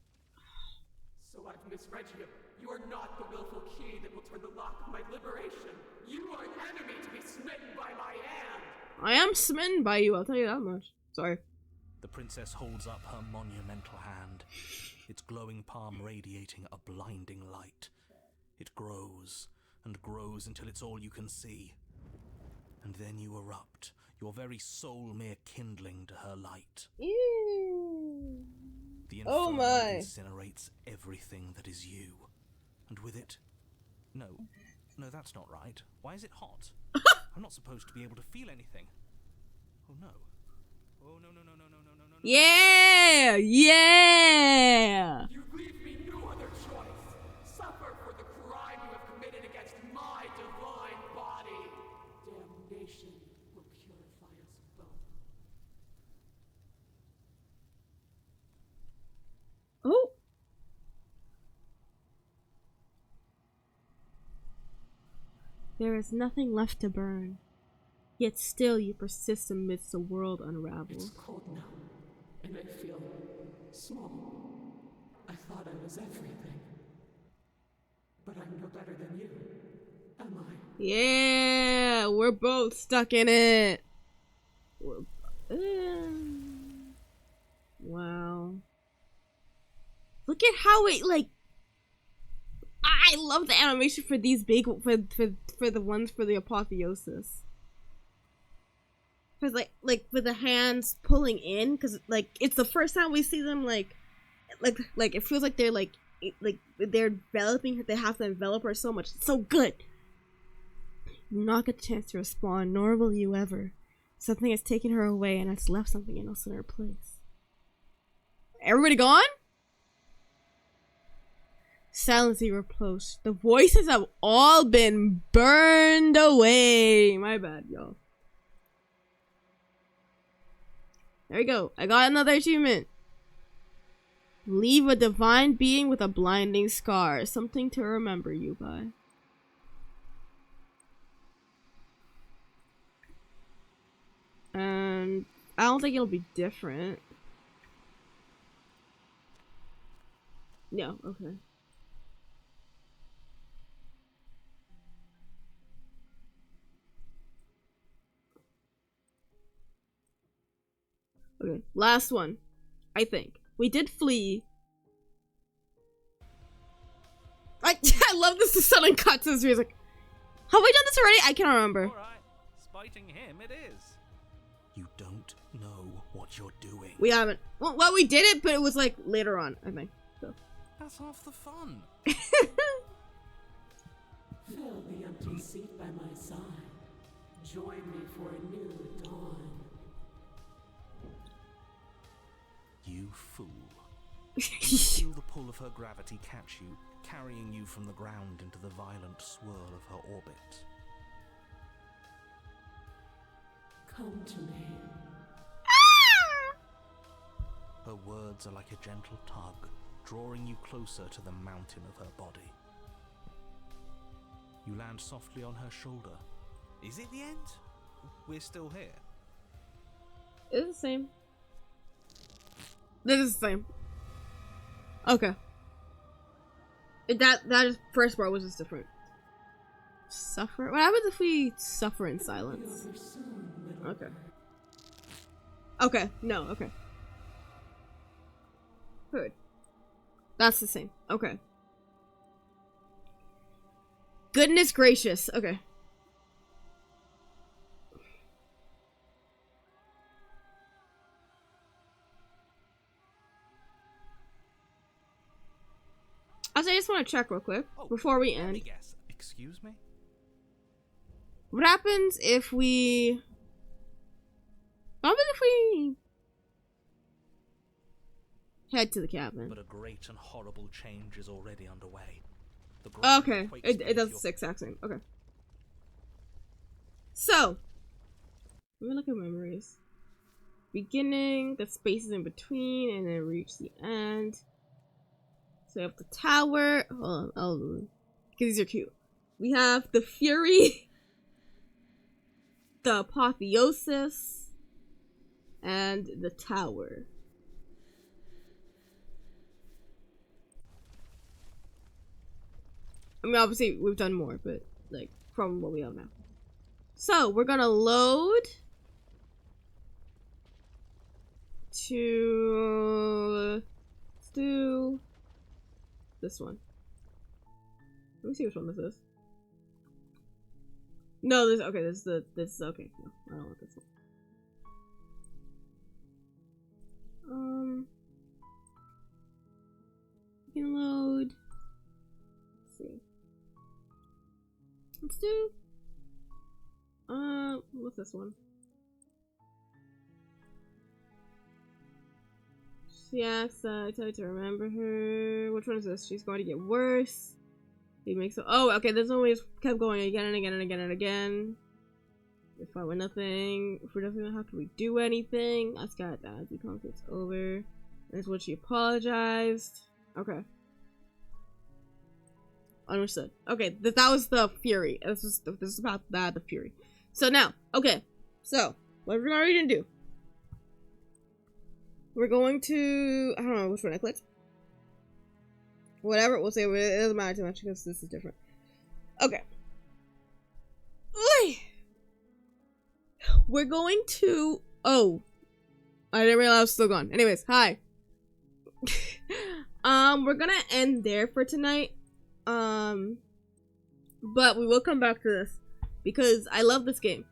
So I've misread you. You are not the willful key that will turn the lock of my liberation. You are an enemy to be smitten by my hand. I am smitten by you, I'll tell you that much. Sorry. The princess holds up her monumental hand, its glowing palm radiating a blinding light. It grows and grows until it's all you can see. And then you erupt, your very soul mere kindling to her light. Ew. The inferno incinerates everything that is you. And with it... No, that's not right. Why is it hot? I'm not supposed to be able to feel anything. Oh no. Oh no. Yeah! Yeah! You leave me no other choice. Suffer for the crime you have committed against my divine body. Damnation will purify us both. Oh! There is nothing left to burn. Yet still you persist amidst the world unraveled. It's cold now, and I feel small. I thought I was everything. But I'm no better than you, am I? Yeah! We're both stuck in it! Wow. Look at how it, like... I love the animation for these big... For the ones for the apotheosis. Cause like with the hands pulling in, cause like it's the first time we see them like it feels like they're like they're enveloping her. They have to envelop her so much. It's so good. You not get the chance to respond, nor will you ever. Something has taken her away and has left something else in her place. Everybody gone? Silently reproached. The voices have all been burned away. My bad, y'all. There we go. I got another achievement. Leave a divine being with a blinding scar. Something to remember you by. And I don't think it'll be different. No, okay. Okay, last one. I think. We did flee. I love this sudden cut to this music. Have we done this already? I can't remember. Alright, spiting him it is. You don't know what you're doing. We haven't. Well, we did it, but it was like later on, I think. So. That's half the fun. Fill the empty seat by my side. Join me for a new dawn. You fool. You feel the pull of her gravity catch you, carrying you from the ground into the violent swirl of her orbit. Come to me. Her words are like a gentle tug, drawing you closer to the mountain of her body. You land softly on her shoulder. Is it the end? We're still here. It's the same. This is the same. Okay. That is, first part was just different. Suffer? What happens if we suffer in silence? Okay. Okay, no, okay. Good. That's the same. Okay. Goodness gracious. Okay. I just want to check real quick before we end. Let me guess. Excuse me? What happens if we... What happens if we... Head to the cabin. But a great and horrible change is already underway. The ground Okay, quakes it beneath does your the exact same. Okay. So, let me look at memories. Beginning, the spaces in between, and then reach the end. So we have the tower. Hold on, because these are cute. We have the Fury, the Apotheosis, and the tower. I mean, obviously, we've done more, but, like, from what we have now. So, we're gonna load to... Let's do this one. Let me see which one this is. No, this... Okay, this is okay. No, I don't want this one. We can load... Let's see. Let's do... what's this one? She asks, I tell you to remember her. Which one is this? She's going to get worse. He makes it. Oh, okay, this one we just kept going again and again and again and again. If I win nothing, if we don't know how can we do anything? That's got that. The conflict's over. That's what she apologized. Okay. Understood. Okay, that was the Fury. This is about that, the Fury. So now, okay. So, what we're gonna do? We're going to... I don't know which one I clicked. Whatever, we'll say it doesn't matter too much because this is different. Okay. We're going to... Oh. I didn't realize I was still gone. Anyways, hi. We're gonna end there for tonight. But we will come back to this because I love this game.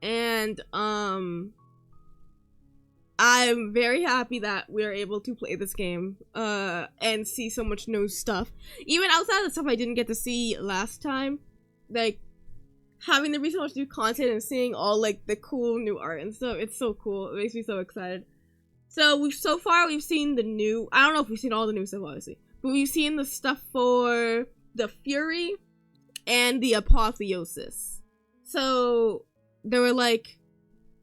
And, I'm very happy that we're able to play this game, and see so much new stuff. Even outside of the stuff I didn't get to see last time, like, having to be so much new content and seeing all, like, the cool new art and stuff, it's so cool. It makes me so excited. So, so far we've seen the new, I don't know if we've seen all the new stuff, obviously, but we've seen the stuff for the Fury and the Apotheosis. So, there were, like,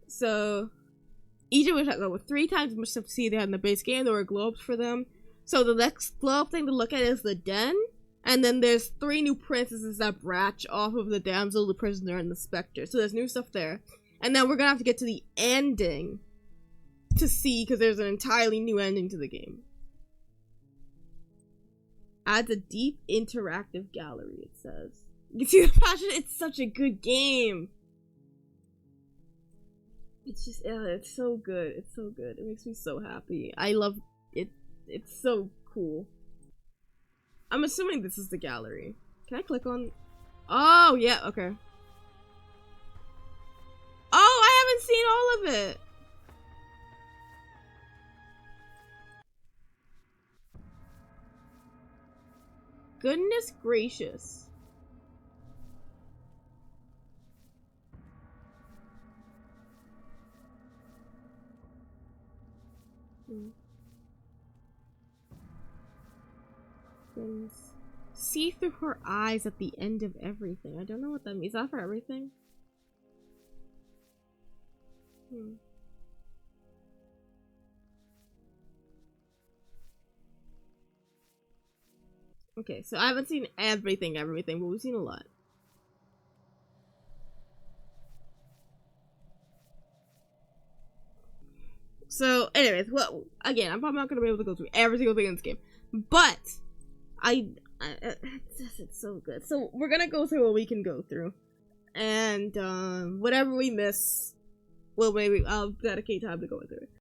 so... Each of which had over 3 times as much stuff to see they had in the base game. There were globes for them. So the next globe thing to look at is the den. And then there's 3 new princesses that branch off of the damsel, the prisoner, and the specter. So there's new stuff there. And then we're gonna have to get to the ending to see, because there's an entirely new ending to the game. Adds a deep interactive gallery, it says. You can see the passion. It's such a good game. It's just, it's so good. It's so good. It makes me so happy. I love it. It's so cool. I'm assuming this is the gallery. Can I click on? Oh, yeah, okay. Oh, I haven't seen all of it. Goodness gracious. See through her eyes at the end of everything. I don't know what that means. Is that for everything? Okay, so I haven't seen everything, but we've seen a lot. So, anyways, well, again, I'm probably not gonna be able to go through every single thing in this game, but it's so good. So we're gonna go through what we can go through, and whatever we miss, well, maybe I'll dedicate time to go through it.